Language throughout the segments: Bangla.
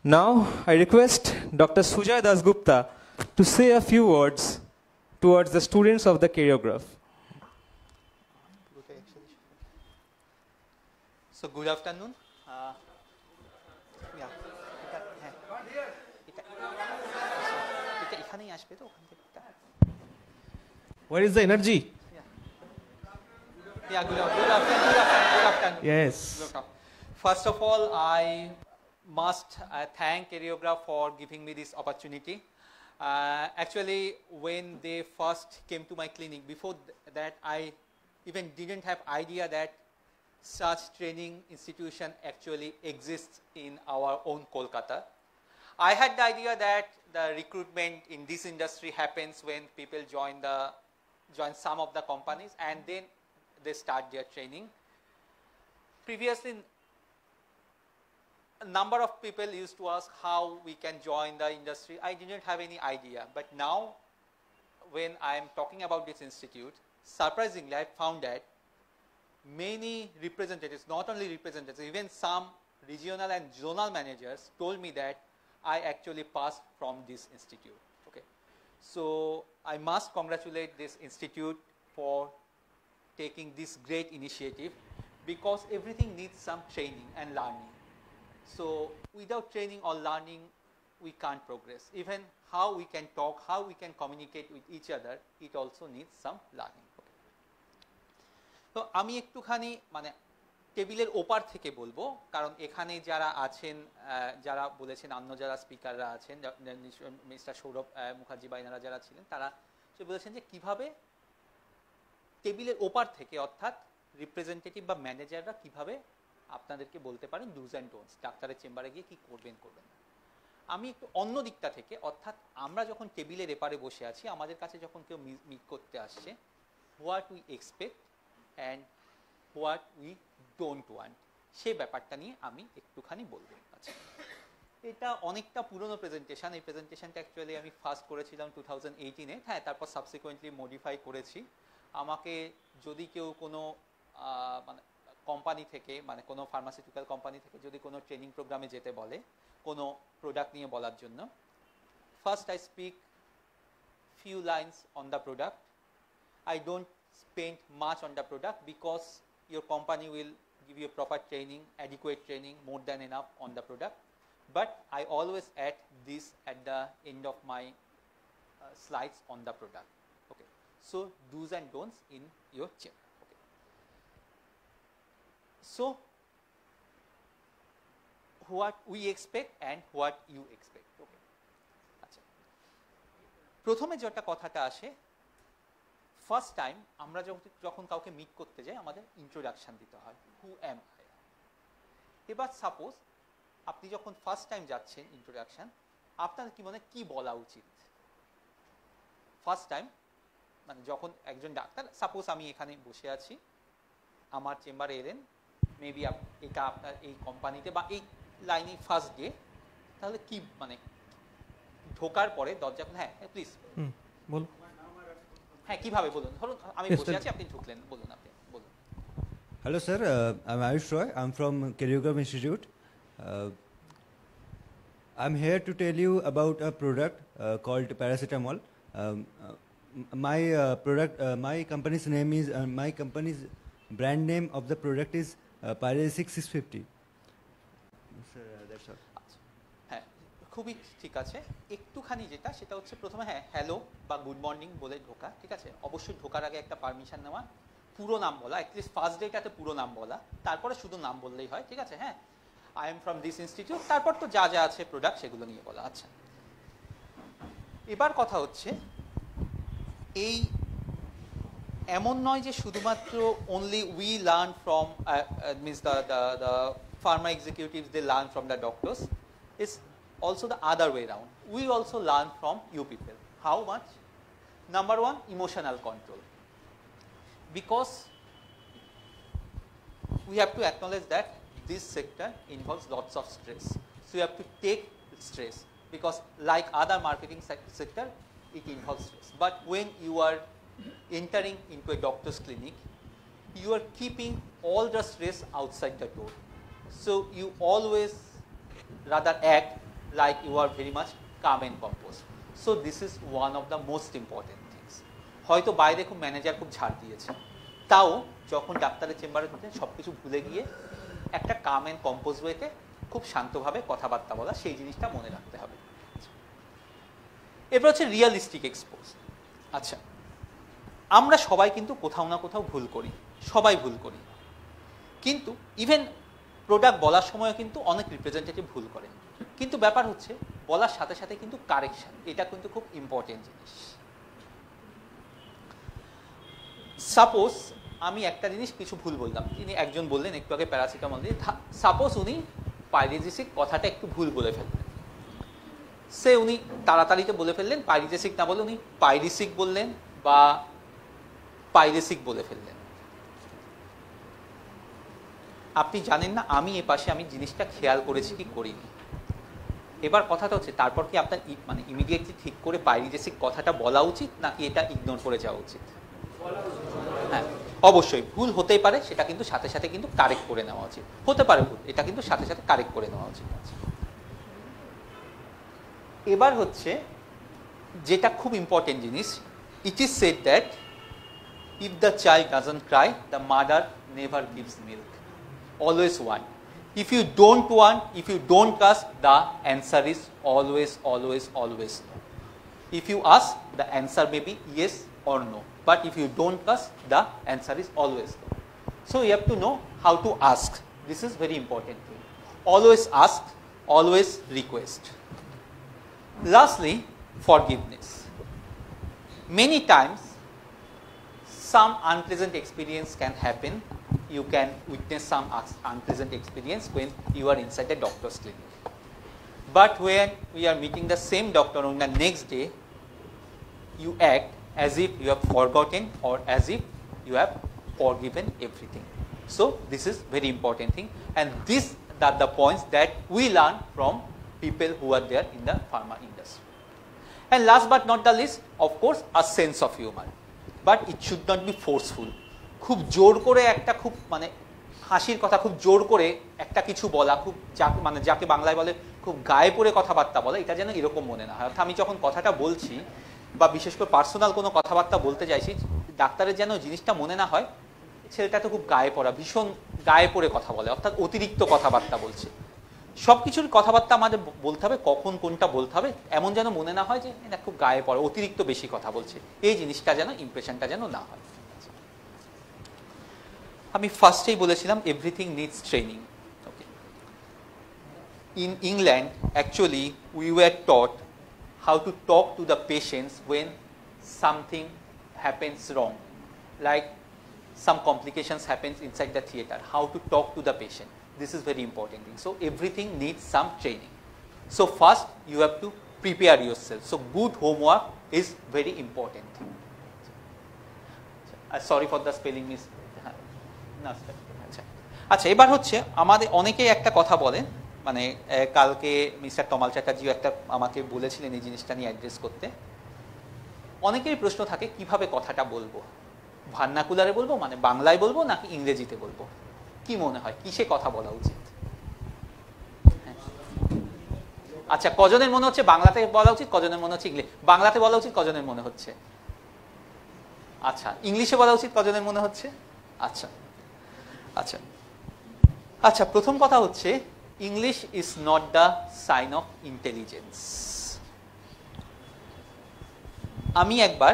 Now, I request Dr. Sujay Dasgupta to say a few words towards the students of the choreograph. So, good afternoon. Where is the energy? Yeah, good afternoon. Yes. First of all, I must thank Choreograph for giving me this opportunity. Actually, when they first came to my clinic, before that I even didn't have idea that such training institution actually exists in our own Kolkata. I had the idea that the recruitment in this industry happens when people join some of the companies and then they start their training. Previously, a number of people used to ask how we can join the industry. I didn't have any idea, but now when I am talking about this institute, surprisingly I found that many representatives, not only representatives, even some regional and zonal managers told me that I actually passed from this institute. Okay. So I must congratulate this institute for taking this great initiative, because everything needs some training and learning. So without training or learning, we can't progress. Even how we can talk, how we can communicate with each other, it also needs some learning. তো আমি একটুখানি মানে টেবিলের ওপার থেকে বলবো, কারণ এখানে যারা আছেন, যারা বলেছেন, অন্য যারা স্পিকাররা আছেন, মিস্টার সৌরভ মুখার্জি বা এনারা যারা ছিলেন, তারা বলেছেন যে কিভাবে টেবিলের ওপার থেকে, অর্থাৎ রিপ্রেজেন্টেটিভ বা ম্যানেজাররা কিভাবে আপনাদেরকে বলতে পারেন ডুজ অ্যান্ড ডোন্টস, ডাক্তারের চেম্বারে গিয়ে কি করবেন করবেন না। আমি একটু অন্য দিকটা থেকে, অর্থাৎ আমরা যখন টেবিলের এপারে বসে আছি, আমাদের কাছে যখন কেউ মিট করতে আসছে, what we expect and what we don't want, সেই ব্যাপারটা নিয়ে আমি একটুখানি বলবো। আচ্ছা, এটা অনেকটা পুরনো প্রেজেন্টেশন। এই প্রেজেন্টেশনটা অ্যাকচুয়ালি আমি ফার্স্ট করেছিলাম 2018-এ। হ্যাঁ, তারপর সাবসিকুয়েন্টলি মডিফাই করেছি। আমাকে যদি কেউ কোনো মানে কোম্পানি থেকে, মানে কোনো ফার্মাসিউটিক্যাল কোম্পানি থেকে যদি কোনো ট্রেনিং প্রোগ্রামে যেতে বলে কোনো প্রোডাক্ট নিয়ে বলার জন্য, first I speak few lines on the product. I don't spend much on the product because your company will give you proper training, adequate training, more than enough on the product. But I always add this at the end of my slides on the product. Okay. So do's and don'ts in your chamber. Okay. So what we expect and what you expect. Okay. আচ্ছা, প্রথমে যেটা কথাটা আসে, ফার্স্ট টাইম আমরা যখন কাউকে মিট করতে যাই, আমাদের ইন্ট্রোডাকশন দিতে হয়, হু অ্যাম আই। এবার সাপোজ আপনি যখন ফার্স্ট টাইম যাচ্ছেন ইন্ট্রোডাকশন, আপনার কি মনে কি বলা উচিত? ফার্স্ট টাইম মানে যখন একজন ডাক্তার, সাপোজ আমি এখানে বসে আছি, আমার চেম্বারে এলেন, মেবি এটা আপনার এই কোম্পানিতে বা এই লাইনে ফার্স্ট ডে, তাহলে কি মানে ঢোকার পরে দরজা, হ্যাঁ প্লিজ বলুন, হ্যাঁ কিভাবে বলুন, ধরুন আমি বসে আছি, আপনি ঢুকলেন, বলুন, আপনি বলুন। Hello sir, I'm Ayush Roy. I'm from Choreograph Institute. I'm here to tell you about a product called paracetamol. My company's name is, my company's brand name of the product is Pyrazix 650. Sir, that's all. হ্যাঁ, খুবই ঠিক আছে। একটুখানি যেটা সেটা হচ্ছে প্রথমে হ্যাঁ হ্যালো বা গুড মর্নিং বলে ঢোকা, ঠিক আছে। অবশ্যই ঢোকার আগে একটা পারমিশন নেওয়া, পুরো নাম বলা, অ্যাটলিস্ট ফার্স্ট ডেটাতে পুরো নাম বলা, তারপরে শুধু নাম বললেই হয়, ঠিক আছে। হ্যাঁ, I am from this institute, তারপর তো যা যা আছে প্রোডাক্ট সেগুলো নিয়ে বলা। আচ্ছা, এবার কথা হচ্ছে এই এমন নয় যে শুধুমাত্র only we learn from means the pharma executives, they learn from the doctors. It's also the other way around. We also learn from you people. How much? Number one, emotional control. Because we have to acknowledge that this sector involves lots of stress. So you have to take stress, because like other marketing sector, it involves stress. But when you are entering into a doctor's clinic, you are keeping all the stress outside the door. So you always rather act like you are very much calm and composed. So this is one of the most important things. হয়তো বাইরে খুব ম্যানেজার খুব ঝাড় দিয়েছে, তাও যখন ডাক্তারের চেম্বারে ঢুকছেন সব কিছু ভুলে গিয়ে একটা কাম অ্যান্ড কম্পোজ ওয়েতে খুব শান্তভাবে কথাবার্তা বলা, সেই জিনিসটা মনে রাখতে হবে। এরপর হচ্ছে রিয়ালিস্টিক এক্সপোজ। আচ্ছা, আমরা সবাই কিন্তু কোথাও না কোথাও ভুল করি, সবাই ভুল করি, কিন্তু ইভেন প্রোডাক্ট বলার সময়ও কিন্তু অনেক রিপ্রেজেন্টেটিভ ভুল করেন। কিন্তু ব্যাপার হচ্ছে বলার সাথে সাথে কিন্তু কারেকশন, এটা কিন্তু খুব ইম্পর্টেন্ট জিনিস। সাপোজ আমি একটা জিনিস কিছু ভুল বললাম, তিনি একজন বললেন একটু আগে প্যারাসিটামল দিয়ে, সাপোজ উনি পাইরেজিসিক কথাটা একটু ভুল বলে ফেললেন, সে উনি তাড়াতাড়িতে বলে ফেললেন, পাইরেজিসিক না বলে উনি পাইরিসিক বললেন বা পাইরেসিক বলে ফেললেন। আপনি জানেন না আমি এ পাশে আমি জিনিসটা খেয়াল করেছি কি করিনি। এবার কথাটা হচ্ছে তারপর কি আপনার মানে ইমিডিয়েটলি ঠিক করে পাইরিজেসিক কথাটা বলা উচিত নাকি এটা ইগনোর করে যাওয়া উচিত? হ্যাঁ, অবশ্যই ভুল হতেই পারে, সেটা কিন্তু সাথে সাথে কিন্তু কারেক্ট করে নেওয়া উচিত। হতে পারে ভুল, এটা কিন্তু সাথে সাথে কারেক্ট করে নেওয়া উচিত। এবার হচ্ছে যেটা খুব ইম্পর্টেন্ট জিনিস, it is said that if the child doesn't cry, the mother never gives milk. Always want. If you don't want, if you don't ask, the answer is always, always, always no. If you ask, the answer may be yes or no. But if you don't ask, the answer is always no. So you have to know how to ask. This is very important thing. Always ask, always request. Lastly, forgiveness. Many times, some unpleasant experience can happen. You can witness some unpleasant experience when you are inside the doctor's clinic. But when we are meeting the same doctor on the next day, you act as if you have forgotten or as if you have forgiven everything. So this is very important thing, and these are the points that we learn from people who are there in the pharma industry. And last but not the least, of course, a sense of humor. But it should not be forceful. খুব জোর করে একটা খুব মানে হাসির কথা খুব জোর করে একটা কিছু বলা, খুব মানে যাকে বাংলায় বলে খুব গায়ে পড়ে কথাবার্তা বলা, এটা যেন এরকম মনে না হয়। অর্থাৎ আমি যখন কথাটা বলছি বা বিশেষ করে পার্সোনাল কোনো কথাবার্তা বলতে চাইছি, ডাক্তারের যেন জিনিসটা মনে না হয় ছেলেটা তো খুব গায়ে পড়া, ভীষণ গায়ে পড়ে কথা বলে, অর্থাৎ অতিরিক্ত কথাবার্তা বলছে। সব কিছুর কথাবার্তা আমাদের বলতে হবে, কখন কোনটা বলতে হবে এমন যেন মনে না হয় যে এটা খুব গায়ে পড়ে, অতিরিক্ত বেশি কথা বলছে, এই জিনিসটা যেন ইমপ্রেশনটা যেন না হয়। আমি ফার্স্টেই বলেছিলাম everything needs training. Okay, in England actually we were taught how to talk to the patients when something happens wrong, like some complications happens inside the theater, how to talk to the patient. This is very important thing. So everything needs some training. So first you have to prepare yourself. So good homework is very important thing. Sorry for the spelling mistake. আচ্ছা, এবার হচ্ছে আমাদের অনেকেই একটা কথা বলেন, মানে কালকে মিস্টার তমাল চ্যাটার্জিও একটা আমাকে বলেছিলেন এই জিনিসটা নিয়ে অ্যাড্রেস করতে। অনেকেরই প্রশ্ন থাকে কিভাবে কথাটা বলবো, ভার্নাকুলারে বলবো মানে বাংলায় বলবো নাকি ইংরেজিতে বলবো, কি মনে হয় কিসে কথা বলা উচিত? আচ্ছা, কজনের মনে হচ্ছে বাংলাতে বলা উচিত, কজনের মনে হচ্ছে বাংলাতে বলা উচিত, কজনের মনে হচ্ছে আচ্ছা ইংলিশে বলা উচিত, কজনের মনে হচ্ছে আচ্ছা আচ্ছা আচ্ছা প্রথম কথা হচ্ছে English is not the sign of intelligence. আমি একবার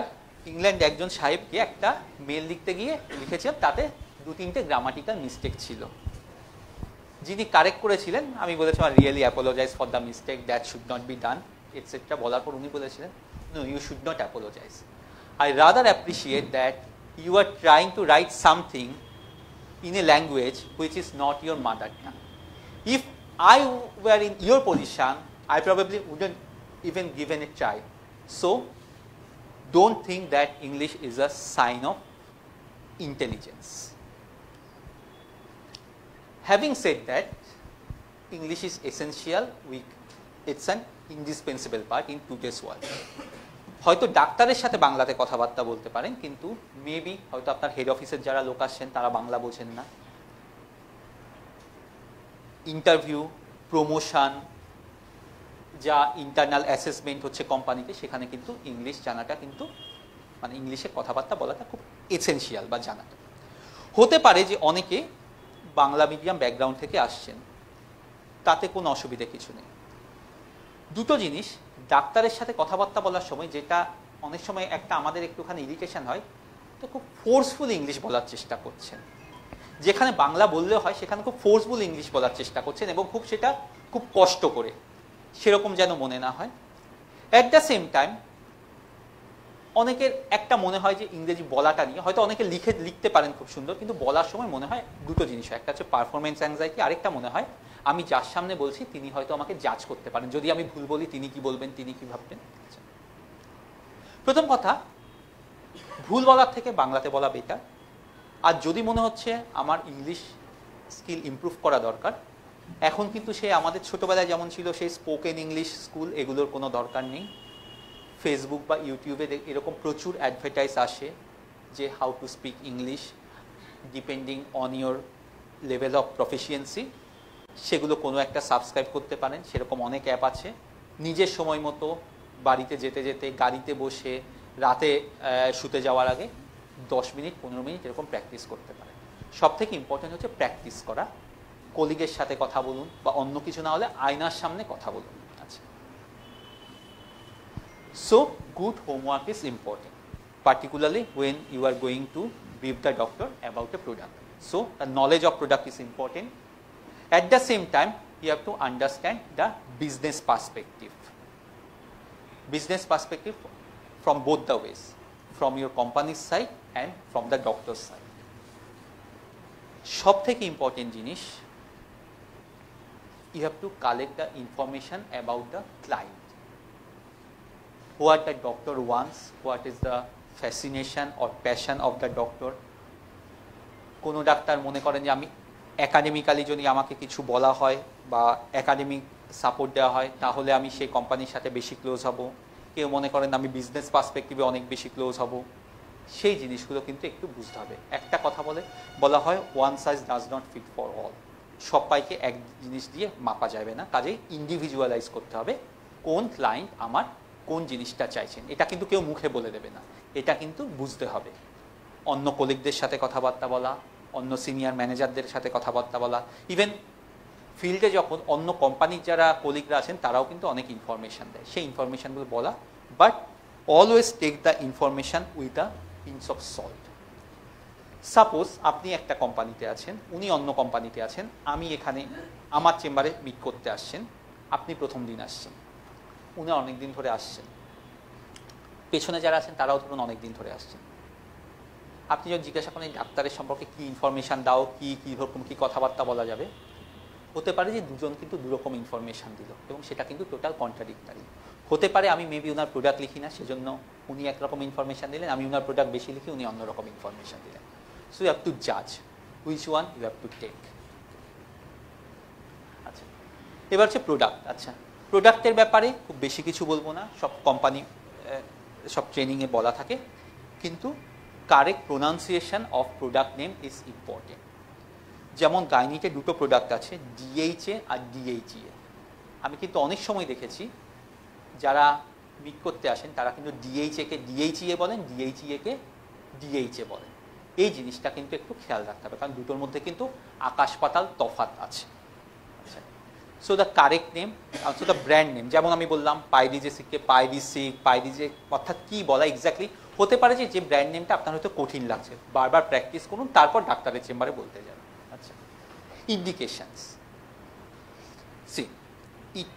ইংল্যান্ডে একজন সাহেবকে একটা মেল লিখতে গিয়ে লিখেছিলাম, তাতে 2-3টে গ্রামাটিক্যাল মিস্টেক ছিল, যিনি কারেক্ট করেছিলেন আমি বলেছিলাম really apologize for the mistake, that should not be done etcetera বলার পর উনি বলেছিলেন no you should not apologize, I rather appreciate that you are trying to write something in a language which is not your mother tongue. If I were in your position, I probably wouldn't even given a try. So don't think that English is a sign of intelligence. Having said that, English is essential. It's an indispensable part in today's world. হয়তো ডাক্তারের সাথে বাংলাতে কথাবার্তা বলতে পারেন, কিন্তু মেবি হয়তো আপনার হেড অফিসের যারা লোক আসছেন তারা বাংলা বোঝেন না। ইন্টারভিউ, প্রমোশন, যা ইন্টারনাল অ্যাসেসমেন্ট হচ্ছে কোম্পানিতে, সেখানে কিন্তু ইংলিশ জানাটা কিন্তু মানে ইংলিশে কথাবার্তা বলাটা খুব এসেনশিয়াল বা জানাটা। হতে পারে যে অনেকে বাংলা মিডিয়াম ব্যাকগ্রাউন্ড থেকে আসছেন, তাতে কোনো অসুবিধে কিছু নেই। দুটো জিনিস, ডাক্তারের সাথে কথাবার্তা বলার সময় যেটা অনেক সময় একটা আমাদের একটুখানি ইরিটেশন হয়, তো খুব ফোর্সফুল ইংলিশ বলার চেষ্টা করছেন। যেখানে বাংলা বললেও হয় সেখানে খুব ফোর্সফুল ইংলিশ বলার চেষ্টা করছেন এবং খুব সেটা খুব কষ্ট করে, সেরকম যেন মনে না হয়। অ্যাট দ্য সেম টাইম অনেকের একটা মনে হয় যে ইংরেজি বলাটা নিয়ে হয়তো অনেকে লিখতে পারেন খুব সুন্দর, কিন্তু বলার সময় মনে হয় দুটো জিনিস হয়, একটা হচ্ছে পারফরমেন্স অ্যাংজাইটি, আরেকটা মনে হয় আমি যার সামনে বলছি তিনি হয়তো আমাকে জাজ করতে পারেন, যদি আমি ভুল বলি তিনি কি বলবেন, তিনি কি ভাববেন। প্রথম কথা, ভুল বলার থেকে বাংলাতে বলা বেটার। আর যদি মনে হচ্ছে আমার ইংলিশ স্কিল ইমপ্রুভ করা দরকার, এখন কিন্তু সে আমাদের ছোটবেলায় যেমন ছিল সেই স্পোকেন ইংলিশ স্কুল, এগুলোর কোনো দরকার নেই। ফেসবুক বা ইউটিউবে এরকম প্রচুর অ্যাডভার্টাইজ আসে যে how to speak English depending on your level of proficiency, সেগুলো কোনো একটা সাবস্ক্রাইব করতে পারেন। সেরকম অনেক অ্যাপ আছে। নিজের সময় মতো বাড়িতে যেতে যেতে, গাড়িতে বসে, রাতে শুতে যাওয়ার আগে 10 মিনিট 15 মিনিট এরকম প্র্যাকটিস করতে পারেন। সব থেকে ইম্পর্টেন্ট হচ্ছে প্র্যাকটিস করা। কলিগের সাথে কথা বলুন বা অন্য কিছু না হলে আয়নার সামনে কথা বলুন। আচ্ছা, so good homework is important, particularly when you are going to brief the doctor about a product. So the knowledge of product is important. At the same time, you have to understand the business perspective. Business perspective from both the ways, from your company's side and from the doctor's side. সব থেকে ইম্পর্টেন্ট জিনিস, you have to collect the information about the client. What the doctor wants, what is the fascination or passion of the doctor. কোনো ডাক্তার মনে করেন যে আমি একাডেমিক্যালি যদি আমাকে কিছু বলা হয় বা একাডেমিক সাপোর্ট দেওয়া হয় তাহলে আমি সেই কোম্পানির সাথে বেশি ক্লোজ হব। কেউ মনে করেন আমি বিজনেস পার্সপেক্টিভে অনেক বেশি ক্লোজ হব। সেই জিনিসগুলো কিন্তু একটু বুঝতে হবে। একটা কথা বলা হয় one size does not fit for all. সবাইকে এক জিনিস দিয়ে মাপা যাবে না, কাজেই ইন্ডিভিজুয়ালাইজ করতে হবে কোন ক্লায়েন্ট আমার কোন জিনিসটা চাইছেন। এটা কিন্তু কেউ মুখে বলে দেবে না, এটা কিন্তু বুঝতে হবে। অন্য কলিগদের সাথে কথাবার্তা বলা, অন্য সিনিয়র ম্যানেজারদের সাথে কথাবার্তা বলা, ইভেন ফিল্ডে যখন অন্য কোম্পানির যারা কলিগরা আছেন তারাও কিন্তু অনেক ইনফরমেশান দেয়, সেই ইনফরমেশানগুলো বলা। But always take the information with a pinch of salt. Suppose আপনি একটা কোম্পানিতে আছেন, উনি অন্য কোম্পানিতে আছেন, আমি এখানে আমার চেম্বারে মিট করতে আসছেন, আপনি প্রথম দিন আসছেন, উনি অনেক দিন ধরে আসছেন, পেছনে যারা আছেন তারাও ধরুন অনেক দিন ধরে আসছেন। আপনি যখন জিজ্ঞাসা করেন ডাক্তারের সম্পর্কে কী ইনফরমেশান দাও, কীরকম কী কথাবার্তা বলা যাবে, হতে পারে যে দুজন কিন্তু দুরকম ইনফরমেশান দিল এবং সেটা কিন্তু টোটাল কন্ট্রাডিক্টারি। হতে পারে আমি মেবি ওনার প্রোডাক্ট লিখি না, সেজন্য উনি একরকম ইনফরমেশান দিলেন, আমি ওনার প্রোডাক্ট বেশি লিখি, উনি অন্যরকম ইনফরমেশান দিলেন। সো ইউ হ্যাভ টু জাজ which one you have to take. আচ্ছা, এবার হচ্ছে প্রোডাক্ট। আচ্ছা, প্রোডাক্টের ব্যাপারে খুব বেশি কিছু বলবো না, সব কোম্পানি সব ট্রেনিংয়ে বলা থাকে, কিন্তু correct pronunciation of product name is important. যেমন গাইনিতে দুটো প্রোডাক্ট আছে, ডিএইচএ আর ডিএইচইএ। আমি কিন্তু অনেক সময় দেখেছি যারা মিট করতে আসেন তারা কিন্তু ডিএইচএকে ডিএইচইএ বলেন, ডিএইচইএকে ডিএইচএ বলেন। এই জিনিসটা কিন্তু একটু খেয়াল রাখতে হবে, কারণ দুটোর মধ্যে কিন্তু আকাশ পাতাল তফাৎ আছে। আচ্ছা, so the correct name, so the brand name, যেমন আমি বললাম পাইরিজেসিককে পাইরিসিক, পাইরিজে অর্থাৎ কী বলা এক্স্যাক্টলি। হতে পারে যে ব্র্যান্ড নেমটা আপনার হয়তো কঠিন লাগছে, বারবার প্র্যাকটিস করুন, তারপর ডাক্তারের চেম্বারে বলতে যাবেন। আচ্ছা, indications, see it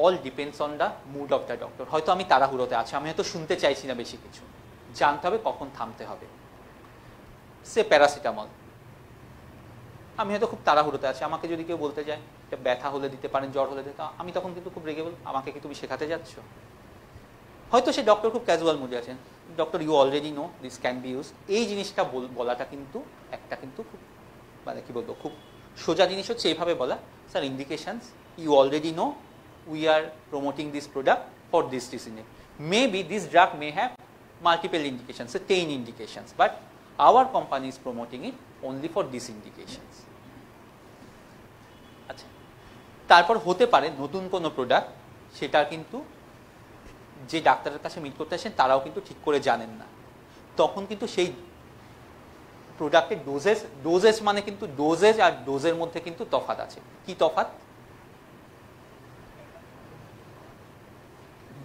all depends on the mood of the doctor. হয়তো আমি তাড়াহুড়োতে আছি, আমি হয়তো শুনতে চাইছি না বেশি কিছু, জানতে হবে কখন থামতে হবে। সে প্যারাসিটামল, আমি হয়তো খুব তাড়াহুড়োতে আছি, আমাকে যদি কেউ বলতে যায় এটা ব্যথা হলে দিতে পারেন, জ্বর হলে দিতে, আমি তখন কিন্তু খুব রেগে বল, আমাকে কি তুমি শেখাতে যাচ্ছ? হয়তো সে ডক্টর খুব ক্যাজুয়াল মুডে আছেন, doctor you already know this can be use. এই জিনিসটা বলাটা কিন্তু একটা কিন্তু খুব মানে কী বলবো, খুব সোজা জিনিস হচ্ছে এইভাবে বলা, sir indications you already know, we are promoting this product for this disease, maybe this drug may have multiple indications, 10 indications, but our company is promoting it only for these indications. আচ্ছা, তারপর হতে পারে নতুন কোনো প্রোডাক্ট সেটা কিন্তু যে ডাক্তারের কাছে মিট করতে আসেন তারাও কিন্তু ঠিক করে জানেন না। তখন কিন্তু সেই প্রোডাক্টের ডোজেজ মানে কিন্তু ডোজেজ আর ডোজের মধ্যে কিন্তু তফাৎ আছে। কি তফাৎ?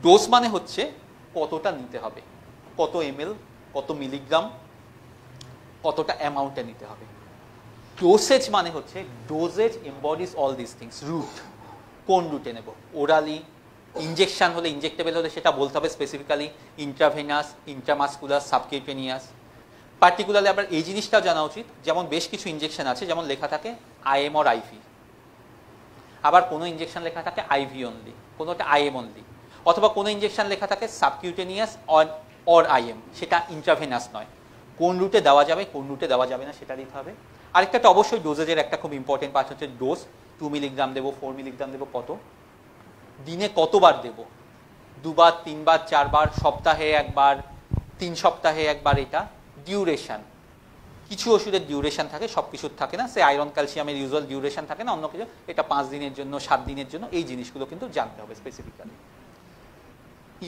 ডোজ মানে হচ্ছে কতটা নিতে হবে, কত ml, কত মিলিগ্রাম, কতটা অ্যামাউন্টে নিতে হবে। ডোসেজ মানে হচ্ছে dosage embodies all this things. Route, কোন রুটে নেব, ওরালি, ইনজেকশন হলে, ইনজেক্টেবল হলে সেটা বলতে হবে specifically, intravenous, intramuscular, subcutaneous. Particularly আপনার এই জিনিসটাও জানা উচিত, যেমন বেশ কিছু ইনজেকশন আছে যেমন লেখা থাকে IM অর IV, আবার কোনো ইনজেকশন লেখা থাকে IV অনলি, কোনোটা IM অনলি, অথবা কোনো ইনজেকশন লেখা থাকে সাবকিউটেনিয়াস অর IM, সেটা ইন্ট্রাভেনাস নয়। কোন রুটে দেওয়া যাবে, কোন রুটে দেওয়া যাবে না সেটা দিতে হবে। আরেকটা তো অবশ্যই ডোজেজের একটা খুব ইম্পর্টেন্ট পার্ট হচ্ছে ডোজ। 2 মিলিগ্রাম দেবো, 4 মিলিগ্রাম দেবো, কত, দিনে কতবার দেব, 2 বার, 3 বার, 4 বার, সপ্তাহে একবার, 3 সপ্তাহে একবার। এটা ডিউরেশন, কিছু ওষুধের ডিউরেশন থাকে, সব কিছুর থাকে না। সে আয়রন ক্যালসিয়ামের ইউজুয়াল ডিউরেশন থাকে না, অন্য কিছু, এটা 5 দিনের জন্য, 7 দিনের জন্য। এই জিনিসগুলো কিন্তু জানতে হবে স্পেসিফিক্যালি।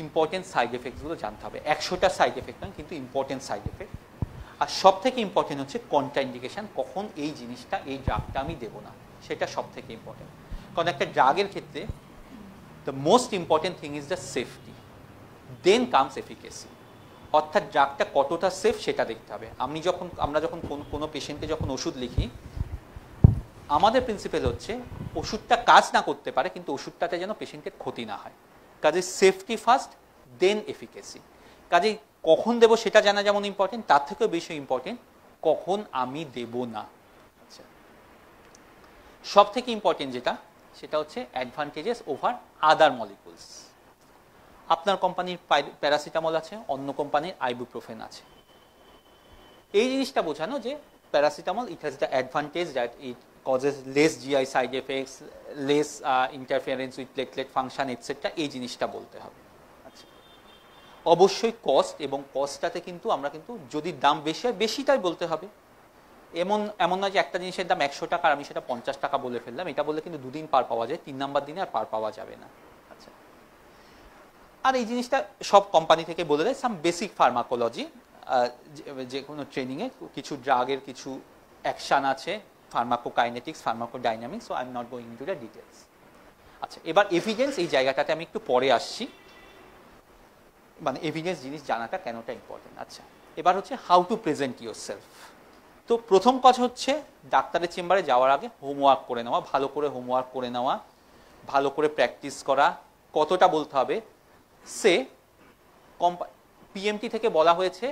ইম্পর্টেন্ট সাইড এফেক্টসগুলো জানতে হবে। 100টা সাইড এফেক্ট নয়, কিন্তু ইম্পর্টেন্ট সাইড এফেক্ট। আর সব থেকে ইম্পর্টেন্ট হচ্ছে কন্ট্রাইন্ডিকেশন, কখন এই জিনিসটা, এই ড্রাগটা আমি দেবো না, সেটা সব থেকে ইম্পর্টেন্ট। কারণ একটা ড্রাগের ক্ষেত্রে the most important thing is the safety, then comes efficacy. অর্থাৎ ড্রাগটা কতটা সেফ সেটা দেখতে হবে। আমরা যখন কোনো পেশেন্টকে যখন ওষুধ লিখি, আমাদের প্রিন্সিপাল হচ্ছে ওষুধটা কাজ না করতে পারে, কিন্তু ওষুধটাতে যেন পেশেন্টের ক্ষতি না হয়। কাজে সেফটি ফার্স্ট, দেন এফিকেসি। কাজে কখন দেব সেটা জানা যেমন ইম্পর্টেন্ট, তার থেকেও বেশি ইম্পর্টেন্ট কখন আমি দেব না। আচ্ছা, সব থেকে ইম্পর্টেন্ট যেটা, সেটা হচ্ছে অ্যাডভান্টেজেস ওভার আদার মলিকুলস। আপনার কোম্পানির প্যারাসিটামল আছে, অন্য কোম্পানির আইবুপ্রোফেন আছে। এই জিনিসটা বোঝানো যে paracetamol, it has the advantage that it causes less GI side effects, less interference with platelet function etcetera, এই জিনিসটা বলতে হবে। আচ্ছা, অবশ্যই কস্ট, এবং কস্টটাতে কিন্তু আমরা কিন্তু যদি দাম বেশি হয় বেশিটাই বলতে হবে। এমন নয় যে একটা জিনিসের দাম 100 টাকা আর আমি সেটা 50 টাকা বলে ফেললাম। এটা বললে কিন্তু 2 দিন পার পাওয়া যায়, 3 নাম্বার দিনে আর পার পাওয়া যাবে না। আচ্ছা, আর এই জিনিসটা সব কোম্পানি থেকে বলে দেয়, সাম বেসিক ফার্মাকোলজি, যে কোনো ট্রেনিংয়ে কিছু ড্রাগের কিছু অ্যাকশান আছে, pharmacokinetics, pharmacodynamics, so I am not going into the details. আচ্ছা, এবার এভিডেন্স, এই জায়গাটাতে আমি একটু পরে আসছি, মানে এভিডেন্স জিনিস জানাটা কেনটা ইম্পর্টেন্ট। আচ্ছা, এবার হচ্ছে how to present your self. তো প্রথম কাজ হচ্ছে ডাক্তারের চেম্বারে যাওয়ার আগে হোমওয়ার্ক করে নেওয়া, ভালো করে হোমওয়ার্ক করে নেওয়া, ভালো করে প্র্যাকটিস করা। কতটা বলতে হবে, সে PMT থেকে বলা হয়েছে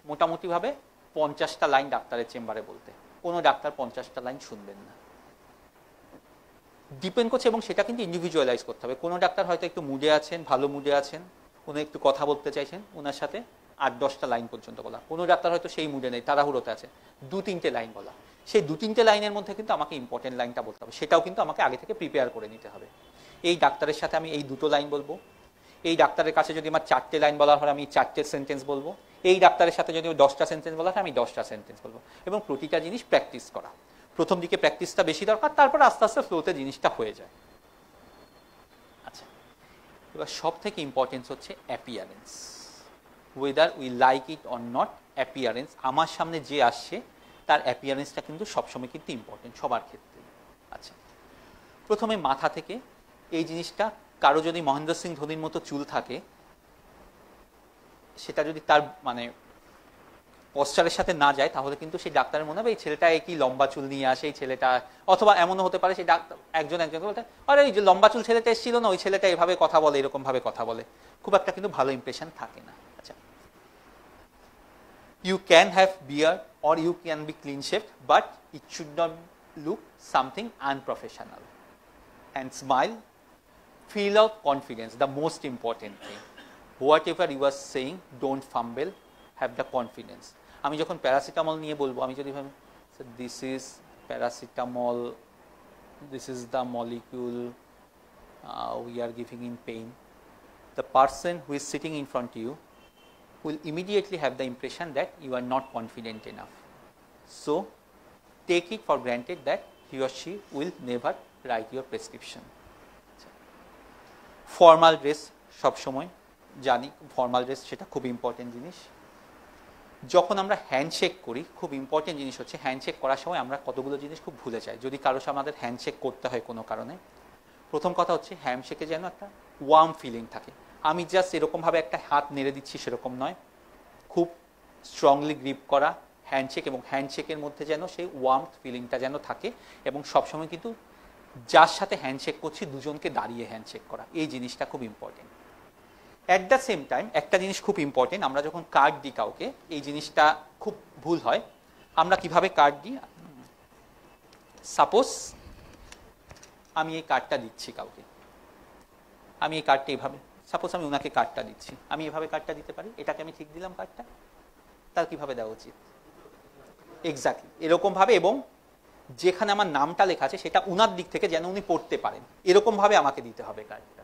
মোটামুটিভাবে 50টা লাইন ডাক্তারের চেম্বারে বলতে। কোনো ডাক্তার 50টা লাইন শুনবেন না, ডিপেন্ড করছে, এবং সেটা কিন্তু ইন্ডিভিজুয়ালাইজ করতে হবে। কোনো ডাক্তার হয়তো একটু মুডে আছেন, ভালো মুডে আছেন, উনি একটু কথা বলতে চাইছেন, ওনার সাথে 8-10টা লাইন পর্যন্ত বলা। কোনো ডাক্তার হয়তো সেই মুডে নেই, তাড়াহুড়োতে আছে, 2-3টে লাইন বলা। সেই 2-3টে লাইনের মধ্যে কিন্তু আমাকে ইম্পর্টেন্ট লাইনটা বলতে হবে, সেটাও কিন্তু আমাকে আগে থেকে প্রিপেয়ার করে নিতে হবে। এই ডাক্তারের সাথে আমি এই 2টো লাইন বলবো, এই ডাক্তারের কাছে যদি আমার 4টে লাইন বলা হয় আমি 4টে সেন্টেন্স বলবো, এই ডাক্তারের সাথে যদি 10টা সেন্টেন্স বলা হয় আমি 10টা সেন্টেন্স বলবো। এবং প্রতিটা জিনিস প্র্যাকটিস করা, প্রথম দিকে প্র্যাকটিসটা বেশি দরকার, তারপর আস্তে আস্তে ফ্লোতে জিনিসটা হয়ে যায়। আচ্ছা, এবার সব থেকে ইম্পর্টেন্স হচ্ছে appearance, weather we like it or not. Appearance, আমার সামনে যে আসছে তার অ্যাপিয়ারেন্সটা কিন্তু সবসময় কিন্তু ইম্পর্টেন্ট সবার ক্ষেত্রে। আচ্ছা, প্রথমে মাথা থেকে এই জিনিসটা, কারো যদি মহেন্দ্র সিং ধোনির মতো চুল থাকে, সেটা যদি তার মানে পশ্চারের সাথে না যায়, তাহলে কিন্তু সেই ডাক্তারের মনে হবে এই ছেলেটা একই লম্বা চুল নিয়ে আসে, এই ছেলেটা, অথবা এমনও হতে পারে সেই ডাক্তার একজন বলতে, আরে এই যে লম্বা চুল ছেলেটা এসেছিল না, ওই ছেলেটা এভাবে কথা বলে, এরকম ভাবে কথা বলে, খুব একটা কিন্তু ভালো ইমপ্রেশন থাকে না। আচ্ছা, you can have beard or you can be clean shaved, but it should not look something unprofessional. And smile, feel out confidence, the most important thing. Whatever you are saying, don't fumble, have the confidence. আমি যখন প্যারাসিটামল নিয়ে বলবো, আমি যদি ভাবি this is paracetamol, this is the molecule we are giving in pain, the person who is sitting in front of you will immediately have the impression that you are not confident enough. So take it for granted that he or she will never write your prescription. Formal dress সবসময় জানি, ফর্মাল ড্রেস সেটা খুব ইম্পর্টেন্ট জিনিস। যখন আমরা হ্যান্ডশেক করি, খুব ইম্পর্টেন্ট জিনিস হচ্ছে হ্যান্ডশেক করার সময় আমরা কতগুলো জিনিস খুব ভুলে যাই। যদি কারোর সাথে আমাদের হ্যান্ডশেক করতে হয় কোনো কারণে, প্রথম কথা হচ্ছে হ্যান্ডশেকে যেন একটা ওয়ার্ম ফিলিং থাকে। আমি জাস্ট এরকমভাবে একটা হাত নেড়ে দিচ্ছি সেরকম নয়, খুব স্ট্রংলি গ্রিপ করা হ্যান্ডশেক, এবং হ্যান্ডশেকের মধ্যে যেন সেই ওয়ার্ম ফিলিংটা যেন থাকে। এবং সবসময় কিন্তু যার সাথে হ্যান্ডশেক করছি দুজনকে দাঁড়িয়ে হ্যান্ডশেক করা, এই জিনিসটা খুব important. At the same time একটা জিনিস খুব ইম্পর্টেন্ট, আমরা যখন কার্ড দিই কাউকে, এই জিনিসটা খুব ভুল হয়। আমরা কিভাবে কার্ড দিই, সাপোজ আমি এই কার্ডটা দিচ্ছি কাউকে, আমি এই কার্ডটা এইভাবে, সাপোজ আমি ওনাকে কার্ডটা দিচ্ছি, আমি এভাবে কার্ডটা দিতে পারি, এটাকে আমি ঠিক দিলাম কার্ডটা, তার কিভাবে দেওয়া উচিত? এক্স্যাক্টলি এরকমভাবে, এবং যেখানে আমার নামটা লেখা আছে সেটা উনার দিক থেকে যেন উনি পড়তে পারেন, এরকমভাবে আমাকে দিতে হবে কার্ডটা।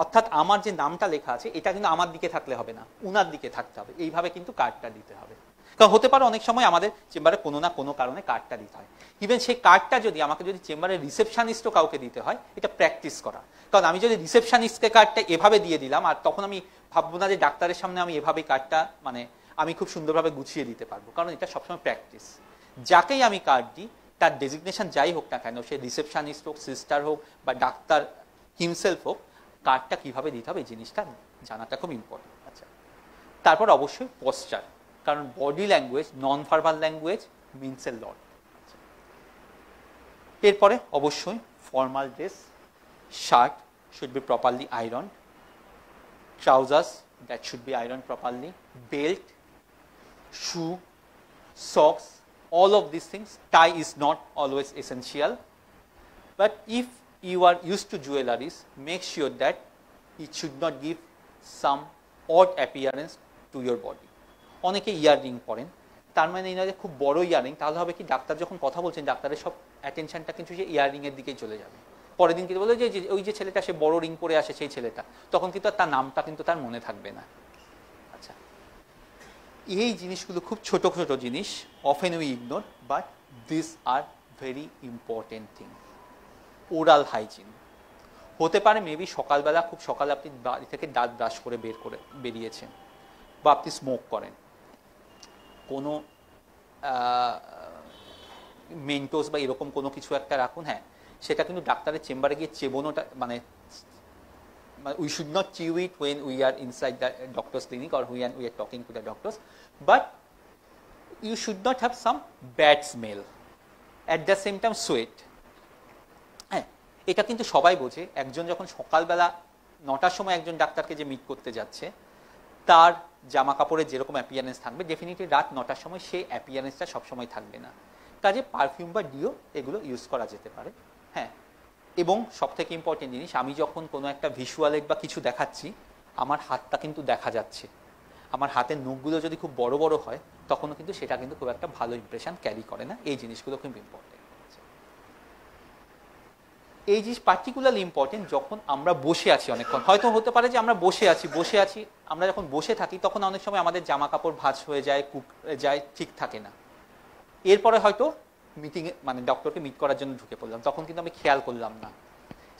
অর্থাৎ আমার যে নামটা লেখা আছে এটা কিন্তু আমার দিকে থাকলে হবে না, উনার দিকে থাকতে হবে, এইভাবে কিন্তু কার্ডটা দিতে হবে। কারণ হতে পারে অনেক সময় আমাদের চেম্বারে কোনো না কোনো কারণে কার্ডটা দিতে হয়, ইভেন সেই কার্ডটা যদি আমাকে যদি চেম্বারের রিসেপশনিস্টও কাউকে দিতে হয়, এটা প্র্যাকটিস করা। কারণ আমি যদি রিসেপশনিস্টকে কার্ডটা এভাবে দিয়ে দিলাম, আর তখন আমি ভাববো না যে ডাক্তারের সামনে আমি এভাবে কার্ডটা মানে আমি খুব সুন্দরভাবে গুছিয়ে দিতে পারবো, কারণ এটা সবসময় প্র্যাকটিস। যাকেই আমি কার্ড দিই তার ডেজিগনেশন যাই হোক না কেন, সে রিসেপশনিস্ট হোক, সিস্টার হোক, বা ডাক্তার হিমসেলফ হোক, কার্ডটা কিভাবে দিতে হবে এই জিনিসটা জানাটা খুব ইম্পর্টেন্ট। আচ্ছা, তারপর অবশ্যই পশ্চার, কারণ body language, non verbal language means a lot. এরপরে অবশ্যই formal dress, shirt should be properly iron, trousers that should be iron properly, belt, shoe, socks, all of these things. Tie is not always essential, but if you are used to jewelries, make sure that it should not give some odd appearance to your body. অনেকে ইয়াররিং পরেন, তার মানে এই নয় যে খুব বড় ইয়াররিং, তাহলে হবে কি ডাক্তার যখন কথা বলছেন ডাক্তারের সব অ্যাটেনশনটা কিন্তু সেই ইয়াররিং এর দিকেই চলে যাবে। পরের দিন কিন্তু বলে যে ওই যে ছেলেটা সে বড় রিং পরে আসে সেই ছেলেটা, তখন কিন্তু তার নামটা কিন্তু তার মনে থাকবে না। আচ্ছা, এই জিনিসগুলো খুব ছোট ছোট জিনিস, often we ignore, but this are very important thing. Oral hygiene হতে পারে মেবি সকালবেলা, খুব সকালে আপনি বাড়ি থেকে দাঁত ব্রাশ করে বেরিয়েছেন, বা আপনি স্মোক করেন, কোনো মেন্টোস বা এরকম কোনো কিছু একটা রাখুন। হ্যাঁ, সেটা কিন্তু ডাক্তারের চেম্বারে গিয়ে চেবোনোটা মানে we should not chew it when we are inside the doctor's clinic or when we are talking to the doctors, but you should not have some bad smell, at the same time sweat. হ্যাঁ, এটা কিন্তু সবাই বোঝে, একজন যখন সকালবেলা 9টার সময় একজন ডাক্তারকে যে মিট করতে যাচ্ছে, তার জামা কাপড়ের যেরকম অ্যাপিয়ারেন্স থাকবে, ডেফিনেটলি রাত 9টার সময় সেই অ্যাপিয়ারেন্সটা সবসময় থাকবে না। কাজে পারফিউম বা ডিও এগুলো ইউজ করা যেতে পারে। হ্যাঁ, এবং সবথেকে ইম্পর্টেন্ট জিনিস, আমি যখন কোনো একটা ভিজুয়াল এড বা কিছু দেখাচ্ছি, আমার হাতটা কিন্তু দেখা যাচ্ছে, আমার হাতের নখগুলো যদি খুব বড় বড় হয় তখনও কিন্তু সেটা কিন্তু খুব একটা ভালো ইমপ্রেশন ক্যারি করে না। এই জিনিসগুলো খুব ইম্পর্টেন্ট। এই জিনিস পার্টিকুলারলি ইম্পর্টেন্ট যখন আমরা বসে আছি অনেকক্ষণ। হয়তো হতে পারে যে আমরা বসে আছি, আমরা যখন বসে থাকি তখন অনেক সময় আমাদের জামা কাপড় ভাঁজ হয়ে যায়, যায়, ঠিক থাকে না। এরপরে হয়তো মিটিংয়ে মানে ডক্টরকে মিট করার জন্য ঢুকে পড়লাম, তখন কিন্তু আমি খেয়াল করলাম না,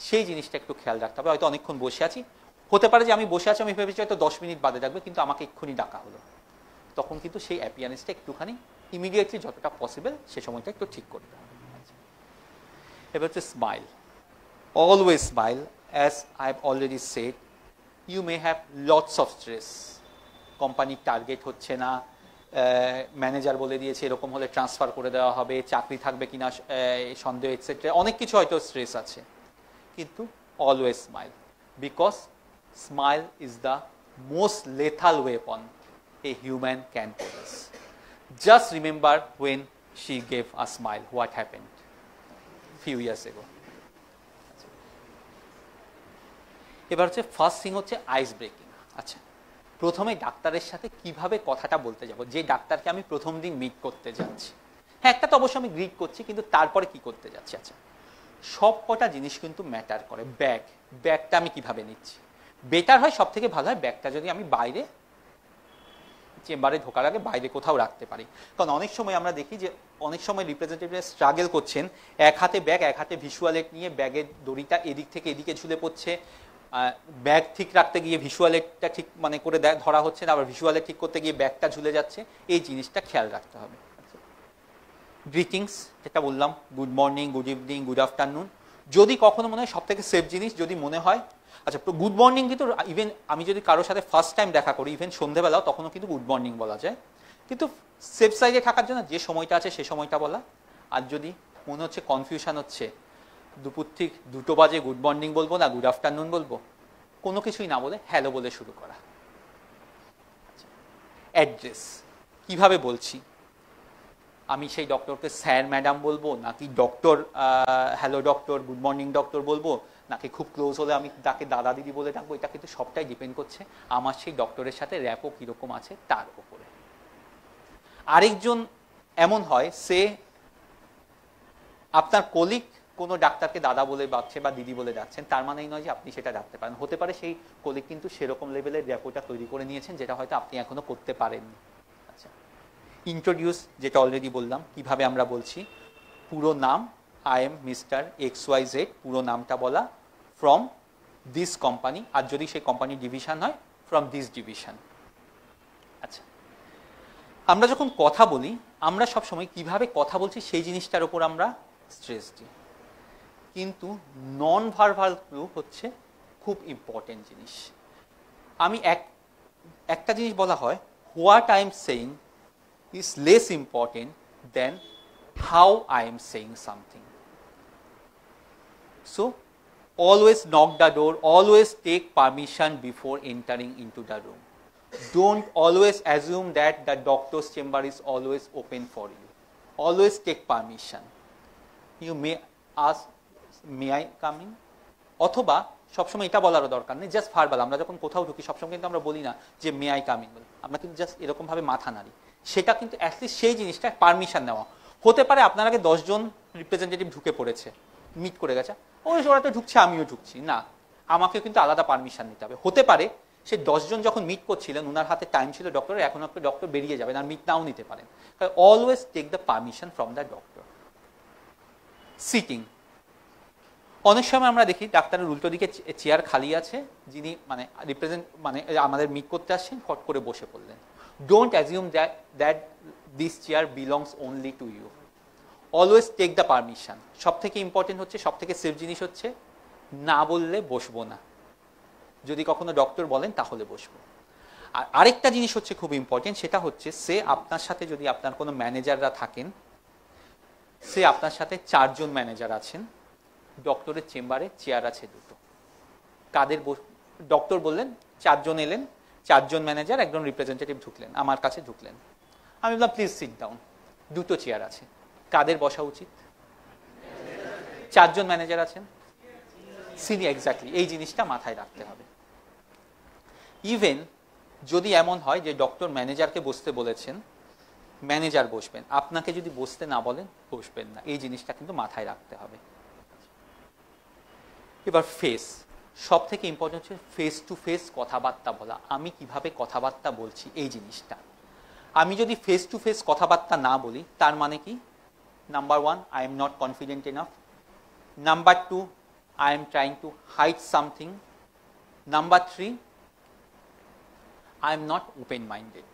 সেই জিনিসটা একটু খেয়াল রাখতে হবে। হয়তো অনেকক্ষণ বসে আছি, হতে পারে যে আমি বসে আছি, আমি ভেবেছি হয়তো 10 মিনিট বাদে ডাকবে, কিন্তু আমাকে এক্ষুনি ডাকা হলো, তখন কিন্তু সেই অ্যাপিয়ারেন্সটা একটুখানি ইমিডিয়েটলি যতটা পসিবল সে সময়টা একটু ঠিক করতে হবে। এবার হচ্ছে smile, always smile. As I have already said, you may have lots of stress, কোম্পানির টার্গেট হচ্ছে না, ম্যানেজার বলে দিয়েছে এরকম হলে ট্রান্সফার করে দেওয়া হবে, চাকরি থাকবে কিনা সন্দেহ, এটসেট্রা, অনেক কিছু হয়তো স্ট্রেস আছে, কিন্তু always smile, because smile is the most lethal weapon a human can possess. Just remember when she gave a smile, what happened few years ago. এবার হচ্ছে ফার্স্ট থিং হচ্ছে আইস ব্রেকিং। আচ্ছা, প্রথমে ডাক্তারের সাথে কিভাবে কথাটা বলতে যাব, যে ডাক্তারকে আমি প্রথম দিন মিট করতে যাচ্ছি। হ্যাঁ, একটা তো অবশ্যই আমি গ্রিট করছি, কিন্তু তারপরে কি করতে যাচ্ছি। আচ্ছা, সব কটা জিনিস কিন্তু ম্যাটার করে। ব্যাগটা আমি কিভাবে নিচ্ছি, বেটার হয়, সব থেকে ভালো হয় ব্যাগটা যদি আমি বাইরে চেম্বারে ঢোকার আগে বাইরে কোথাও রাখতে পারি। কারণ অনেক সময় আমরা দেখি যে অনেক সময় রিপ্রেজেন্টেটিভরা স্ট্রাগল করছেন, এক হাতে ব্যাগ, এক হাতে ভিজুয়াল এড নিয়ে ব্যাগের দড়িটা এদিক থেকে এদিকে ঝুলে পড়ছে, ব্যাগ ঠিক রাখতে গিয়ে ভিজুয়ালটা ঠিক মানে করে ধরা হচ্ছে না, আবার ভিজুয়ালে ঠিক করতে গিয়ে ব্যাগটা ঝুলে যাচ্ছে, এই জিনিসটা খেয়াল রাখতে হবে। গ্রিটিংস যেটা বললাম, good morning, good evening, good afternoon, যদি কখনো মনে হয় সব থেকে সেফ জিনিস, যদি মনে হয় আচ্ছা গুড মর্নিং কিন্তু ইভেন আমি যদি কারোর সাথে ফার্স্ট টাইম দেখা করি ইভেন সন্ধ্যেবেলাও তখনও কিন্তু গুড মর্নিং বলা যায়, কিন্তু সেফ সাইডে থাকার জন্য যে সময়টা আছে সে সময়টা বলা। আর যদি মনে হচ্ছে কনফিউশন হচ্ছে দুপুর ঠিক 2টো বাজে গুড মর্নিং বলবো না গুড আফটারনুন বলবো, কোনো কিছুই না বলে হ্যালো বলে শুরু করা। অ্যাড্রেস কিভাবে বলছি, আমি সেই ডক্টরকে স্যার ম্যাডাম বলবো নাকি doctor hello doctor good morning doctor বলবো, নাকি খুব ক্লোজ হলে আমি তাকে দাদা দিদি বলে ডাকবো, এটা কিন্তু সবটাই ডিপেন্ড করছে আমার সেই ডক্টরের সাথে র্যাপও কীরকম আছে তার উপরে। আরেকজন এমন হয় সে আপনার কলিগ কোনো ডাক্তারকে দাদা বলে ডাকছে বা দিদি বলে ডাকছেন, তার মানেই নয় যে আপনি সেটা ডাকতে পারেন। হতে পারে সেই কলিগ কিন্তু সেরকম লেভেলের র্যাপোটা তৈরি করে নিয়েছেন যেটা হয়তো আপনি এখনো করতে পারেননি। আচ্ছা, ইন্ট্রোডিউস যেটা অলরেডি বললাম, কিভাবে আমরা বলছি, পুরো নাম, আই এম মিস্টার XYZ, পুরো নামটা বলা, ফ্রম দিস কোম্পানি, আর যদি সেই কোম্পানির ডিভিশন হয় ফ্রম দিস ডিভিশন। আচ্ছা, আমরা যখন কথা বলি আমরা সবসময় কিভাবে কথা বলছি সেই জিনিসটার উপর আমরা স্ট্রেস দিই, কিন্তু নন ভার্বাল ক্লু হচ্ছে খুব ইম্পর্টেন্ট জিনিস। আমি একটা জিনিস বলা হয়, what I am saying is less important than how I am saying something. So, always knock the door, always take permission before entering into the room. Don't always assume that the doctor's chamber is always open for you. Always take permission. You may ask, may I come in? অথবা সবসময় এটা বলারও দরকার নেই, জাস্ট ভার্বাল। আমরা যখন কোথাও ঢুকি সবসময় কিন্তু আমরা বলি না যে মে আই কাম ইন বলে, আমরা কিন্তু জাস্ট এরকমভাবে মাথা নাড়ি, সেটা কিন্তু অ্যাটলিস্ট সেই জিনিসটা পারমিশন নেওয়া। হতে পারে আপনার আগে 10 জন রিপ্রেজেন্টেটিভ ঢুকে পড়েছে, মিট করে গেছে, ওই ওরা তো ঢুকছে আমিও ঢুকছি, না, আমাকে কিন্তু আলাদা পারমিশন নিতে হবে। হতে পারে সে 10 জন যখন মিট করছিলেন ওনার হাতে টাইম ছিল ডক্টরের, এখন একটা ডক্টর বেরিয়ে যাবেন আর মিট নাও নিতে পারেন। Always take the permission from the doctor. Sitting, অনেক সময় আমরা দেখি ডাক্তারের উল্টো দিকে চেয়ার খালি আছে, যিনি মানে আমাদের মিট করতে আসছেন, ফট করে বসে পড়লেন। Don't assume that this chair belongs only to you. Always take the permission. সব থেকে ইম্পর্টেন্ট হচ্ছে, সব থেকে সেফ জিনিস হচ্ছে না বললে বসবো না, যদি কখনো ডক্টর বলেন তাহলে বসবো। আর আরেকটা জিনিস হচ্ছে খুব ইম্পর্টেন্ট, সেটা হচ্ছে সে আপনার সাথে, যদি আপনার কোনো ম্যানেজাররা থাকেন, সে আপনার সাথে 4 জন ম্যানেজার আছেন, ডক্টরের চেম্বারে চেয়ার আছে 2টো, কাদের ডক্টর বললেন 4 জন এলেন, 4 জন ম্যানেজার, একজন রিপ্রেজেন্টেটিভ ঢুকলেন, আমার কাছে ঢুকলেন, আমি বললাম প্লিজ সিট ডাউন, 2টো চেয়ার আছে, কাদের বসা উচিত? 4 জন ম্যানেজার আছেন, সিনিয়র, এক্স্যাক্টলি, এই জিনিসটা মাথায় রাখতে হবে। ইভেন যদি এমন হয় যে ডক্টর ম্যানেজারকে বসতে বলেছেন, ম্যানেজার বসবেন, আপনাকে যদি বসতে না বলেন বসবেন না, এই জিনিসটা কিন্তু মাথায় রাখতে হবে। এবার ফেস, সব থেকে ইম্পর্টেন্ট হচ্ছে ফেস টু ফেস কথাবার্তা বলা। আমি কিভাবে কথাবার্তা বলছি এই জিনিসটা, আমি যদি ফেস টু ফেস কথাবার্তা না বলি তার মানে কি, number 1, I am not confident enough, number 2, I am trying to hide something, number 3, I am not open minded.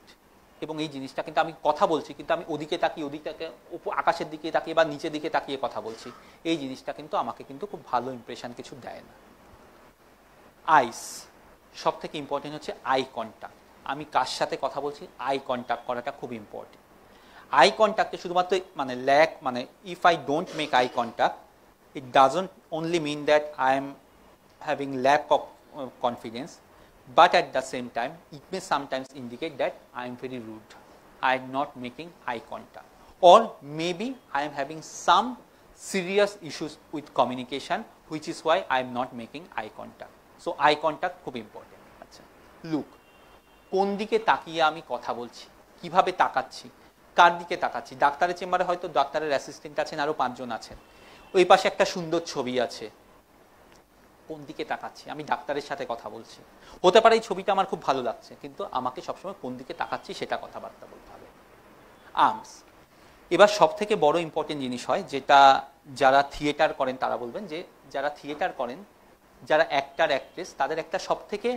এবং এই জিনিসটা কিন্তু আমি কথা বলছি কিন্তু আমি ওদিকে তাকিয়ে, ওদিকটাকে আকাশের দিকে তাকিয়ে বা নিচের দিকে তাকিয়ে কথা বলছি, এই জিনিসটা কিন্তু আমাকে কিন্তু খুব ভালো ইমপ্রেশন কিছু দেয় না। আইস, সব থেকে ইম্পর্টেন্ট হচ্ছে আই কন্ট্যাক্ট। আমি কার সাথে কথা বলছি আই কন্ট্যাক্ট করাটা খুব ইম্পর্টেন্ট। আই কন্ট্যাক্টে শুধুমাত্র if I don't make eye contact, it doesn't only mean that I am having lack of confidence, but at the same time it may sometimes indicate that I am very rude, I am not making eye contact, or maybe I am having some serious issues with communication, which is why I am not making eye contact. So eye contact খুব ইম্পর্টেন্ট। আচ্ছা, লুক, কোন দিকে তাকিয়ে আমি কথা বলছি, কিভাবে তাকাচ্ছি, কার দিকে তাকাচ্ছি। ডাক্তারের চেম্বারে হয়তো ডাক্তারের অ্যাসিস্ট্যান্ট আছেন, আরো 5 জন আছেন, ওই পাশে একটা সুন্দর ছবি আছে, কোন দিকে তাকাচ্ছি, আমি ডাক্তারের সাথে কথা বলছি, হতে পারে এই ছবিটা আমার খুব ভালো লাগছে, কিন্তু আমাকে সবসময় কোন দিকে তাকাচ্ছি সেটা কথাবার্তা বলতে হবে। আর্মস, এবার সব থেকে বড় ইম্পর্টেন্ট জিনিস হয়, যেটা যারা থিয়েটার করেন তারা বলবেন, যে যারা থিয়েটার করেন যারা অ্যাক্টার অ্যাক্ট্রেস তাদের একটা সবথেকে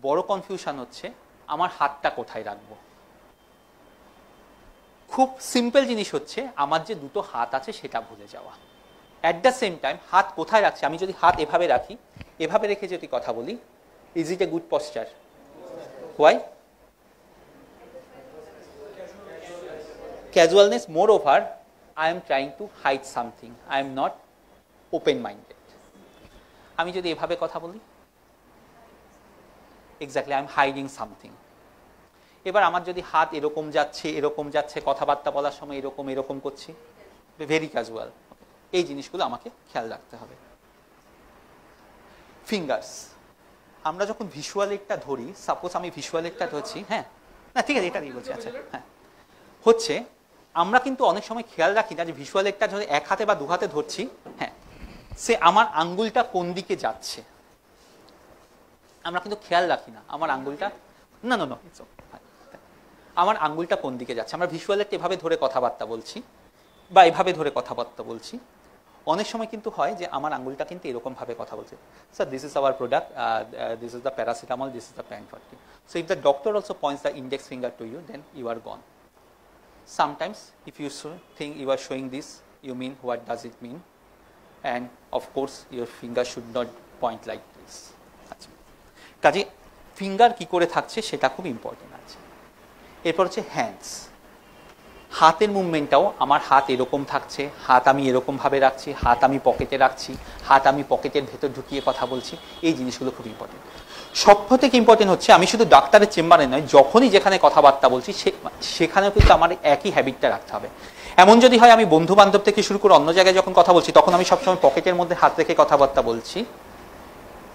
বড় কনফিউশন হচ্ছে আমার হাতটা কোথায় রাখবো। খুব সিম্পল জিনিস হচ্ছে আমার যে দুটো হাত আছে সেটা ভুলে যাওয়া। অ্যাট দ্য সেম টাইম হাত কোথায় রাখছি, আমি যদি হাত এভাবে রাখি, এভাবে রেখে যদি কথা বলি, is it a good posture? Why? Casualness. Moreover, I am trying to hide something. I am not open-minded. আমি যদি এভাবে কথা বলি, exactly I am hiding something. এবার আমার যদি হাত এরকম যাচ্ছে কথাবার্তা বলার সময় এরকম করছি, ভেরি ক্যাজুয়াল। এই জিনিসগুলো আমাকে খেয়াল রাখতে হবে। ফিঙ্গার্স, আমরা যখন ভিজুয়াল একটা ধরি, সাপোজ আমি ভিজুয়াল একটা ধরছি, হ্যাঁ না ঠিক আছে এটা দিয়ে বলছি, আচ্ছা হ্যাঁ, হচ্ছে আমরা কিন্তু অনেক সময় খেয়াল রাখি না যে ভিজুয়াল একটা ধরে এক হাতে বা দু হাতে ধরছি, হ্যাঁ সে আমার আঙ্গুলটা কোন দিকে যাচ্ছে আমরা কিন্তু খেয়াল রাখি না। আমার আঙ্গুলটা না না না আমার আঙ্গুলটা কোন দিকে যাচ্ছে। আমরা ভিজুয়ালের এভাবে ধরে কথাবার্তা বলছি বা এভাবে ধরে কথাবার্তা বলছি, অনেক সময় কিন্তু হয় যে আমার আঙ্গুলটা কিন্তু এরকম ভাবে কথা বলছে, sir this is our product, this is the paracetamol, this is the Pan. So if the doctor also points the index finger to you, then you are gone. Sometimes if you think you are showing this, you mean what does it mean, and of course your finger should not point like this. আচ্ছা, কাজে ফিঙ্গার কি করে থাকছে সেটা খুব ইম্পর্টেন্ট আছে। এরপর হচ্ছে হ্যান্ডস, হাতের মুভমেন্টটাও আমার হাত এরকম থাকছে, হাত আমি এরকম ভাবে রাখছি, হাত আমি পকেটে রাখছি, হাত আমি পকেটের ভেতর ঢুকিয়ে কথা বলছি, এই জিনিসগুলো খুব ইম্পর্টেন্ট। সব থেকে ইম্পর্টেন্ট হচ্ছে আমি শুধু ডাক্তারের চেম্বারে নয়, যখনই যেখানে কথাবার্তা বলছি সেখানেও কিন্তু আমার একই হ্যাবিটটা রাখতে হবে। এমন যদি হয় আমি বন্ধু বান্ধব থেকে শুরু করে অন্য জায়গায় যখন কথা বলছি তখন আমি সবসময় পকেটের মধ্যে হাত রেখে কথাবার্তা বলছি,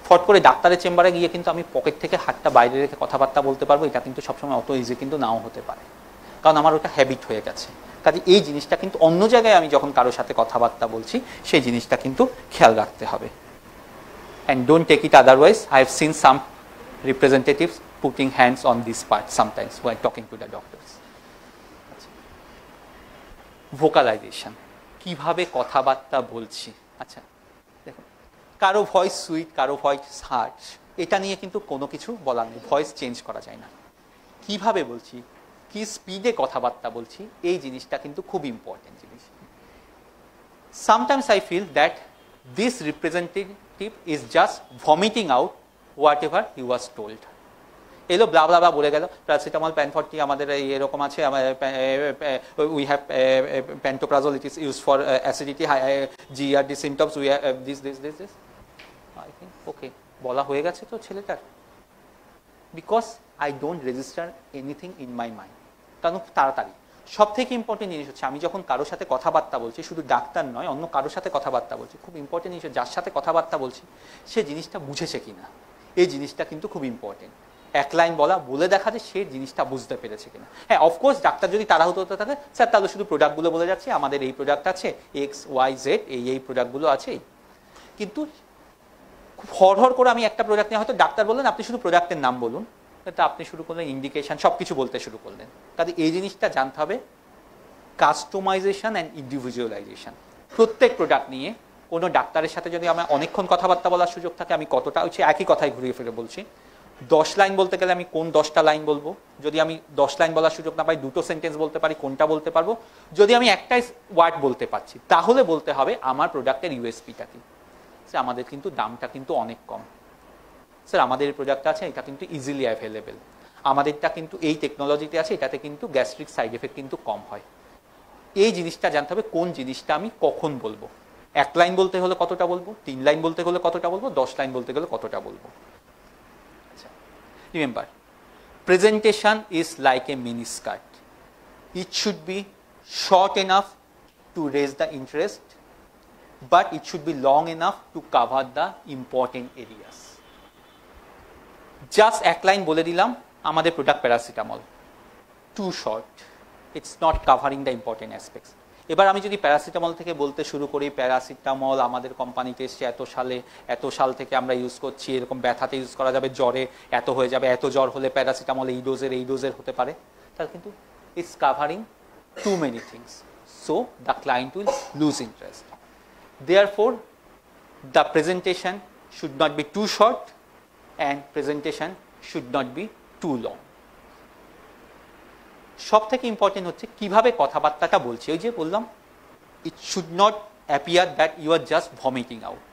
ফট করে ডাক্তারের চেম্বারে গিয়ে কিন্তু আমি পকেট থেকে হাতটা বাইরে রেখে কথাবার্তা বলতে পারবো, এটা কিন্তু সবসময় অত ইজি কিন্তু নাও হতে পারে, কারণ আমার ওটা হ্যাবিট হয়ে গেছে। কাজে এই জিনিসটা কিন্তু অন্য জায়গায় আমি যখন কারোর সাথে কথাবার্তা বলছি সেই জিনিসটা কিন্তু খেয়াল রাখতে হবে। And don't take it otherwise. I have seen some representatives putting hands on this part sometimes while talking to the doctors. Vocalization, কিভাবে কথাবার্তা বলছি। আচ্ছা দেখুন, কারো ভয়েস সুইট, কারো ভয়েস হার্ড, এটা নিয়ে কিন্তু কোনো কিছু বলার নেই, ভয়েস চেঞ্জ করা যায় না। কিভাবে বলছি, কি স্পিডে কথাবার্তা বলছি, এই জিনিসটা কিন্তু খুব ইম্পর্টেন্ট জিনিস। Sometimes I feel that this representative is just vomiting out whatever he was told. এলো ব্লা ব্লা বলে গেল, প্যারাসিটামল প্যান40 আমাদের এরকম আছে, we have pantoprazole, it is use for acidity, GERD symptoms, we have this this this this. I think okay, বলা হয়ে গেছে তো ছেলেটার, because I don't register anything in my mind. কারণ তাড়াতাড়ি সব থেকে ইম্পর্টেন্ট জিনিস হচ্ছে আমি যখন কারোর সাথে কথাবার্তা বলছি, শুধু ডাক্তার নয় অন্য কারোর সাথে কথাবার্তা বলছি, খুব ইম্পর্টেন্ট জিনিস যার সাথে কথাবার্তা বলছি সে জিনিসটা বুঝেছে কিনা, এই জিনিসটা কিন্তু খুব ইম্পর্টেন্ট। এক লাইন বলে দেখা যে সে জিনিসটা বুঝতে পেরেছে কিনা। হ্যাঁ অফকোর্স ডাক্তার যদি তাড়াহুড়ো হতে থাকে, স্যার তাহলে শুধু প্রোডাক্টগুলো বলে যাচ্ছে, আমাদের এই প্রোডাক্ট আছে XYZ, এই প্রোডাক্টগুলো আছে, কিন্তু খুব হড়হড় করে আমি একটা প্রোডাক্ট নিয়ে, হয়তো ডাক্তার বললেন আপনি শুধু প্রোডাক্টের নাম বলুন, তা আপনি শুরু করলেন ইন্ডিকেশন, সব কিছু বলতে শুরু করলেন। কাজে এই জিনিসটা জানতে হবে, কাস্টমাইজেশন অ্যান্ড ইন্ডিভিজুয়ালাইজেশন। প্রত্যেক প্রোডাক্ট নিয়ে কোনো ডাক্তারের সাথে যদি আমার অনেকক্ষণ কথাবার্তা বলার সুযোগ থাকে, আমি কতটা হচ্ছে একই কথাই ঘুরিয়ে ফিরে বলছি। 10 লাইন বলতে গেলে আমি কোন 10টা লাইন বলবো, যদি আমি 10 লাইন বলার সুযোগ না পাই, 2টো সেন্টেন্স বলতে পারি, কোনটা বলতে পারবো। যদি আমি একটাই ওয়ার্ড বলতে পারছি তাহলে বলতে হবে আমার প্রোডাক্টের ইউএসপিটা কি। স্যার আমাদের কিন্তু দামটা কিন্তু অনেক কম, স্যার আমাদের এই প্রোডাক্টটা আছে, এটা কিন্তু ইজিলি অ্যাভেলেবেল, আমাদেরটা কিন্তু এই টেকনোলজিতে আছে, এটাতে কিন্তু গ্যাস্ট্রিক সাইড এফেক্ট কিন্তু কম হয়। এই জিনিসটা জানতে হবে কোন জিনিসটা আমি কখন বলবো। 1 লাইন বলতে হলে কতটা বলবো, 3 লাইন বলতে হলে কতটা বলবো, 10 লাইন বলতে গেলে কতটা বলবো। আচ্ছা remember, presentation is like a mini skirt, it should be short enough to raise the interest, but it should be long enough to cover the important areas. Just 1 line বলে দিলাম আমাদের product paracetamol, too short, it's not covering the important aspects. এবার আমি যদি প্যারাসিটামল থেকে বলতে শুরু করি, প্যারাসিটামল আমাদের কোম্পানিতে এসছে এত সালে, এত সাল থেকে আমরা ইউজ করছি, এরকম ব্যথাতে ইউজ করা যাবে, জ্বরে এত হয়ে যাবে, এত জ্বর হলে প্যারাসিটামল এই ডোজের হতে পারে, তাহলে কিন্তু it's covering too many things, so the client will lose interest. Therefore, the presentation should not be too short and presentation should not be too long. সব থেকে ইম্পর্টেন্ট হচ্ছে কিভাবে কথাবার্তাটা বলছি। ওই যে বললাম, it should not appear that you are just vomiting out.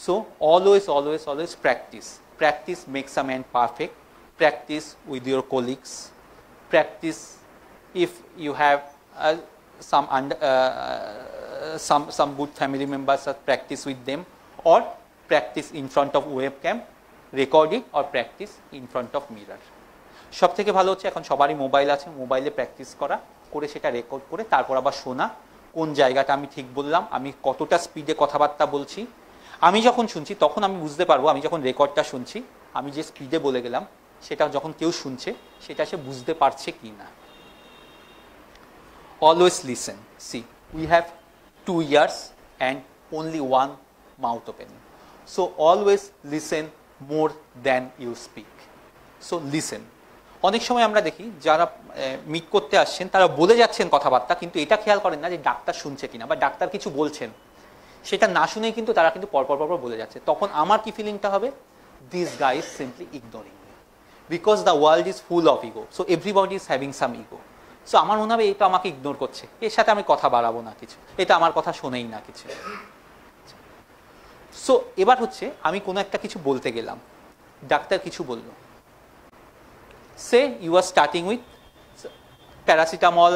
So always practice. Practice makes a man perfect. Practice with your colleagues. Practice if you have some good family members, practice with them, or practice in front of webcam, record it, or practice in front of mirror. সব থেকে ভালো হচ্ছে এখন সবারই মোবাইল আছে, মোবাইলে প্র্যাকটিস করে সেটা রেকর্ড করে তারপর আবার শোনা, কোন জায়গাটা আমি ঠিক বললাম, আমি কতটা স্পিডে কথাবার্তা বলছি। আমি যখন শুনছি তখন আমি বুঝতে পারবো, আমি যখন রেকর্ডটা শুনছি আমি যে স্পিডে বলে গেলাম সেটা যখন কেউ শুনছে সেটা সে বুঝতে পারছে কি না। Always listen. See, we have 2 ears and only one mouth open. So always listen more than you speak. So listen. অনেক সময় আমরা দেখি যারা মিট করতে আসছেন তারা বলে যাচ্ছেন কথাবার্তা, কিন্তু এটা খেয়াল করেন না যে ডাক্তার শুনছে কিনা বা ডাক্তার কিছু বলছেন, সেটা না শুনেই কিন্তু তারা কিন্তু পরপর বলে যাচ্ছে। তখন আমার কি ফিলিংটা হবে? This guy is simply ignoring me, because the world is full of ego, so everybody is having some ego. So আমার মনে হবে এটা আমাকে ইগনোর করছে, এর সাথে আমি কথা বাড়াবো না কিছু, এটা আমার কথা শোনেই না কিছু। সো এবার হচ্ছে আমি কোনো একটা কিছু বলতে গেলাম, ডাক্তার কিছু বললো, say you are starting with paracetamol,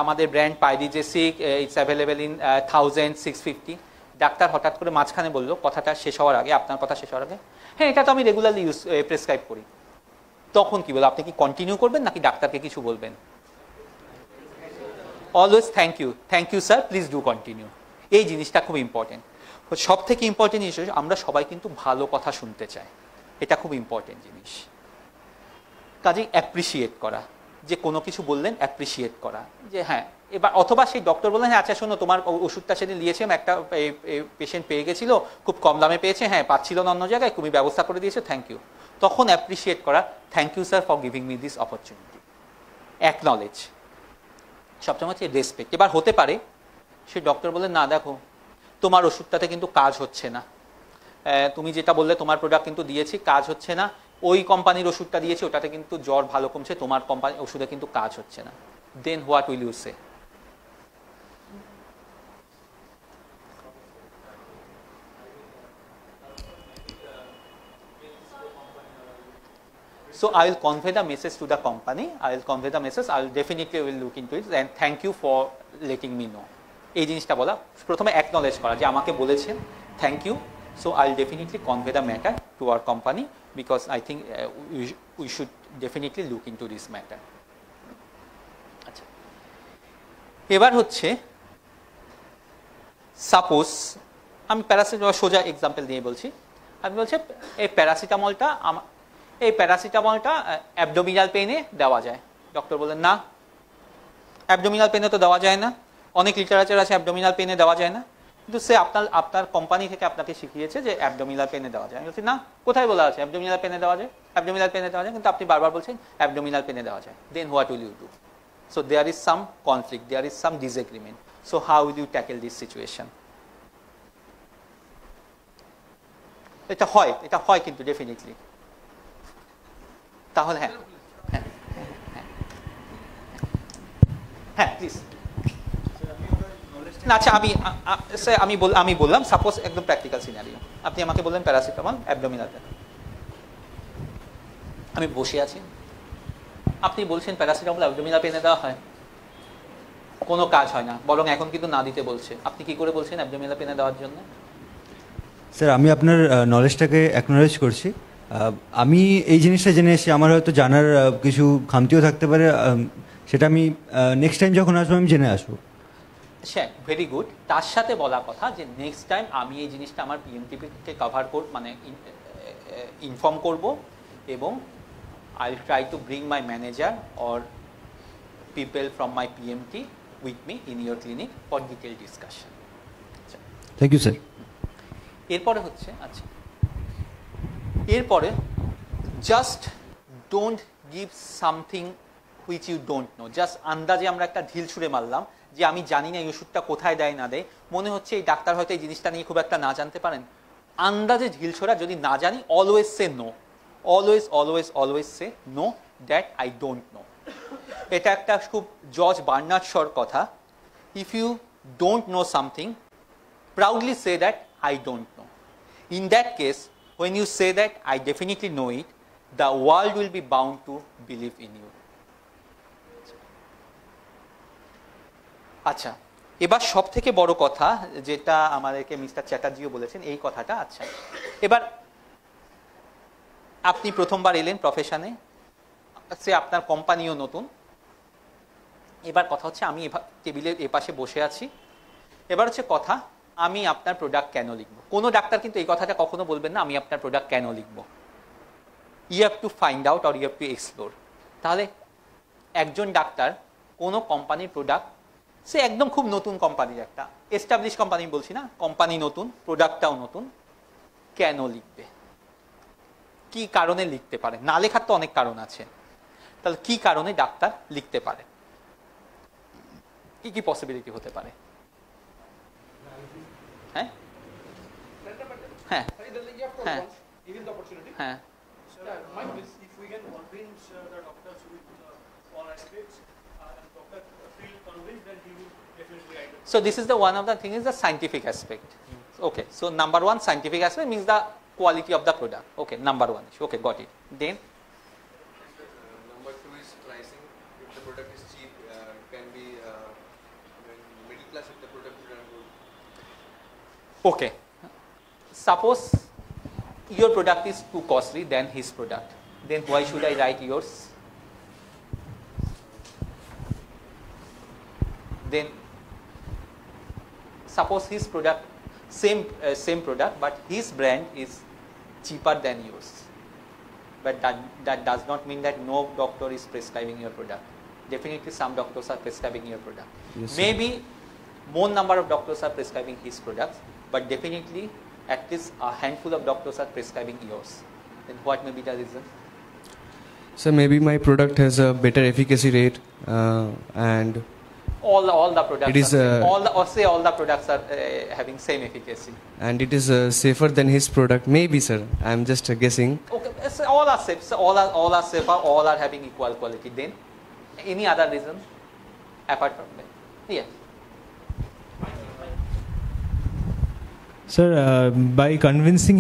আমাদের brand Pyrigesic, it's available in 1650। ডাক্তার হঠাৎ করে মাঝখানে বললো, কথাটা শেষ হওয়ার আগে, আপনার কথা শেষ হওয়ার আগে, হ্যাঁ এটা তো আমি রেগুলারলি প্রেসক্রাইব করি। তখন কি বলবো? আপনি কি কন্টিনিউ করবেন নাকি ডাক্তারকে কিছু বলবেন? Always thank you sir, please do continue. এই জিনিসটা খুব ইম্পর্টেন্ট। সব থেকে ইম্পর্টেন্ট জিনিস, আমরা সবাই কিন্তু ভালো কথা শুনতে চাই, এটা খুব ইম্পর্টেন্ট জিনিস। কাজেই অ্যাপ্রিসিয়েট করা, যে কোনো কিছু বললেন অ্যাপ্রিসিয়েট করা, যে হ্যাঁ এবার, অথবা সেই ডক্টর বললেন হ্যাঁ আচ্ছা শোনো তোমার ওষুধটা সেদিন নিয়েছিলাম, একটা পেশেন্ট পেয়ে গেছিল, খুব কম দামে পেয়েছে, হ্যাঁ পাচ্ছিল না অন্য জায়গায়, তুমি ব্যবস্থা করে দিয়েছো, থ্যাংক ইউ। তখন অ্যাপ্রিসিয়েট করা, thank you sir for giving me this opportunity. Acknowledge, সবসময় হচ্ছে রেসপেক্ট। এবার হতে পারে সে ডক্টর বললেন না দেখো তোমার ওষুধটাতে কিন্তু কাজ হচ্ছে না, তুমি যেটা বললে তোমার প্রোডাক্ট কিন্তু দিয়েছি কাজ হচ্ছে না, ওই কোম্পানির ওষুধটা দিয়েছি ওটাতে কিন্তু জ্বর ভালো কমছে, তোমার কোম্পানির ওষুধে কিন্তু কাজ হচ্ছে না। Then what will you say? So I will convey the message to the company. I will convey the message. I will definitely will look into it and thank you for letting me know. এই জিনিসটা বলা, প্রথমে অ্যাকনলেজ করা যে আমাকে বলেছেন, thank you. So I will definitely convey the matter to our company because I think we should definitely look into this matter. আচ্ছা, এবার হচ্ছে সাপোজ আমি প্যারাসিটামল, সোজা এক্সাম্পল দিয়ে বলছি, আমি বলছি এই প্যারাসিটামলটা অ্যাবডোমিনাল পেইনে দেওয়া যায়। ডক্টর বললেন না, অ্যাবডোমিনাল পেইনে তো দেওয়া যায় না, অনেক লিটারেচার আছে অ্যাবডোমিনাল পেইনে দেওয়া যায় না, কিন্তু সে আপনার কোম্পানি থেকে আপনাকে শিখিয়েছে যে অ্যাবডোমিনাল পেইনে দেওয়া যায়। আমি বলছি না, কোথায় বলা আছে অ্যাবডোমিনাল পেইনে দেওয়া যায়? অ্যাবডোমিনাল পেইনে দেওয়া যায়, কিন্তু আপনি বারবার বলছেন অ্যাবডোমিনাল পেইনে দেওয়া যায়। Then what will you do? So there is some conflict, there is some disagreement. So how will you tackle this situation? এটা হয় কিন্তু ডেফিনেটলি। তাহলে হ্যাঁ হ্যাঁ হ্যাঁ প্লিজ। না আচ্ছা, আমি বললাম সাপোজ একদম প্র্যাকটিক্যাল সিনারিও, আপনি আমাকে বললেন প্যারাসিটামল অ্যাবডোমিনাল পেন, আমি বসে আছি, আপনি বলছেন প্যারাসিটামল অ্যাবডোমিনাল পেনে দেওয়া হয়, কোনো কাজ হয় না, বরং এখন কিন্তু না দিতে বলছে, আপনি কি করে বলছেন অ্যাবডোমিনাল পেনে দেওয়ার জন্য? স্যার আমি আপনার নলেজটাকে অ্যাকনোলেজ করছি। আমি এই জিনিসটা জেনে এসেছি, আমার হয়তো জানার কিছু খামতিও থাকতে পারে, সেটা আমি নেক্সট টাইম যখন আসবো আমি জেনে আসবো। আচ্ছা, ভেরি গুড। তার সাথে বলা কথা যে নেক্সট টাইম আমি এই জিনিসটা আমার পিএমটিকে কভার মানে ইনফর্ম করব, এবং I will try to bring my manager or people from my PMT with me in your clinic for detail discussion. Thank you sir. এরপরে হচ্ছে, আচ্ছা এরপরে just don't give something which you don't know. Just আন্দাজে আমরা একটা ঢিল ছুঁড়ে মারলাম যে আমি জানি না এই ওষুধটা কোথায় দেয় না দেয়, মনে হচ্ছে এই ডাক্তার হয়তো এই জিনিসটা নিয়ে খুব একটা না জানতে পারেন, আন্দাজে ঢিল ছোড়া, যদি না জানি always say no, always always always say no, that I don't know. এটা একটা খুব জর্জ বার্নার্ড শর কথা, if you don't know something proudly say that I don't know. In that case, when you say that I definitely know it, the world will be bound to believe in you. আচ্ছা, এবার সব থেকে বড় কথা যেটা আমাদেরকে মিস্টার চ্যাটার্জিও বলেছেন এই কথাটা। আচ্ছা, এবার আপনি প্রথমবার এলেন প্রফেশনে, সে আপনার কোম্পানিও নতুন। এবার কথা হচ্ছে আমি টেবিলের এপাশে বসে আছি, এবার হচ্ছে কথা আমি আপনার প্রোডাক্ট কেন লিখব। কোনো ডাক্তার কিন্তু এই কথাটা কখনো বলবেন না আমি আপনার প্রোডাক্ট কেন লিখব। You have to find out or you have to explore. তাহলে একজন ডাক্তার কোনো কোম্পানির প্রোডাক্ট, সে একদম খুব নতুন কোম্পানির, একটা এস্টাবলিশ কোম্পানি বলছি না, কোম্পানি নতুন, প্রোডাক্টটাও নতুন, কেন লিখবে, কি কারণে লিখতে পারে? না লেখার তো অনেক কারণ আছে, তাহলে কি কারণে ডাক্তার লিখতে পারে, কি কি পসিবিলিটি হতে পারে? হ্যাঁ হ্যাঁ হ্যাঁ হ্যাঁ So this is the one of the thing is the scientific aspect. Okay, so number one, scientific aspect means the quality of the product. Okay, number one issue. Okay, got it. Then number two is pricing. If the product is cheap, it can be middle class if the product is good. okay, suppose your product is too costly than his product, then why should I write yours? Then suppose his product, same product, but his brand is cheaper than yours, but that does not mean that no doctor is prescribing your product. Definitely some doctors are prescribing your product. Yes, maybe more number of doctors are prescribing his products, but definitely at least a handful of doctors are prescribing yours. Then what may be the reason? So maybe my product has a better efficacy rate and all the products it is all the products are having same efficacy, and it is safer than his product. Maybe, sir, I'm just guessing. okay, so all are safe, so all are safer, all are having equal quality. Then any other reason apart from that? Yeah. Sir, by convincing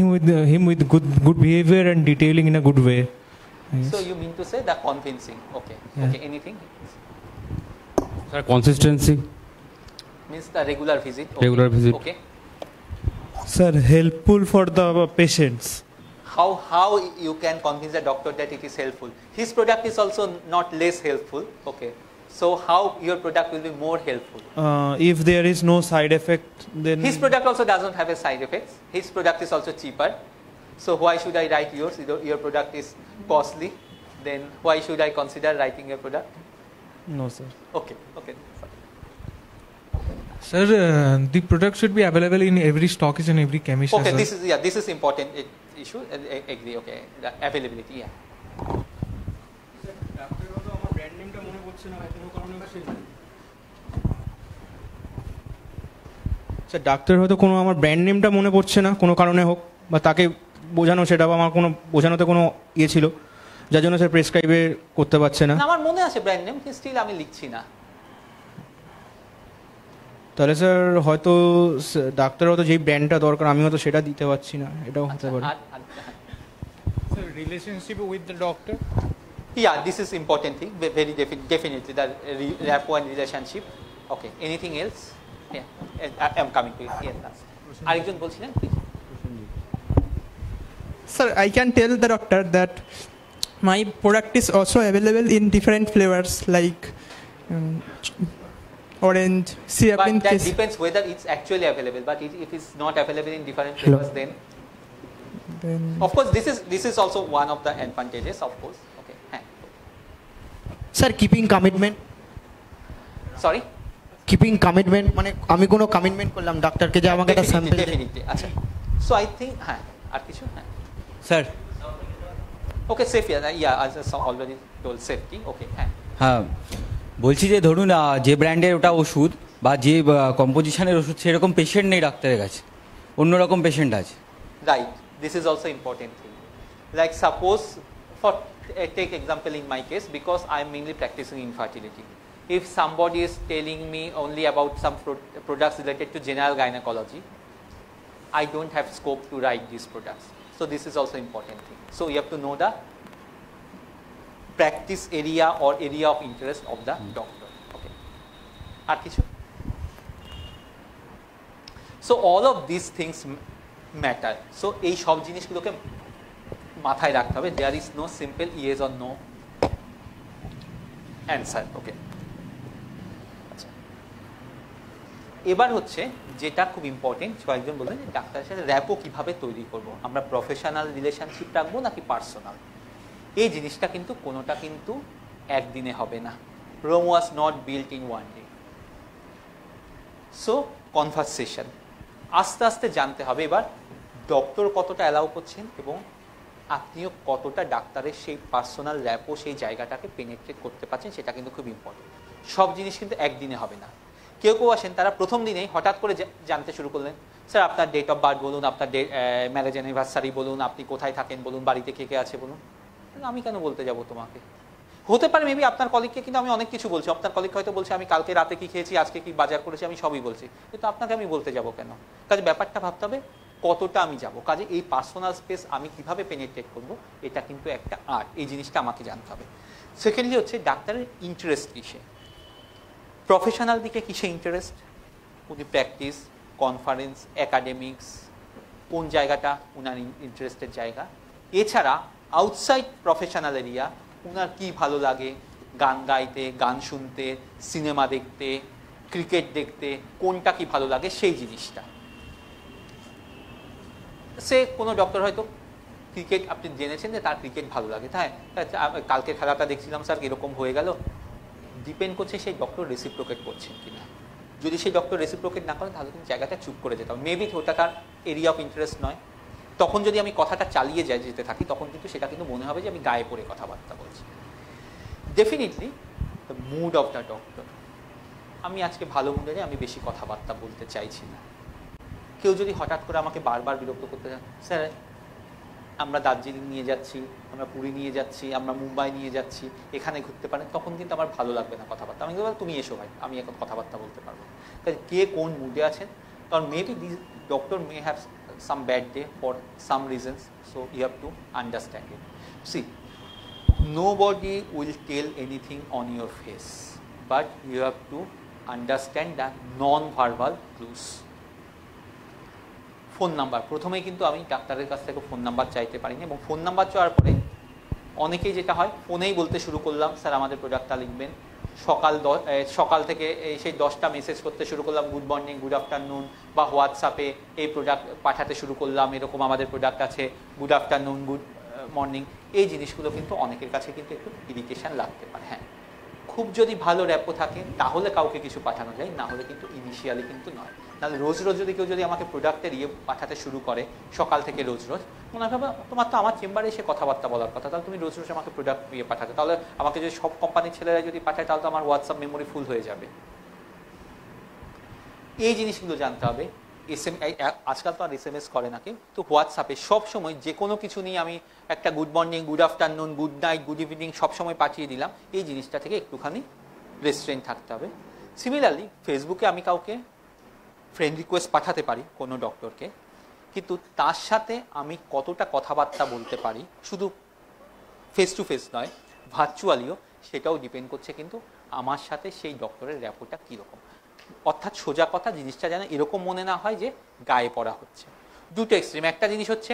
him with good behavior and detailing in a good way. So you mean to say the convincing? Okay. Yeah. Okay. Anything? Sir, consistency. Means the regular visit. Okay. Regular visit. Okay. Sir, helpful for the patients. How you can convince the doctor that it is helpful? His product is also not less helpful. Okay. So how your product will be more helpful? If there is no side effect, then His product also doesn't have a side effects. His product is also cheaper. So why should I write yours? Your product is costly. Then why should I consider writing your product? no, sir. Okay. Okay. Sir, the product should be available in every stockist and every chemist. Okay. as well. This is important issue. Agree. Okay. The availability. Yeah. Sir doctor হয়তো কোনো আমার ব্র্যান্ড নেমটা মনে পড়ছে না কোনো কারণে হোক, বা তাকে বোঝানো সেটা বা আমার কোনো বোঝানোতে কোনো ইয়ে ছিল যার জন্য স্যার প্রেসক্রাইবে করতে পারছে না। না, আমার মনে আছে ব্র্যান্ড নেম, স্টিল আমি লিখছি না। তাহলে স্যার হয়তো ডাক্তার হয়তো যেই ব্র্যান্ডটা দরকার আমি হয়তো সেটা দিতে পারছি না, এটাও হতে পারে। Sir, relationship with the doctor. Yeah, this is important thing. Very definitely the rapport and relationship. Okay. Anything else? Yeah. I am coming to it. Yes. আরেকজন বলছিলেন please. Sir, I can tell the doctor that my product is also available in different flavors like orange, syrup in But that case. depends whether it's actually available. But if it's not available in different flavors, then of course this is also one of the advantages. Of course. Okay. Sir keeping commitment, Sorry. Keeping commitment মানে আমি কোনো কমিটমেন্ট করলাম ডাক্তারকে যে আমাকে একটা স্যাম্পল Definitely. আচ্ছা. So I think আর কিছু sir Okay, safe. Yeah. As I already told, safety. Okay. হ্যাঁ বলছি যে ধরুন যে ব্র্যান্ডের ওটা ওষুধ বা যে কম্পোজিশনের ওষুধ সেরকম পেশেন্ট নেই ডাক্তারের কাছে, অন্যরকম পেশেন্ট আছে, Right. This is also important thing. Like suppose, for take example in my case, because I am mainly practicing infertility. If somebody is telling me only about some products related to general gynecology, I don't have scope to write these products. So this is also important thing. So you have to know the practice area or area of interest of the doctor. Okay. Ar kichu? So all of these things matter. So এই সব জিনিসগুলোকে মাথায় রাখতে হবে. There is no simple yes or no answer. Okay. আচ্ছা. এবার হচ্ছে যেটা খুব ইম্পর্টেন্ট, কয়েকজন বললেন যে ডাক্তারের সাথে র্যাপো কিভাবে তৈরি করব, আমরা প্রফেশনাল রিলেশনশিপ রাখবো নাকি পার্সোনাল। এই জিনিসটা কিন্তু কোনোটা কিন্তু একদিনে হবে না। Rome was not built in one day. So conversation আস্তে আস্তে জানতে হবে এবার ডক্টর কতটা অ্যালাউ করছেন এবং আপনিও কতটা ডাক্তারের সেই পার্সোনাল র্যাপো সেই জায়গাটাকে পেনিট্রেট করতে পারছেন, সেটা কিন্তু খুব ইম্পর্টেন্ট। সব জিনিস কিন্তু একদিনে হবে না। কেউ কেউ আসেন তারা প্রথম দিনেই হঠাৎ করে জানতে শুরু করলেন, স্যার আপনার ডেট অফ বার্থ বলুন, আপনার ম্যারেজ অ্যানিভার্সারি বলুন, আপনি কোথায় থাকেন বলুন, বাড়িতে কে কে আছে বলুন। আমি কেন বলতে যাব তোমাকে? হতে পারে মেবি আপনার কলিগকে কিন্তু আমি অনেক কিছু বলছি, আপনার কলিগ হয়তো বলছে আমি কালকে রাতে কি খেয়েছি, আজকে কি বাজার করেছি, আমি সবই বলছি, কিন্তু আপনাকে আমি বলতে যাব কেন? কাজে ব্যাপারটা ভাবতে হবে কতটা আমি যাব, কাজে এই পার্সোনাল স্পেস আমি কিভাবে পেনিট্রেট করব, এটা কিন্তু একটা আর্ট। এই জিনিসটা আমাকে জানতে হবে। সেকেন্ডলি হচ্ছে ডাক্তারের ইন্টারেস্ট কিসে, প্রফেশনাল দিকে কিসে ইন্টারেস্ট, উনি প্র্যাকটিস, কনফারেন্স, একাডেমিক্স, কোন জায়গাটা উনার ইন্টারেস্টের জায়গা। এছাড়া আউটসাইড প্রফেশনাল এরিয়া উনার কি ভালো লাগে, গান গাইতে, গান শুনতে, সিনেমা দেখতে, ক্রিকেট দেখতে, কোনটা কি ভালো লাগে সেই জিনিসটা। সে কোনো ডক্টর হয়তো ক্রিকেট আপনি জেনেছেন যে তার ক্রিকেট ভালো লাগে, হ্যাঁ কালকে খেলাটা দেখছিলাম স্যার এরকম হয়ে গেল। ডিপেন্ড করছে সেই ডক্টর রেসিপ্রোকেট করছেন কিনা। যদি সেই ডক্টর রেসিপ্রোকেট না করেন তাহলে কিন্তু জায়গাটা চুপ করে যেতে হবে, মেবি ওটা তার এরিয়া অফ ইন্টারেস্ট নয়। তখন যদি আমি কথাটা চালিয়ে যেতে থাকি তখন কিন্তু সেটা কিন্তু মনে হবে যে আমি গায়ে পড়ে কথাবার্তা বলছি। Definitely the mood of the doctor. আমি আজকে ভালো মুডে নেই, আমি বেশি কথাবার্তা বলতে চাইছি না। কেউ যদি হঠাৎ করে আমাকে বারবার বিরক্ত করতে চান, স্যার আমরা দার্জিলিং নিয়ে যাচ্ছি, আমরা পুরী নিয়ে যাচ্ছি, আমরা মুম্বাই নিয়ে যাচ্ছি, এখানে ঘুরতে পারেন, তখন কিন্তু আমার ভালো লাগবে না কথাবার্তা। আমি বলবো তুমি এসো ভাই, আমি এখন কথাবার্তা বলতে পারবো। তাই কে কোন মুডে আছেন, কারণ maybe this doctor may have some bad day for some reasons, so you have to understand it. See, nobody will tell anything on your face, but you have to understand the non-verbal clues. Phone number, প্রথমেই কিন্তু আমি ডাক্তারের কাছ থেকে ফোন নাম্বার চাইতে পারিনি, এবং ফোন নাম্বার চাওয়ার পরে অনেকেই যেটা হয় ফোনেই বলতে শুরু করলাম স্যার আমাদের প্রোডাক্টটা লিখবেন। সকাল থেকে সেই 10টা মেসেজ করতে শুরু করলাম, গুড মর্নিং, গুড আফটারনুন, বা হোয়াটসঅ্যাপে এই প্রোডাক্ট পাঠাতে শুরু করলাম, এরকম আমাদের প্রোডাক্ট আছে, গুড আফটারনুন, গুড মর্নিং। এই জিনিসগুলো কিন্তু অনেকের কাছে কিন্তু একটু ইরিটেশন লাগতে পারে। হ্যাঁ, খুব যদি ভালো র্যাপো থাকে তাহলে কাউকে কিছু পাঠানো যায়, না হলে কিন্তু ইনিশিয়ালি কিন্তু নয়। নাহলে রোজ রোজ যদি কেউ যদি আমাকে প্রোডাক্টের পাঠাতে শুরু করে সকাল থেকে রোজ রোজ, মনে হবে তোমার তো আমার চেম্বারে এসে কথাবার্তা বলার কথা, তাহলে তুমি রোজ রোজ আমাকে প্রোডাক্ট পাঠাতে, তাহলে আমাকে যদি সব কোম্পানির ছেলেরা যদি পাঠায় তাহলে তো আমার হোয়াটসঅ্যাপ মেমোরি ফুল হয়ে যাবে। এই জিনিসগুলো জানতে হবে। আজকাল তো আর SMS করে না কেউ, তো হোয়াটসঅ্যাপে সবসময় যে কোনো কিছু নিয়ে আমি একটা good morning, good afternoon, good night, good evening সবসময় পাঠিয়ে দিলাম, এই জিনিসটা থেকে একটুখানি রেস্ট্রেন্ট থাকতে হবে। সিমিলারলি ফেসবুকে আমি কাউকে ফ্রেন্ড রিকোয়েস্ট পাঠাতে পারি কোনো ডক্টরকে, কিন্তু তার সাথে আমি কতটা কথাবার্তা বলতে পারি, শুধু ফেস টু ফেস নয় ভার্চুয়ালিও, সেটাও ডিপেন্ড করছে কিন্তু আমার সাথে সেই ডক্টরের র্যাপোটা কীরকম। অর্থাৎ সোজা কথা, জিনিসটা যেন এরকম মনে না হয় যে গায়ে পড়া হচ্ছে। দুটো এক্সট্রিম, একটা জিনিস হচ্ছে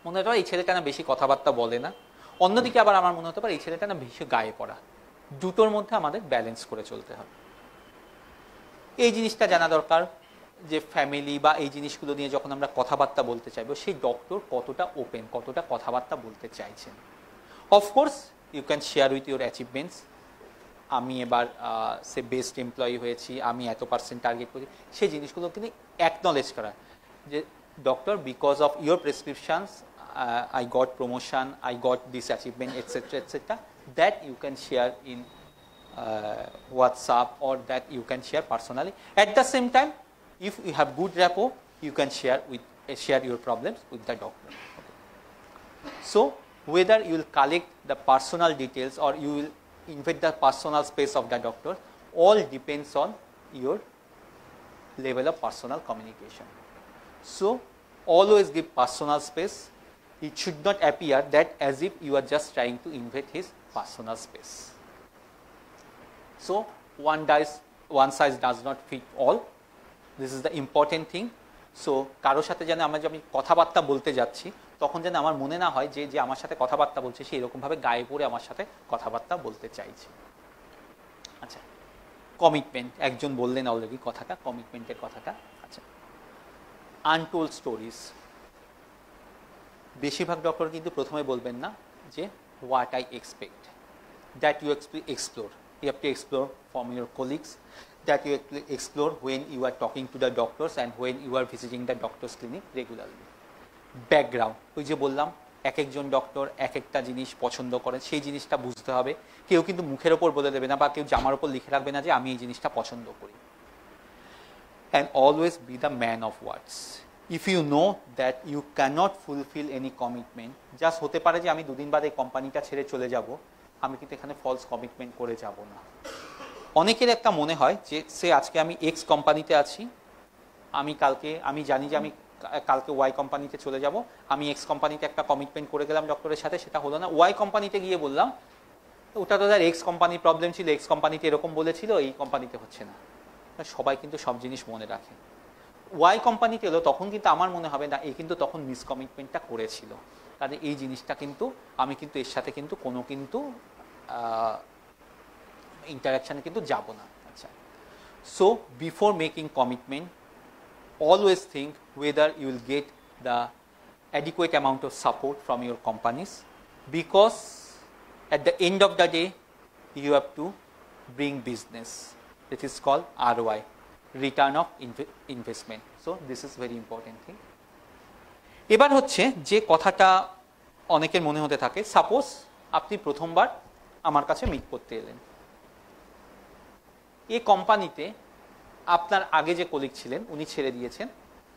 মনে হতে পারে এই ছেলেটা না বেশি কথাবার্তা বলে না, অন্যদিকে আবার আমার মনে হতে পারে এই ছেলেটা না বেশি গায়ে পড়া। দুটোর মধ্যে আমাদের ব্যালেন্স করে চলতে হবে। এই জিনিসটা জানা দরকার যে ফ্যামিলি বা এই জিনিসগুলো নিয়ে যখন আমরা কথাবার্তা বলতে চাইবো, সেই ডক্টর কতটা ওপেন, কতটা কথাবার্তা বলতে চাইছেন। Of course you can share with your achievements, আমি এবার সে বেস্ট এমপ্লয়ি হয়েছি, আমি এত % টার্গেট করি, সেই জিনিসগুলো কিন্তু অ্যাকনলেজ করা যে doctor because of your prescriptions I got promotion, I got this achievement etcetera etcetera, that you can share in WhatsApp or that you can share personally. At the same time, if you have good rapport, you can share with share your problems with the doctor. Okay. So whether you will collect the personal details or you will invade the personal space of the doctor, all depends on your level of personal communication. So always give personal space. It should not appear that as if you are just trying to invade his personal space. So one size does not fit all. This is the important thing. So কারোর সাথে যেন আমরা যখন কথাবার্তা বলতে যাচ্ছি তখন যেন আমার মনে না হয় যে আমার সাথে কথাবার্তা বলছে সে এরকম ভাবে গায়ে পড়ে আমার সাথে কথাবার্তা বলতে চাইছে। আচ্ছা, কমিটমেন্ট, একজন বললেন অলরেডি কথাটা, কমিটমেন্টের কথাটা। আচ্ছা, আনটোল্ড স্টোরিজ, বেশিরভাগ ডক্টর কিন্তু প্রথমে বলবেন না যে what I expect, that you explore, you have to explore from your colleagues, that you have to explore when you are talking to the doctors and when you are visiting the doctor's clinic regularly. Background, ওই যে বললাম এক একজন ডক্টর এক একটা জিনিস পছন্দ করেন, সেই জিনিসটা বুঝতে হবে। কেউ কিন্তু মুখের ওপর বলে দেবে না বা কেউ জামার ওপর লিখে রাখবে না যে আমি এই জিনিসটা পছন্দ করি। And always be the man of words. If you know that you cannot fulfill any commitment, just হতে পারে যে আমি দুদিন বাদে কোম্পানিটা ছেড়ে চলে যাব, আমি কিন্তু এখানে ফলস কমিটমেন্ট করে যাব না। অনেকের একটা মনে হয় যে সে আজকে আমি এক্স কোম্পানিতে আছি, আমি জানি যে আমি কালকে ওয়াই কোম্পানিতে চলে যাব, আমি এক্স কোম্পানিতে একটা কমিটমেন্ট করে গেলাম ডক্টরের সাথে, সেটা হলো না। ওয়াই কোম্পানিতে গিয়ে বললাম ওটা তো তার এক্স কোম্পানির প্রবলেম ছিল, এক্স কোম্পানিতে এরকম বলেছিল, এই কোম্পানিতে হচ্ছে না। সবাই কিন্তু সব জিনিস মনে রাখে। ওয়াই কোম্পানিতে এলো তখন কিন্তু আমার মনে হবে না এই কিন্তু তখন মিসকমিটমেন্টটা করেছিল, কারণ এই জিনিসটা কিন্তু আমি কিন্তু এর সাথে কিন্তু কোনো কিন্তু ইন্টারাকশানে কিন্তু যাব না। আচ্ছা, so before making commitment always think whether you will get the adequate amount of support from your companies, because at the end of the day you have to bring business. It is called ROI, return of investment. So this is very important thing. এবার হচ্ছে যে কথাটা অনেকের মনে হতে থাকে, সাপোজ আপনি প্রথমবার আমার কাছে মিট করতে এলেন, এই কোম্পানিতে আপনার আগে যে কলিগ ছিলেন উনি ছেড়ে দিয়েছেন,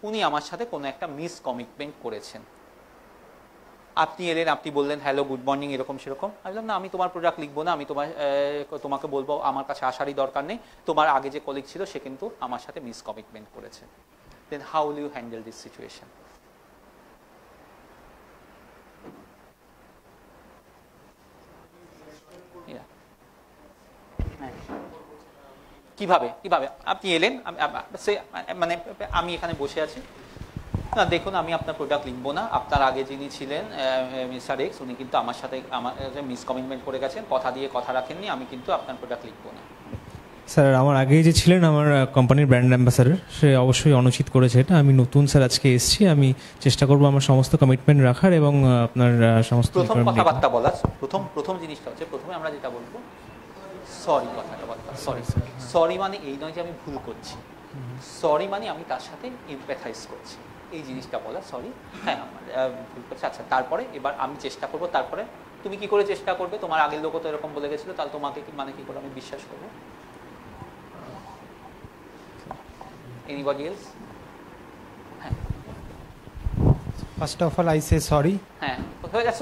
উনি আমার সাথে কোনো একটা মিস কমিটমেন্ট করেছেন। আপনি এলেন, আপনি বললেন হ্যালো গুড মর্নিং এরকম সেরকম, আমি বললাম না আমি তোমার প্রোডাক্ট লিখবো না, আমি তোমাকে বলবো আমার কাছে আসারই দরকার নেই, তোমার আগে যে কলিগ ছিল সে কিন্তু আমার সাথে মিস কমিটমেন্ট করেছে। Then how will you handle this situation? কিভাবে আপনি এলেন, মানে আমি এখানে বসে আছি, না দেখুন আমি আপনার প্রোডাক্ট লিখবো না, আপনার আগে যিনি ছিলেন মিস্টার এক্স উনি কিন্তু আমার সাথে মিসকমিটমেন্ট করে গেছেন, কথা দিয়ে কথা রাখেননি, আমি কিন্তু আপনার প্রোডাক্ট লিখবো না। স্যার আমার আগে যে ছিলেন আমার কোম্পানির ব্র্যান্ড অ্যাম্বাসাডার, সে অবশ্যই অনুচিত করেছে এটা, আমি নতুন স্যার আজকে এসেছি, আমি চেষ্টা করবো আমার সমস্ত কমিটমেন্ট রাখার এবং আপনার সমস্ত প্রথম কথাবার্তা বলার প্রথম জিনিসটা হচ্ছে প্রথমে আমরা যেটা বলবো সরি, কথাটা বলবো সরি। সরি মানে এই নয় যে আমি ভুল করছি, সরি মানে আমি তার সাথে এমপ্যাথাইজ করছি, এই জিনিসটা বলা সরি, হ্যাঁ ভুল করছি। আচ্ছা তারপরে এবার আমি চেষ্টা করবো, তারপরে তুমি কি করে চেষ্টা করবে, তোমার আগের লোকও তো এরকম বলে গেছিলো, তাহলে তোমাকে মানে কি করে আমি বিশ্বাস করবো? Anybody else? হ্যাঁ, First of all, I say sorry. হ্যাঁ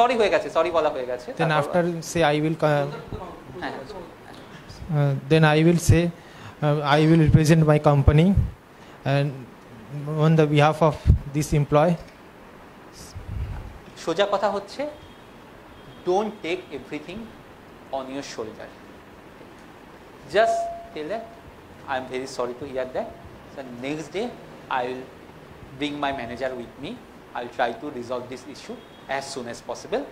সরি হয়ে গেছে, সরি বলা হয়ে গেছে। Then after say I will. হ্যাঁ, Then I will say I will represent my company and on the behalf of this employee. সোজা কথা হচ্ছে don't take everything on your shoulder. Just tell them I am very sorry to hear that. So next day I will bring my manager with me. I will try to resolve this issue as soon as possible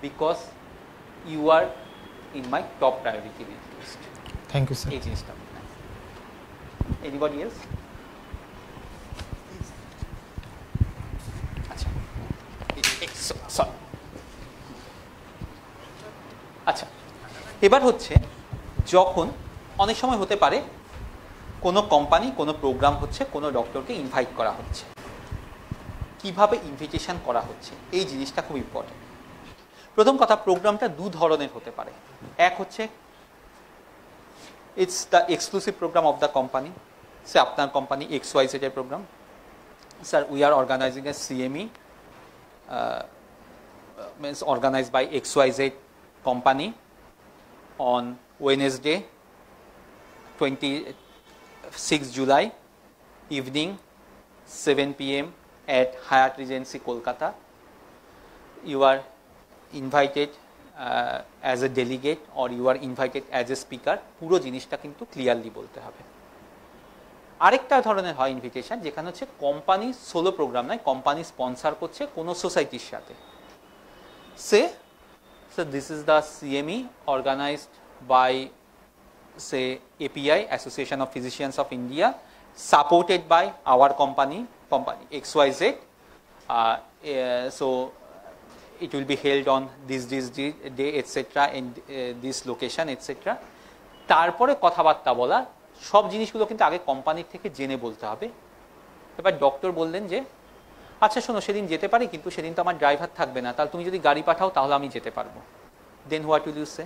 because you are in my top priority list. Thank you, sir. Anybody else? আচ্ছা, এবার হচ্ছে যখন অনেক সময় হতে পারে কোনো কোম্পানি কোনো প্রোগ্রাম হচ্ছে, কোনো ডক্টরকে ইনভাইট করা হচ্ছে, কিভাবে ইনভিটেশন করা হচ্ছে এই জিনিসটা খুব ইম্পর্টেন্ট। প্রথম কথা, প্রোগ্রামটা দু ধরনের হতে পারে। এক হচ্ছে it's the exclusive program of the company, সে আপনার কোম্পানি XYZ এর program. Sir, we are organizing a CME, means organized by XYZ company on Wednesday, 26 July, evening, 7 p.m. at Hyatt Regency, Kolkata. You are invited as a delegate or you are invited as a speaker. পুরো জিনিসটা কিন্তু ক্লিয়ারলি বলতে হবে। আরেকটা ধরনের হয় ইনভিটেশন, যেখানে হচ্ছে কোম্পানি সোলো প্রোগ্রাম নয়, কোম্পানি স্পন্সর করছে কোনো সোসাইটির সাথে। So this is the CME organized by, say, API, Association of Physicians of India, supported by our company XYZ. So it will be held on this day, etc., in this location, etc. তারপরে কথাবার্তা বলা, সব জিনিসগুলো কিন্তু আগে কোম্পানির থেকে জেনে বলতে হবে। এবার ডক্টর বললেন যে আচ্ছা শোনো, সেদিন যেতে পারি, কিন্তু সেদিন তো আমার ড্রাইভার থাকবে না, তাহলে তুমি যদি গাড়ি পাঠাও তাহলে আমি যেতে পারবো। দেন হোয়াট উইল ইউ সে?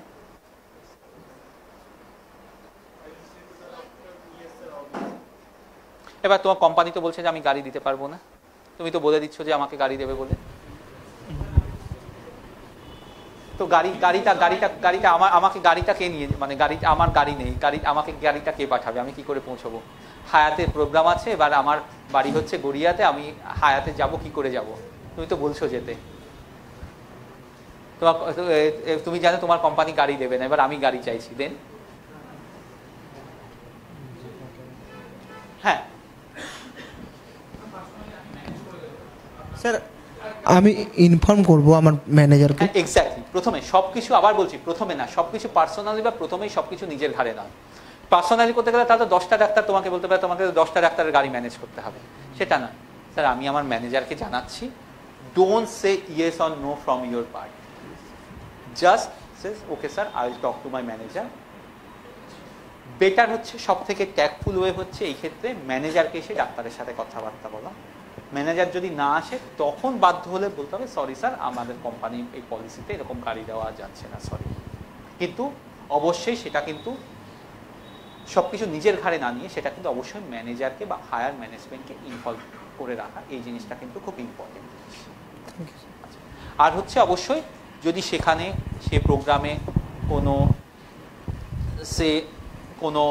এবার তোমার কোম্পানি তো বলছে যে আমি গাড়ি দিতে পারবো না, তুমি তো বলে দিচ্ছ যে আমাকে গাড়ি দেবে বলে। তো গাড়িটা আমাকে গাড়িটা কে নিয়ে, মানে আমার গাড়ি নেই, আমাকে গাড়িটা কে পাঠাবে, আমি কি করে পৌঁছবো? হায়াতে প্রোগ্রাম আছে, এবার আমার বাড়ি হচ্ছে গড়িয়াতে, আমি হায়াতে যাব, কি করে যাব? তুমি তো বলছো যেতে, তুমি জানো তোমার কোম্পানি গাড়ি দেবে না, এবার আমি গাড়ি চাইছি, দেন? হ্যাঁ স্যার, আমি ইনফর্ম করব আমার ম্যানেজারকে। এক্স্যাক্টলি, প্রথমে সবকিছু, আবার বলছি, প্রথমে না, সবকিছু পার্সোনালি বা প্রথমেই সবকিছু নিজের ঘাড়ে নয়। পার্সোনালি করতে গেলে তাহলে 10টা ডাক্তার তোমাকে বলতে পারে তোমাকে 10টা ডাক্তারের গাড়ি ম্যানেজ করতে হবে, সেটা না। স্যার, আমি আমার ম্যানেজারকে জানাচ্ছি, don't say yes or no from your part, just says okay sir, I will talk to my manager. Better হচ্ছে, সব থেকে ট্যাক্টফুল ওয়ে হচ্ছে এই ক্ষেত্রে ম্যানেজারকে এসে ডাক্তারের সাথে কথাবার্তা বলা। ম্যানেজার যদি না আসে তখন বাধ্য হলে বলতে হবে সরি স্যার, আমাদের কোম্পানি এই পলিসিতে এরকম গাড়ি দেওয়া যাচ্ছে না, সরি। কিন্তু অবশ্যই সেটা কিন্তু সব কিছু নিজের ঘাড়ে না নিয়ে সেটা কিন্তু অবশ্যই ম্যানেজারকে বা হায়ার ম্যানেজমেন্টকে ইনভলভ করে রাখা, এই জিনিসটা কিন্তু খুব ইম্পর্টেন্ট। আর হচ্ছে অবশ্যই যদি সেখানে সে প্রোগ্রামে কোনো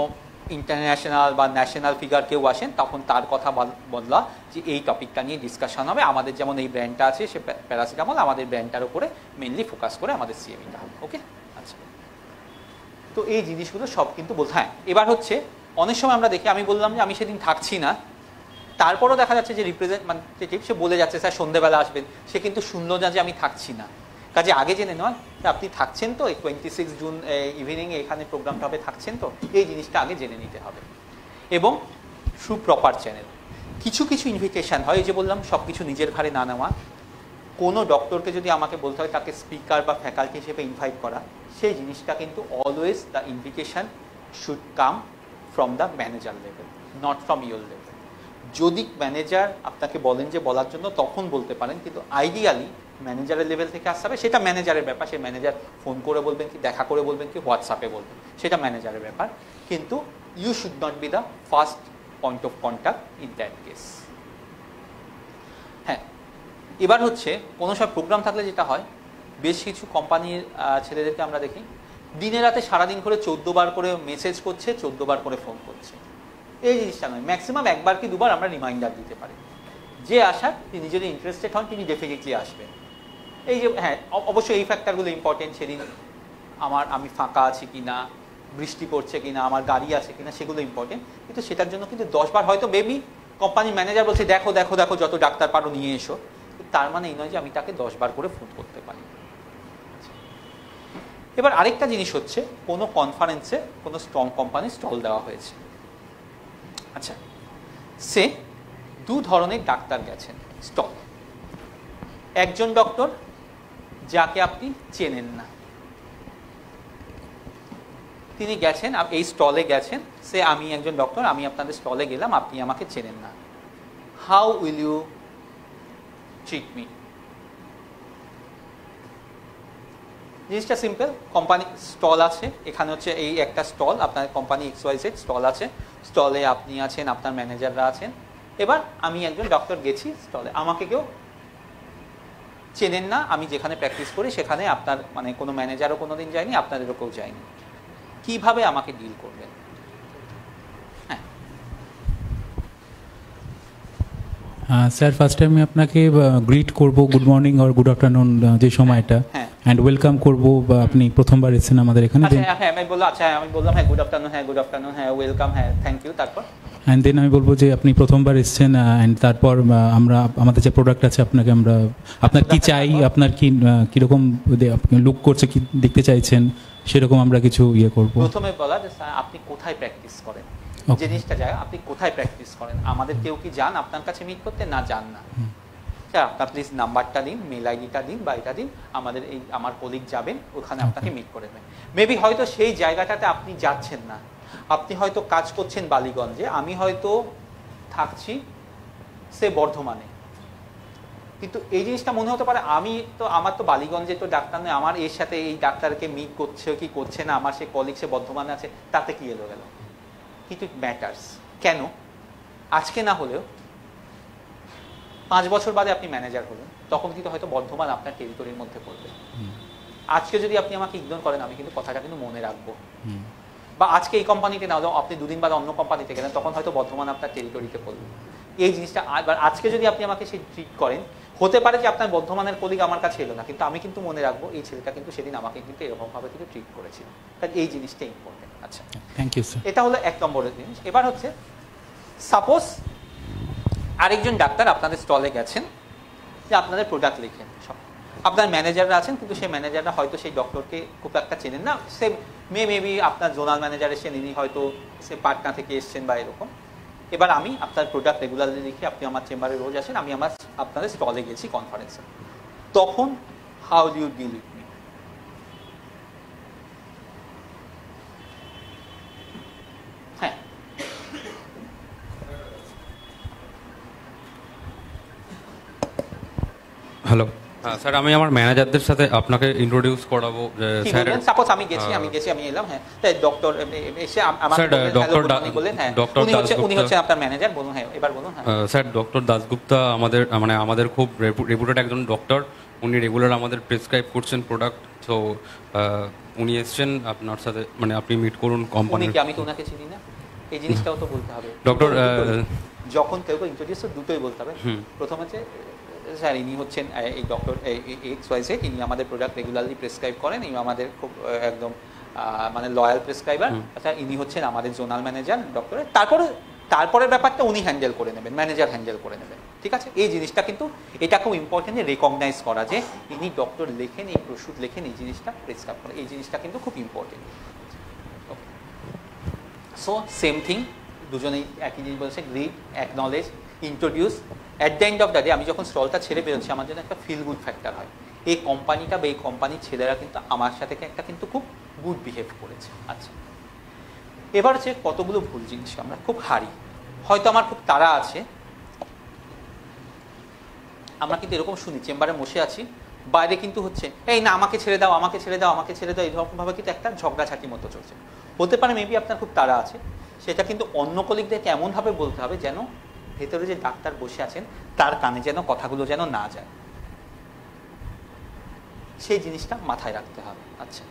ইন্টারন্যাশনাল বা ন্যাশনাল ফিগার কেউ আসেন, তখন তার কথা বদলা যে এই টপিকটা নিয়ে ডিসকাশন হবে, আমাদের যেমন এই ব্র্যান্ডটা আছে সে প্যারাসিটামল, আমাদের ব্র্যান্ডটার উপরে মেনলি ফোকাস করে আমাদের সিএমইটা হবে। ওকে, আচ্ছা। তো এই জিনিসগুলো সব কিন্তু বলতে, হ্যাঁ। এবার হচ্ছে অনেক সময় আমরা দেখি, আমি বললাম যে আমি সেদিন থাকছি না, তারপরও দেখা যাচ্ছে যে রিপ্রেজেন্টেটিভ সে বলে যাচ্ছে স্যার সন্ধ্যেবেলা আসবেন, সে কিন্তু শুনলো না যে আমি থাকছি না। কাজে আগে জেনে নয় আপনি থাকছেন তো, 26 জুন ইভিনিংয়ে এখানে প্রোগ্রামটা হবে, থাকছেন তো, এই জিনিসটা আগে জেনে নিতে হবে। এবং থ্রু প্রপার চ্যানেল কিছু কিছু ইনভিটেশন হয়, এই যে বললাম সব কিছু নিজের ঘাড়ে না নেওয়া। কোনো ডক্টরকে যদি আমাকে বলতে হয় তাকে স্পিকার বা ফ্যাকাল্টি হিসেবে ইনভাইট করা, সেই জিনিসটা কিন্তু always the invitation should come from the manager level, not from your level. যদি ম্যানেজার আপনাকে বলেন যে বলার জন্য, তখন বলতে পারেন, কিন্তু আইডিয়ালি ম্যানেজারের লেভেল থেকে আসতে হবে। সেটা ম্যানেজারের ব্যাপার, সে ম্যানেজার ফোন করে বলবেন কি, দেখা করে বলবেন কি, হোয়াটসঅ্যাপে বলবেন, সেটা ম্যানেজারের ব্যাপার। কিন্তু you should not be the first point of contact in that case. হ্যাঁ, এবার হচ্ছে কোনো সব প্রোগ্রাম থাকলে যেটা হয়, বেশ কিছু কোম্পানির ছেলেদেরকে আমরা দেখি দিনে রাতে সারাদিন করে 14 বার করে মেসেজ করছে, 14 বার করে ফোন করছে। এই জিনিসটা নয়, ম্যাক্সিমাম একবার কি দুবার আমরা রিমাইন্ডার দিতে পারি। যে আসার, তিনি যদি ইন্টারেস্টেড হন তিনি ডেফিনেটলি আসবেন। এই যে হ্যাঁ, অবশ্যই এই ফ্যাক্টরগুলো ইম্পর্টেন্ট, সেদিন আমি ফাঁকা আছি কি না, বৃষ্টি পড়ছে কি না, আমার গাড়ি আছে কি না, সেগুলো ইম্পর্টেন্ট। কিন্তু সেটার জন্য কিন্তু 10 বার হয়তো বেবি কোম্পানির ম্যানেজার বলছে দেখো দেখো দেখো যত ডাক্তার পারো নিয়ে এসো, তার মানে এই নয় যে আমি তাকে 10 বার করে ফোন করতে পারি। এবার আরেকটা জিনিস হচ্ছে, কোনো কনফারেন্সে কোনো স্ট্রং কোম্পানি স্টল দেওয়া হয়েছে। আচ্ছা, সে 2 ধরনের ডাক্তার গেছেন স্টল। একজন ডক্টর যাকে আপনি চেনেন না, তিনি গেছেন, এই স্টলে গেছেন, সে আমি একজন ডক্টর, আমি আপনাদের স্টলে গেলাম, আপনি আমাকে চেনেন না, how will you treat me? জিনিসটা সিম্পল। কোম্পানি স্টল আছে, এখানে হচ্ছে এই একটা স্টল, আপনার কোম্পানি XYZ স্টল আছে, স্টলে আপনি আছেন, আপনার ম্যানেজাররা আছেন, এবার আমি একজন ডক্টর গেছি স্টলে, আমাকে কেউ চেনেন না, আমি যেখানে প্র্যাকটিস করি সেখানে আপনার মানে কোনো ম্যানেজারও কোনো দিন যায়নি, আপনাদেরও কেউ যায়নি, কিভাবে আমাকে ডিল করবেন? স্যার ফার্স্টে আমি আপনাকে গ্রিট করব, good morning or good afternoon যে সময়টা, অ্যান্ড ওয়েলকাম করব, বা আপনি প্রথমবার এসেছেন আমাদের এখানে। আমি বললাম হ্যাঁ গুড আফটারনুন, হ্যাঁ গুড আফটারনুন, হ্যাঁ ওয়েলকাম, হ্যাঁ থ্যাংক ইউ, তারপর অ্যান্ড দেন আমি বলবো যে আপনি প্রথমবার এসেছেন, অ্যান্ড তারপর আমরা আমাদের যে প্রোডাক্ট আছে আপনাকে আমরা আপনার কি চাই, আপনার কি কীরকম লুক করছে, কি দেখতে চাইছেন, সেরকম আমরা কিছু ইয়ে করব। প্রথমে বলা যে স্যার আপনি কোথায় প্র্যাকটিস করেন, জিনিসটা যায় আপনি কোথায় প্র্যাকটিস করেন, আমাদের কেউ কি যান আপনার কাছে মিট করতে? না, যান না। স্যার আপনার প্লিজ নাম্বারটা দিন, মেল আইডিটা দিন বা এটা দিন, আমাদের এই আমার কলিগ যাবেন ওখানে আপনাকে মিট করে দেবেন। মেবি হয়তো সেই জায়গাটাতে আপনি যাচ্ছেন না, আপনি হয়তো কাজ করছেন বালিগঞ্জে, আমি হয়তো থাকছি সে বর্ধমানে, কিন্তু এই জিনিসটা মনে হতে পারে আমি তো আমার তো বালিগঞ্জে তো ডাক্তার নয়, আমার এর সাথে এই ডাক্তারকে মিট করছে কি করছে না, আমার সে কলিগ সে বর্ধমানে আছে, তাতে কি এলো গেল? কিন্তু ইট ম্যাটার্স। কেন? আজকে না হলেও 5 বছর বাদে আপনি ম্যানেজার হলেন, তখন কিন্তু হয়তো বর্ধমান আপনার টেরিটরির মধ্যে পড়বে। আজকে যদি আপনি আমাকে ইগনোর করেন, আমি কিন্তু কথাটা কিন্তু মনে রাখবো, বা আজকে এই কোম্পানিতে না হলেও আপনি 2 দিন বাদে অন্য কোম্পানিতে গেলেন, তখন হয়তো বর্ধমান আপনার টেরিটরিতে পড়বে। এই জিনিসটা আজকে যদি আপনি আমাকে সেই ট্রিট করেন, হতে পারে যে আপনার বর্ধমানের কলিগ আমার কাছে এলো না, কিন্তু আমি কিন্তু মনে রাখবো এই ছেলেটা কিন্তু সেদিন আমাকে কিন্তু এরকমভাবে কিন্তু ট্রিট করেছিল। তাই এই জিনিসটা ইম্পর্টেন্ট। আচ্ছা, থ্যাংক ইউ স্যার। এটা হলো 1 নম্বরের জিনিস। এবার হচ্ছে সাপোজ আরেকজন ডাক্তার আপনাদের স্টলে গেছেন, যে আপনাদের প্রোডাক্ট লিখেন, আপনার ম্যানেজাররা আছেন, কিন্তু সেই ম্যানেজাররা হয়তো সেই ডক্টরকে খুব একটা চেনেন না, সে মেবি আপনার জোনাল ম্যানেজার এসেছেন, ইনি হয়তো সে পাটনা থেকে এসছেন বা এরকম। এবার আমি আপনার প্রোডাক্ট রেগুলারলি লিখি, আপনি আমার চেম্বারে রোজ আসেন, আমি আপনাদের স্টলে গেছি কনফারেন্সে, তখন how do you deal with me? হ্যাঁ, হ্যালো স্যার, আমি আমার ম্যানেজারদের সাথে আপনাকে ইন্ট্রোডিউস করাবো। স্যার সাপোজ আমি গেছি, আমি এলাম, হ্যাঁ, তাই ডক্টর এসে আমাকে বললেন, হ্যাঁ উনি হচ্ছেন আপনার ম্যানেজার, বলুন। হ্যাঁ, এবার বলুন। হ্যাঁ স্যার, ডক্টর দাশগুপ্তা আমাদের খুব রেপুটেড একজন ডক্টর, উনি রেগুলার আমাদের প্রেসক্রাইব করছেন প্রোডাক্ট, তো উনি এসেছেন আপনার সাথে, মানে আপনি মিট করুন কোম্পানি। আমি তো ওনাকে চিনি না, এই জিনিসটাও তো বলতে হবে। ডক্টর যখন কেউ ইন্ট্রোডিউস দুটোই বলতে হবে। প্রথম হচ্ছে স্যার ইনি হচ্ছেন এই ডক্টর XYZ, ইনি আমাদের প্রোডাক্ট রেগুলারলি প্রেসক্রাইব করেন, ইনি আমাদের খুব একদম মানে লয়াল প্রেসক্রাইবার। আচ্ছা, ইনি হচ্ছেন আমাদের জোনাল ম্যানেজার ডক্টরের। তারপরের ব্যাপারটা উনি হ্যান্ডেল করে নেবেন, ম্যানেজার হ্যান্ডেল করে নেবেন, ঠিক আছে? এই জিনিসটা কিন্তু এটা খুব ইম্পর্টেন্ট যে রেকগনাইজ করা, যে ইনি ডক্টর লেখেন, এই ওষুধ লেখেন, এই জিনিসটা প্রেসক্রাইব করেন, এই জিনিসটা কিন্তু খুব ইম্পর্টেন্ট। সো সেম থিং, দুজনেই একই জিনিস বলছে, greet, acknowledge, introduce. At the end of the day আমি যখন স্টলটা ছেড়ে বেরোচ্ছি, আমার জন্য একটা ফিল গুড ফ্যাক্টর হয়, এই কোম্পানিটা বা এই কোম্পানির ছেলেরা কিন্তু আমার সাথে একটা কিন্তু খুব গুড বিহেভ করেছে। আচ্ছা, এবার হচ্ছে কতগুলো ভুল জিনিস আমরা খুব হারি। হয়তো আমার খুব তাড়া আছে, আমরা কিন্তু এরকম শুনি, চেম্বারে বসে আছি, বাইরে কিন্তু হচ্ছে এই না আমাকে ছেড়ে দাও, আমাকে ছেড়ে দাও, আমাকে ছেড়ে দাও, এইরকমভাবে কিন্তু একটা ঝগড়াঝাটি মতো চলছে। হতে পারে মেবি আপনার খুব তাড়া আছে, সেটা কিন্তু অন্য কলিগদেরকে এমনভাবে বলতে হবে যেন ভেতরে যে ডাক্তার বসে আছেন তার কানে যেন কথাগুলো যেন না যায়, সেই জিনিসটা মাথায় রাখতে হবে। আচ্ছা,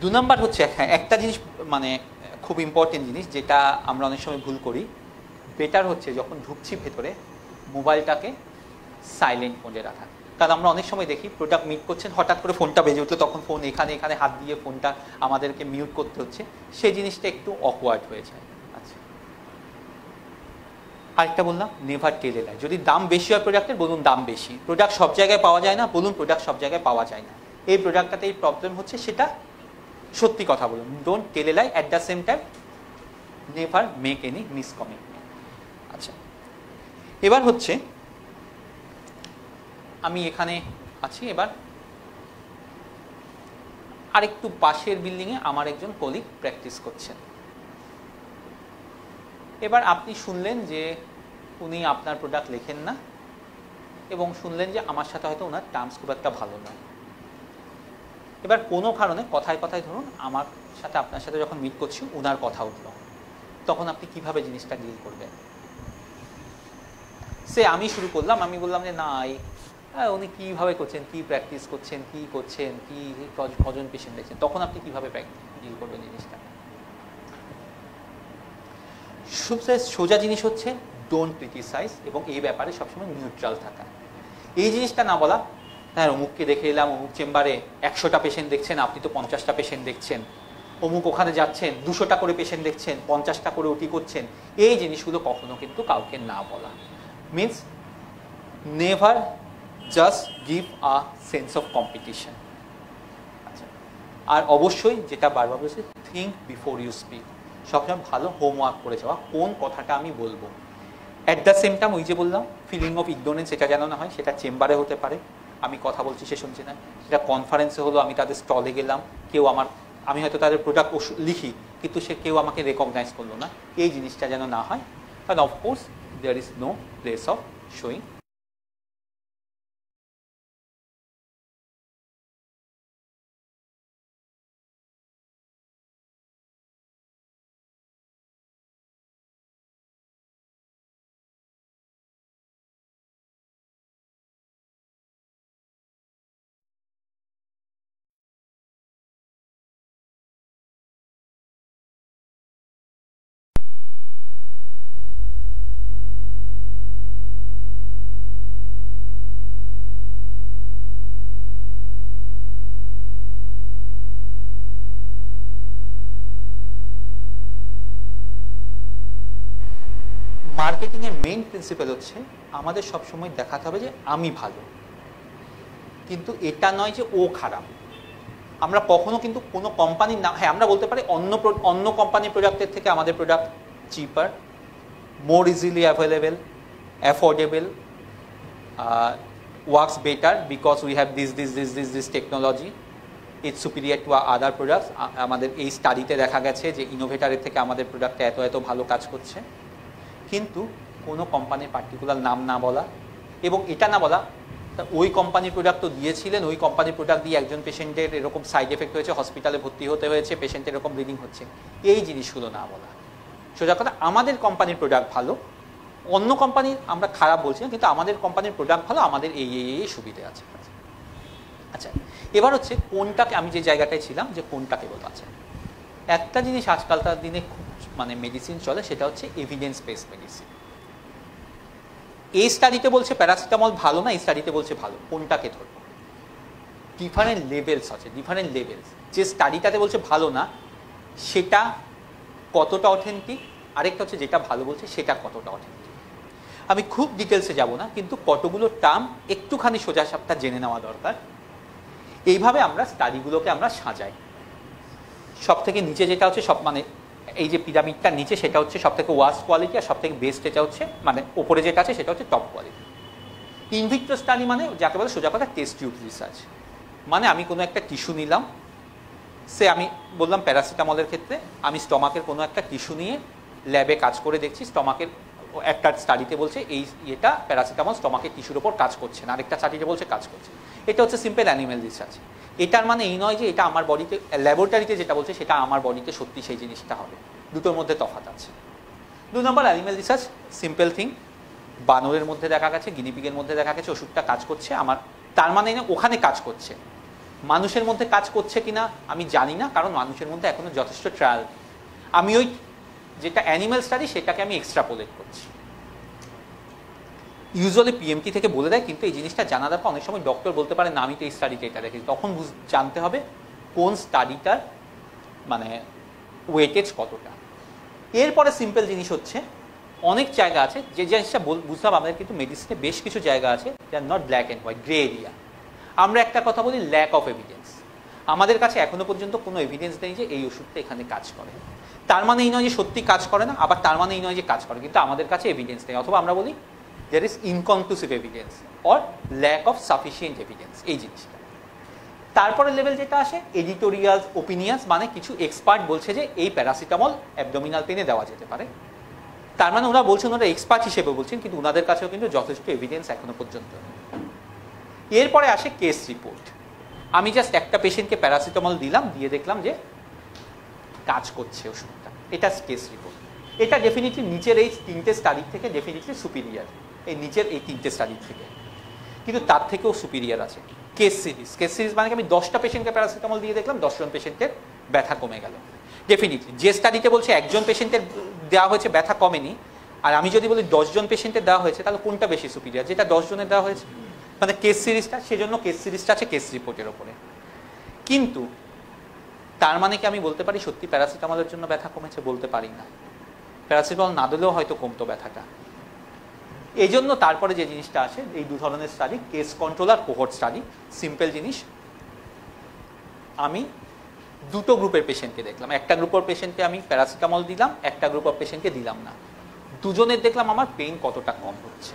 2 নম্বর হচ্ছে একটা জিনিস মানে খুব ইম্পর্টেন্ট জিনিস, যেটা আমরা অনেক সময় ভুল করি। বেটার হচ্ছে যখন ঢুকছি ভেতরে, মোবাইলটাকে সাইলেন্ট মোডে রাখা। কারণ আমরা অনেক সময় দেখি প্রোডাক্ট মিট করছেন, হঠাৎ করে ফোনটা বেজে উঠলো, তখন ফোন এখানে হাত দিয়ে ফোনটা আমাদেরকে মিউট করতে হচ্ছে, সেই জিনিসটা একটু অকওয়ার্ড হয়ে যায়। আচ্ছা, আরেকটা বললাম, নেভার টেল এ লাই। যদি দাম বেশি হয় প্রোডাক্টের, বলুন দাম বেশি। প্রোডাক্ট সব জায়গায় পাওয়া যায় না, বলুন প্রোডাক্ট সব জায়গায় পাওয়া যায় না। এই প্রোডাক্টটাতে এই প্রবলেম হচ্ছে, সেটা সত্যি কথা বলুন। Don't tell a lie, at the same time never make any miscommitment. আচ্ছা, এবার হচ্ছে আমি এখানে আছি, এবার আরেকটু পাশের বিল্ডিংয়ে আমার একজন কলিগ প্র্যাকটিস করছেন। এবার আপনি শুনলেন যে উনি আপনার প্রোডাক্ট লেখেন না, এবং শুনলেন যে আমার সাথে হয়তো ওনার টার্মস খুব একটা ভালো নয়। এবার কোনো কারণে কথায় কথায় ধরুন আমার সাথে আপনার সাথে যখন মিট করছি ওনার কথা উঠল, তখন আপনি কিভাবে জিনিসটা ডিল করবেন? সে আমি শুরু করলাম, আমি বললাম যে না উনি কীভাবে করছেন, কী প্র্যাকটিস করছেন, কী করছেন, কী কজন পেশেন্ট দেখছেন, তখন আপনি কীভাবে ডিল করবেন জিনিসটা? সবচেয়ে সোজা জিনিস হচ্ছে ডোন্ট ক্রিটিসাইজ, এবং এই ব্যাপারে সবসময় নিউট্রাল থাকা। এই জিনিসটা না বলা, হ্যাঁ অমুককে দেখে এলাম, অমুক চেম্বারে 100টা পেশেন্ট দেখছেন, আপনি তো 50টা পেশেন্ট দেখছেন, অমুক ওখানে যাচ্ছেন 200টা করে পেশেন্ট দেখছেন, 50টা করে ওটি করছেন, এই জিনিসগুলো কখনো কিন্তু কাউকে না বলা। Means never just give a sense of competition. আচ্ছা, আর অবশ্যই যেটা বারবার বলছি, থিঙ্ক বিফোর ইউ স্পিক। সবসময় ভালো হোমওয়ার্ক করে যাওয়া, কোন কথাটা আমি বলবো। অ্যাট দ্য সেম টাইম ওই যে বললাম ফিলিং অফ ইগনোরেন্স, এটা যেন না হয়। সেটা চেম্বারে হতে পারে, আমি কথা বলছি সে শুনছে না, সেটা কনফারেন্সে হলো, আমি তাদের স্টলে গেলাম, কেউ আমি হয়তো তাদের প্রোডাক্ট লিখি কিন্তু কেউ আমাকে রেকগনাইজ করলো না, এই জিনিসটা যেন না হয়। কারণ of course there is no place of showing. Marketing এর মেইন প্রিন্সিপাল হচ্ছে আমাদের সবসময় দেখাতে হবে যে আমি ভালো, কিন্তু এটা নয় যে ও খারাপ। আমরা কখনো কিন্তু কোনো কোম্পানির নাম, হ্যাঁ আমরা বলতে পারি অন্য কোম্পানির প্রোডাক্টের থেকে আমাদের product cheaper, more easily available, affordable, works better because we have this technology, it's superior to other products. আমাদের এই স্টাডিতে দেখা গেছে যে ইনোভেটারের থেকে আমাদের প্রোডাক্টটা এত ভালো কাজ করছে। কিন্তু কোনো কোম্পানির পার্টিকুলার নাম না বলা, এবং এটা না বলা ওই কোম্পানির প্রোডাক্ট তো দিয়েছিলেন, ওই কোম্পানির প্রোডাক্ট দিয়ে একজন পেশেন্টের এরকম সাইড এফেক্ট হয়েছে, হসপিটালে ভর্তি হতে হয়েছে, পেশেন্টের এরকম ব্লিডিং হচ্ছে, এই জিনিসগুলো না বলা। সোজা কথা, আমাদের কোম্পানির প্রোডাক্ট ভালো, অন্য কোম্পানির আমরা খারাপ বলছি না, কিন্তু আমাদের কোম্পানির প্রোডাক্ট ভালো, আমাদের এই সুবিধে আছে। আচ্ছা, এবার হচ্ছে কোনটাকে, আমি যে জায়গাটায় ছিলাম যে কোনটাকে বলবো। আচ্ছা, একটা জিনিস আজকালকার দিনে খুব মেডিসিন চলে, সেটা হচ্ছে এভিডেন্স বেসড মেডিসিন। এই স্টাডিতে বলছে প্যারাসিটামল ভালো না, এই স্টাডিতে বলছে ভালো, কোনটাকে ধরবো? ডিফারেন্ট লেভেলস আছে, ডিফারেন্ট লেভেলস। যে স্টাডিটাতে বলছে ভালো না সেটা কতটা অথেন্টিক, আরেকটা হচ্ছে যেটা ভালো বলছে সেটা কতটা অথেন্টিক। আমি খুব ডিটেলসে যাব না, কিন্তু কতগুলো টার্ম একটুখানি সোজা সাপটা জেনে নেওয়া দরকার। এইভাবে আমরা স্টাডিগুলোকে আমরা সাজাই। সব থেকে নিচে যেটা হচ্ছে এই যে পিরামিডটার নিচে সেটা হচ্ছে সব থেকে ওয়ার্স্ট কোয়ালিটি, আর সব থেকে বেস্ট এটা হচ্ছে ওপরে যেটা আছে সেটা হচ্ছে টপ কোয়ালিটি। ইনভিট্রো স্টাডি যাকে বলে সোজা কথা টেস্ট টিউব রিসার্চ। আমি কোনো একটা টিস্যু নিলাম, আমি বললাম প্যারাসিটামলের ক্ষেত্রে আমি স্টমাকের কোনো একটা টিস্যু নিয়ে ল্যাবে কাজ করে দেখছি, স্টমাকের একটা স্টাডিতে বলছে এটা প্যারাসিটামল স্টমাকের টিস্যুর ওপর কাজ করছে না, আরেকটা স্টাডিতে বলছে কাজ করছে। এটা হচ্ছে সিম্পল অ্যানিম্যাল রিসার্চ। এটার এই নয় যে এটা আমার বডিতে, ল্যাবরেটরিতে যেটা বলছে সেটা আমার বডিতে সত্যি সেই জিনিসটা হবে, দুটোর মধ্যে তফাৎ আছে। 2 নম্বর অ্যানিম্যাল রিসার্চ, সিম্পল থিং, বানরের মধ্যে দেখা গেছে, গিনিপিগের মধ্যে দেখা গেছে ওষুধটা কাজ করছে, আমার তার না ওখানে কাজ করছে। মানুষের মধ্যে কাজ করছে কিনা আমি জানি না, কারণ মানুষের মধ্যে এখনো যথেষ্ট ট্রায়াল। আমি ওই যেটা অ্যানিম্যাল স্টাডি সেটাকে আমি এক্সট্রাপোলেট করছি। ইউজুয়ালি পিএমটি থেকে বলে দেয়, কিন্তু এই জিনিসটা জানা দরকার। অনেক সময় ডক্টর বলতে পারে না আমি তো এই স্টাডিতে এটা দেখেছি, তখন জানতে হবে কোন স্টাডিটার ওয়েটেজ কতটা। এরপরে সিম্পল জিনিস হচ্ছে অনেক জায়গা আছে যে জিনিসটা বুঝলাম আমাদের কিন্তু মেডিসিনে বেশ কিছু জায়গা আছে যা not black and white, grey area. আমরা একটা কথা বলি ল্যাক অফ এভিডেন্স। আমাদের কাছে এখনো পর্যন্ত কোনো এভিডেন্স নেই যে এই ওষুধটা এখানে কাজ করে। তার এই নয় যে সত্যি কাজ করে না, আবার তার এই নয় যে কাজ করে, কিন্তু আমাদের কাছে এভিডেন্স নেই। অথবা আমরা বলি there is inconclusive evidence or lack of sufficient evidence, এই জিনিসটা। তারপরে লেভেল যেটা আসে এডিটোরিয়ালস, ওপিনিয়ন্স, কিছু এক্সপার্ট বলছে যে এই প্যারাসিটামল অ্যাবডোমিনাল পেনে দেওয়া যেতে পারে। তার ওরা বলছেন, ওরা এক্সপার্ট হিসেবে বলছেন, কিন্তু ওনাদের কাছেও কিন্তু যথেষ্ট এভিডেন্স এখনো পর্যন্ত নেই। এরপরে আসে কেস রিপোর্ট। আমি জাস্ট একটা পেশেন্টকে প্যারাসিটামল দিলাম, দিয়ে দেখলাম যে কাজ করছে ওষুধটা, এটা কেস রিপোর্ট। এটা ডেফিনেটলি নিচের এই 3টে স্টাডির থেকে ডেফিনেটলি সুপিরিয়ার। এই নিচের এই 3টে স্টাডি থেকে, কিন্তু তার থেকেও সুপিরিয়ার আছে কেস সিরিজ। কেস সিরিজ মানে আমি 10টা পেশেন্টকে প্যারাসিটামল দিয়ে দেখলাম 10 জন পেশেন্টের ব্যথা কমে গেল। ডেফিনেটলি যে স্টাডিতে বলছে 1 জন পেশেন্টের দেওয়া হয়েছে ব্যথা কমেনি, আর আমি যদি বলি 10 জন পেশেন্টের দেওয়া হয়েছে, তাহলে কোনটা বেশি সুপিরিয়ার? যেটা 10 জনের দেওয়া হয়েছে, মানে কেস সিরিজটা। সেজন্য কেস সিরিজটা আছে কেস রিপোর্টের ওপরে। কিন্তু তার মানে কি আমি বলতে পারি সত্যি প্যারাসিটামলের জন্য ব্যথা কমেছে? বলতে পারি না। প্যারাসিটামল না দিলেও হয়তো কমতো ব্যথাটা। এই জন্য তারপরে যে জিনিসটা আসে, এই 2 ধরনের স্টাডি, কেস কন্ট্রোল আর কোহর্ট স্টাডি। সিম্পল জিনিস, আমি 2টো গ্রুপের পেশেন্টকে দেখলাম। একটা গ্রুপের পেশেন্টকে আমি প্যারাসিটামল দিলাম, একটা গ্রুপ অফ পেশেন্টকে দিলাম না। দুজনের দেখলাম আমার পেইন কতটা কম হচ্ছে।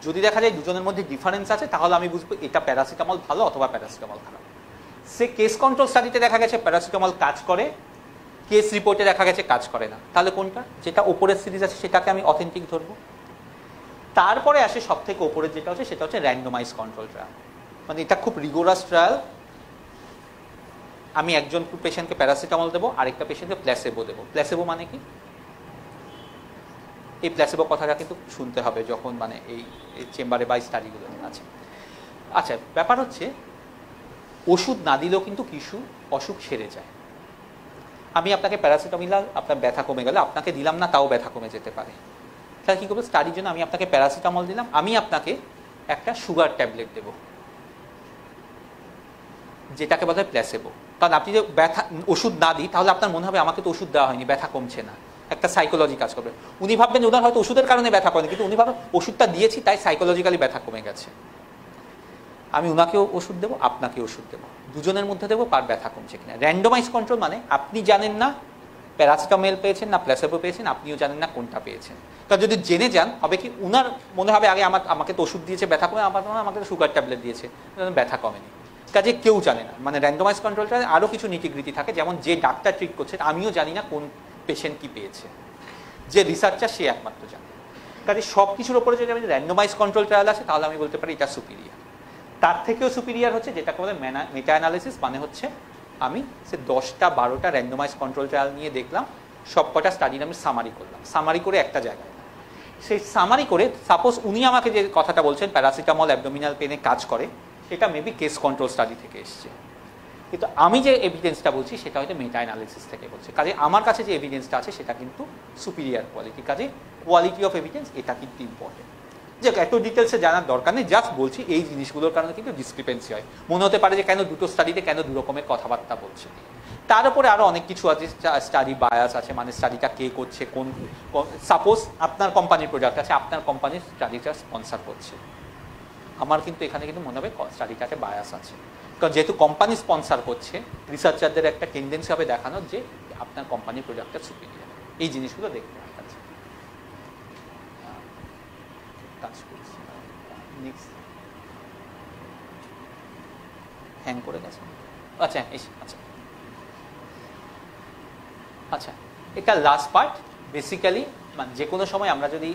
যদি দেখা যায় দুজনের মধ্যে ডিফারেন্স আছে, তাহলে আমি বুঝবো এটা প্যারাসিটামল ভালো অথবা প্যারাসিটামল খারাপ। সে কেস কন্ট্রোল স্টাডিতে দেখা গেছে প্যারাসিটামল কাজ করে, কেস রিপোর্টে দেখা গেছে কাজ করে না। তাহলে কোনটা? যেটা ওপরের সিরিজ আছে সেটাকে আমি অথেন্টিক ধরবো। তারপরে আসে সব থেকে ওপরের যেটা হচ্ছে, সেটা হচ্ছে র্যান্ডমাইজ কন্ট্রোল ট্রায়াল। মানে এটা খুব রিগোরাস ট্রায়াল। আমি একজন পেশেন্টকে প্যারাসিটামল দেবো, আরেকটা পেশেন্টকে প্ল্যাসেবো দেবো। প্ল্যাসেবো মানে কি? এই প্ল্যাসেবো কথাটা কিন্তু শুনতে হবে যখন মানে এই চেম্বারে বা স্টাডিগুলো আছে। আচ্ছা, ব্যাপার হচ্ছে ওষুধ না দিলেও কিন্তু কিছু অসুখ সেরে যায়। আমি আপনাকে প্যারাসিটামল, আপনার ব্যথা কমে গেলে আপনাকে দিলাম না, তাও ব্যথা কমে যেতে পারে। তাহলে কী করবো? স্টাডির জন্য আমি আপনাকে প্যারাসিটামল দিলাম, আমি আপনাকে একটা সুগার ট্যাবলেট দেবো, যেটাকে বলা হয় প্ল্যাসেবো। কারণ আপনি যে ব্যথা ওষুধ না দিই, তাহলে আপনার মনে হবে আমাকে তো ওষুধ দেওয়া হয়নি, ব্যথা কমছে না। একটা সাইকোলজি কাজ করবে। উনি ভাববেন ওনার হয়তো ওষুধের কারণে ব্যথা করেনি, কিন্তু উনি ভাবেন ওষুধটা দিয়েছি তাই সাইকোলজিক্যালি ব্যথা কমে গেছে। আমি ওনাকেও ওষুধ দেবো, আপনাকে ওষুধ দেবো, দুজনের মধ্যে দেবো কার ব্যথা কমছে কিনা। র্যান্ডমাইজ কন্ট্রোল মানে আপনি জানেন না প্যারাসিটামল পেয়েছেন না প্ল্যাসেবো পেয়েছেন, আপনিও জানেন না কোনটা পেয়েছেন। কারণ যদি জেনে যান, হবে কি উনার মনে হবে আগে আমাকে তো ওষুধ দিয়েছে ব্যথা কমে, আমাকে তো সুগার ট্যাবলেট দিয়েছে, ব্যথা কমেনি। কাজে কেউ জানে না। মানে র্যান্ডমাইজ কন্ট্রোলটা আরও কিছু নীতিগৃতি থাকে, যেমন যে ডাক্তার ট্রিট করছে আমিও জানি না কোন পেশেন্ট কি পেয়েছে, যে রিসার্চার সে একমাত্র জানে। কাজে সব কিছুর ওপরে যদি আমি র্যান্ডমাইজ কন্ট্রোল ট্রায়াল আছে, তাহলে আমি বলতে পারি এটা সুপিরিয়ার। তার থেকেও সুপিরিয়ার হচ্ছে যেটাকে বলে মেটা অ্যানালিসিস। মানে হচ্ছে আমি সে 10টা 12টা র্যান্ডমাইজ কন্ট্রোল ট্রায়াল নিয়ে দেখলাম, সব কটা স্টাডির আমি সামারি করলাম, সামারি করে একটা জায়গায়। সেই সামারি করে সাপোজ উনি আমাকে যে কথাটা বলছেন প্যারাসিটামল অ্যাবডোমিনাল পেনে কাজ করে, সেটা মেবি কেস কন্ট্রোল স্টাডি থেকে এসছে, কিন্তু আমি যে এভিডেন্সটা বলছি সেটা হয়তো মেটা অ্যানালিসিস থেকে বলছে। কাজে আমার কাছে যে এভিডেন্সটা আছে সেটা কিন্তু সুপিরিয়ার কোয়ালিটি। কাজে কোয়ালিটি অফ এভিডেন্স এটা কিন্তু ইম্পর্টেন্ট। যে এত ডিটেলসে জানার দরকার নেই, জাস্ট বলছি এই জিনিসগুলোর কারণে কিন্তু ডিসক্রিপেন্সি হয়। মনে হতে পারে যে কেন দুটো স্টাডিতে কেন দু রকমের কথাবার্তা বলছে। তার উপরে আরও অনেক কিছু আছে, স্টাডি বায়াস আছে, মানে স্টাডিটা কে করছে, কোন সাপোজ আপনার কোম্পানির প্রোডাক্ট আছে, আপনার কোম্পানির স্টাডিটা স্পন্সার করছে, আমার কিন্তু এখানে কিন্তু মনে হবে স্টাডিটাতে বায়াস আছে। কারণ যেহেতু কোম্পানি স্পন্সার করছে, রিসার্চারদের একটা টেন্ডেন্সি হবে দেখানোর যে আপনার কোম্পানির প্রোডাক্টটা সুপিরিয়ার। এই জিনিসগুলো দেখতে হয়। কাজ করছি নেক্সট হ্যাং করে গেছে। আচ্ছা আচ্ছা আচ্ছা, এটা লাস্ট পার্ট। বেসিক্যালি মানে যে কোনো সময় আমরা যদি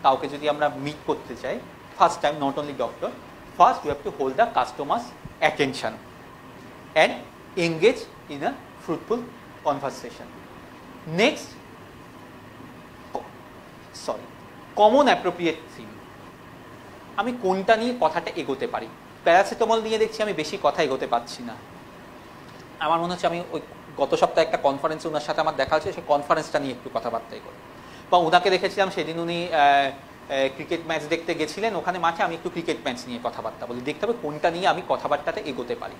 কাউকে যদি আমরা মিট করতে চাই, first time, not only doctor, first you have to hold the customers attention and engage in a fruitful conversation. Next, common appropriate theme. আমি কোনটা নিয়ে কথাটা এগোতে পারি? প্যারাসিটামল নিয়ে দেখছি আমি বেশি কথা এগোতে পারছি না। আমার মনে হচ্ছে আমি ওই গত সপ্তাহে একটা কনফারেন্সে ওনার সাথে আমার দেখা হচ্ছে, সেই কনফারেন্সটা নিয়ে একটু কথাবার্তা এগোই। বা ওনাকে দেখেছিলাম সেদিন উনি ক্রিকেট ম্যাচ দেখতে গেছিলেন ওখানে মাঠে, আমি একটু ক্রিকেট ম্যাচ নিয়ে কথাবার্তা বলি। দেখতে হবে কোনটা নিয়ে আমি কথাবার্তাতে এগোতে পারি।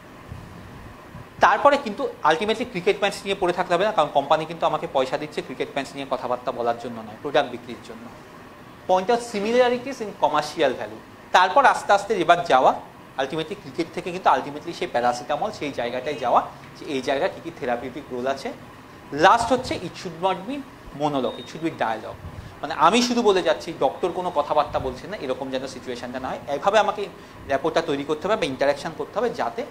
তারপরে কিন্তু আলটিমেটলি ক্রিকেট ম্যাচ নিয়ে পড়ে থাকতে হবে না, কারণ কোম্পানি কিন্তু আমাকে পয়সা দিচ্ছে ক্রিকেট ম্যাচ নিয়ে কথাবার্তা বলার জন্য নয়, প্রোডাক্ট বিক্রির জন্য। Point of similarities in commercial value. তারপর আস্তে আস্তে এবার যাওয়া আলটিমেটলি ক্রিকেট থেকে কিন্তু আলটিমেটলি সেই প্যারাসিটামল সেই জায়গাটায় যাওয়া, যে এই জায়গায় কী কী থেরাপিউটিক রোল আছে। লাস্ট হচ্ছে it should not be monologue, it should be dialogue. মানে আমি শুধু বলে যাচ্ছি, ডক্টর কোনো কথাবার্তা বলছেন না, এরকম যেন সিচুয়েশানটা না হয়। এভাবে আমাকে র্যাপোর্টটা তৈরি করতে হবে বা ইন্টারাকশান করতে হবে, যাতে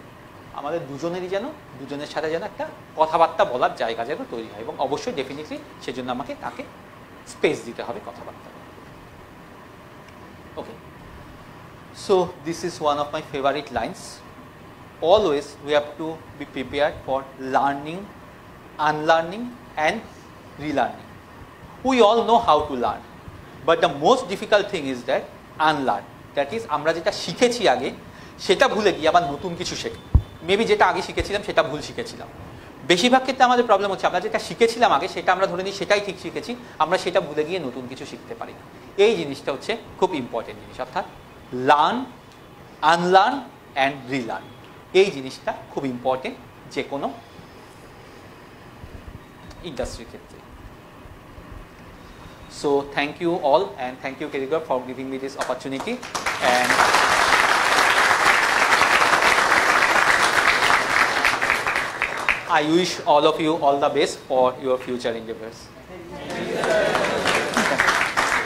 আমাদের দুজনেরই যেন দুজনের সাথে যেন একটা কথাবার্তা বলার জায়গা যেন তৈরি হয়। এবং অবশ্যই ডেফিনেটলি সেজন্য আমাকে তাকে স্পেস দিতে হবে কথাবার্তা। Okay, so this is one of my favorite lines. Always we have to be prepared for learning, unlearning and relearning. We all know how to learn, but the most difficult thing is that unlearn, that is আমরা যেটা শিখেছি আগে সেটা ভুলে গিয়ে আবার নতুন কিছু শেখা। মেবি যেটা আগে শিখেছিলাম সেটা ভুল শিখেছিলাম। বেশিরভাগ ক্ষেত্রে আমাদের প্রবলেম হচ্ছে আমরা যেটা শিখেছিলাম আগে সেটা আমরা ধরে নিই সেটাই ঠিক শিখেছি, আমরা সেটা ভুলে গিয়ে নতুন কিছু শিখতে পারি না। এই জিনিসটা হচ্ছে খুব ইম্পর্টেন্ট জিনিস, অর্থাৎ লার্ন, আনলার্ন অ্যান্ড রিলার্ন, এই জিনিসটা খুব ইম্পর্টেন্ট যে কোনো ইন্ডাস্ট্রির ক্ষেত্রে। So thank you all, and thank you Kerigar for giving me this opportunity, and I wish all of you all the best for your future endeavors.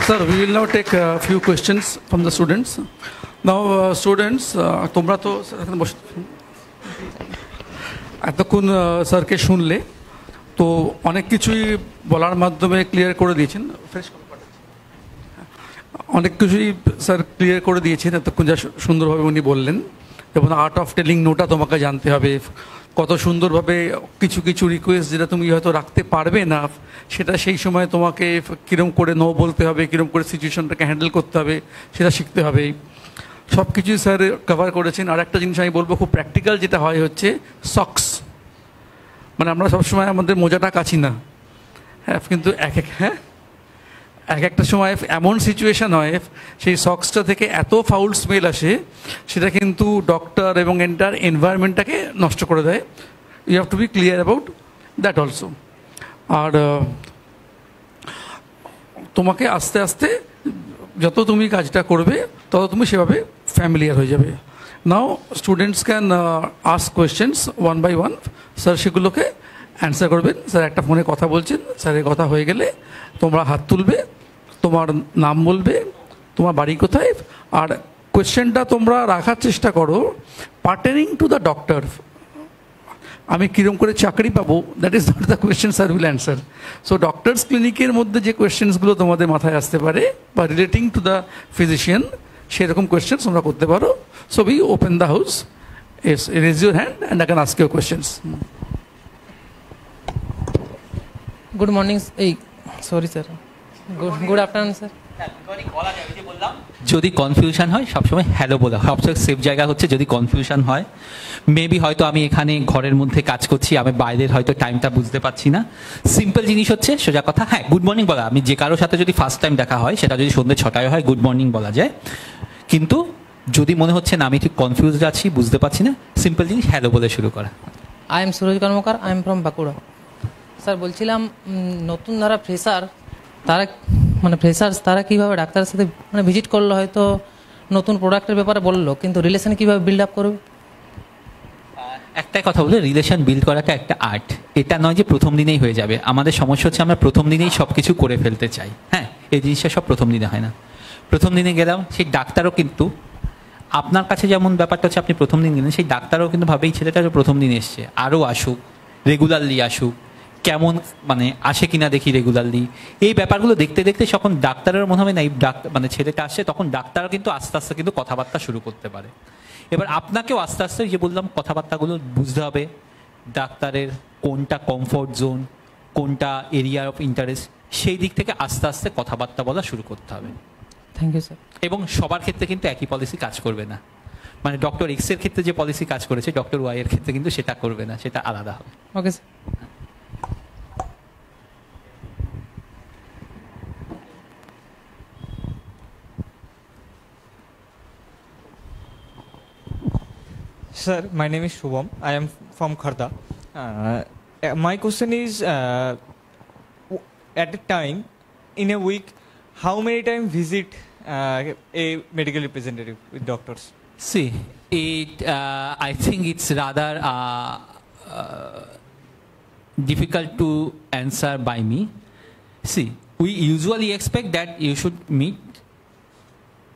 Sir, we will now take a few questions from the students. Now students, তোমরা তো এতক্ষণ স্যারকে শুনলে, তো অনেক কিছুই বলার মাধ্যমে ক্লিয়ার করে দিয়েছেন, অনেক কিছুই স্যার ক্লিয়ার করে দিয়েছেন এতক্ষণ যা সুন্দরভাবে উনি বললেন। যেমন আর্ট অফ টেলিং নোটা তোমাকে জানতে হবে, কত সুন্দরভাবে কিছু কিছু রিকোয়েস্ট যেটা তুমি হয়তো রাখতে পারবে না সেটা সেই সময় তোমাকে কীরকম করে নো বলতে হবে, কীরকম করে সিচুয়েশনটাকে হ্যান্ডেল করতে হবে সেটা শিখতে হবে। সব কিছুই স্যার কভার করেছেন। আর একটা জিনিস আমি বলবো খুব প্র্যাকটিক্যাল যেটা হয় হচ্ছে সক্স, মানে আমরা সবসময় আমাদের মোজাটা কাছি না, হ্যাঁ, কিন্তু এক একটা সময় এমন সিচুয়েশান হয় সেই সক্সটা থেকে এত ফাউল স্মেল আসে সেটা কিন্তু ডক্টর এবং এন্টার এনভায়রনমেন্টটাকে নষ্ট করে দেয়। You have to be clear about that also. আর তোমাকে আস্তে আস্তে যত তুমি কাজটা করবে তত তুমি সেভাবে ফ্যামিলিয়ার হয়ে যাবে। Now students can ask questions one by one, sir সেগুলোকে অ্যান্সার করবেন। স্যার একটা ফোনে কথা বলছেন, স্যারের কথা হয়ে গেলে তোমরা হাত তুলবে, তোমার নাম বলবে, তোমার বাড়ি কোথায়, আর কোয়েশ্চেনটা তোমরা রাখার চেষ্টা করো পার্টেনিং টু দ্য ডক্টর। আমি কীরকম করে চাকরি পাবো, that is not the question sir will answer. So doctors ক্লিনিকের মধ্যে যে কোয়েশ্চেন্সগুলো তোমাদের মাথায় আসতে পারে বা রিলেটিং টু দ্য ফিজিশিয়ান, সেরকম কোয়েশ্চেন তোমরা করতে পারো। So we open the house, raise your hand and I can ask your questions. Good morning, sorry sir, good afternoon sir. যদি কনফিউশন হয় সবসময় হ্যালো বলা, সবচেয়ে সেফ জায়গা হচ্ছে যদি কনফিউশন হয়, মেবি হয়তো আমি এখানে ঘরের মধ্যে কাজ করছি, আমি বাইরের হয়তো টাইমটা বুঝতে পারছি না, সিম্পল জিনিস হচ্ছে সোজা কথা, হ্যাঁ গুড মর্নিং বলা। আমি যে কারোর সাথে যদি ফার্স্ট টাইম দেখা হয় সেটা যদি সন্ধ্যে 6টায় হয় গুড মর্নিং বলা যায়, কিন্তু যদি মনে হচ্ছে না আমি ঠিক কনফিউজড আছি, বুঝতে পারছি না, সিম্পল জিনিস হ্যালো বলে শুরু করা। I am Suraj Karmakar, I am from Bankura. Sir বলছিলাম নতুন যারা ফ্রেশার, তারা মানে ফ্রেশার্স তারা কীভাবে ডাক্তারের সাথে মানে ভিজিট করলো, হয়তো নতুন প্রোডাক্টের ব্যাপারে বললো, কিন্তু রিলেশন কীভাবে বিল্ড আপ করবে? একটাই কথা বলে, রিলেশন বিল্ড করাটা একটা আর্ট, এটা নয় যে প্রথম দিনেই হয়ে যাবে। আমাদের সমস্যা হচ্ছে আমরা প্রথম দিনেই সব কিছু করে ফেলতে চাই। হ্যাঁ, এই জিনিসটা সব প্রথম দিনে হয় না। প্রথম দিনে গেলাম, সেই ডাক্তারও কিন্তু আপনার কাছে যেমন ব্যাপারটা হচ্ছে আপনি প্রথম দিন গেলেন, সেই ডাক্তারও কিন্তু ভাবে এই ছেলেটা প্রথম দিন এসছে, আরও আসুক, রেগুলারলি আসুক, কেমন মানে আসে কিনা দেখি রেগুলারলি। এই ব্যাপারগুলো দেখতে দেখতে যখন ডাক্তারের মনে হবে না এই মানে ছেলেটা আসছে, তখন ডাক্তারও কিন্তু আস্তে আস্তে কিন্তু কথাবার্তা শুরু করতে পারে। এবার আপনাকেও আস্তে আস্তে যে বললাম কথাবার্তাগুলো বুঝতে হবে, ডাক্তারের কোনটা কমফোর্ট জোন, কোনটা এরিয়া অফ ইন্টারেস্ট, সেই দিক থেকে আস্তে আস্তে কথাবার্তা বলা শুরু করতে হবে। Thank you sir. এবং সবার ক্ষেত্রে কিন্তু একই পলিসি কাজ করবে না, মানে ডক্টর এক্সের ক্ষেত্রে যে পলিসি কাজ করেছে ডক্টর ওয়াই এর ক্ষেত্রে কিন্তু সেটা করবে না, সেটা আলাদা হবে। Okay sir. Sir, my name is Shubham. I am from Kharda. My question is, at a time, in a week, how many times visit a medical representative with doctors? See, I think it's rather difficult to answer by me. See, we usually expect that you should meet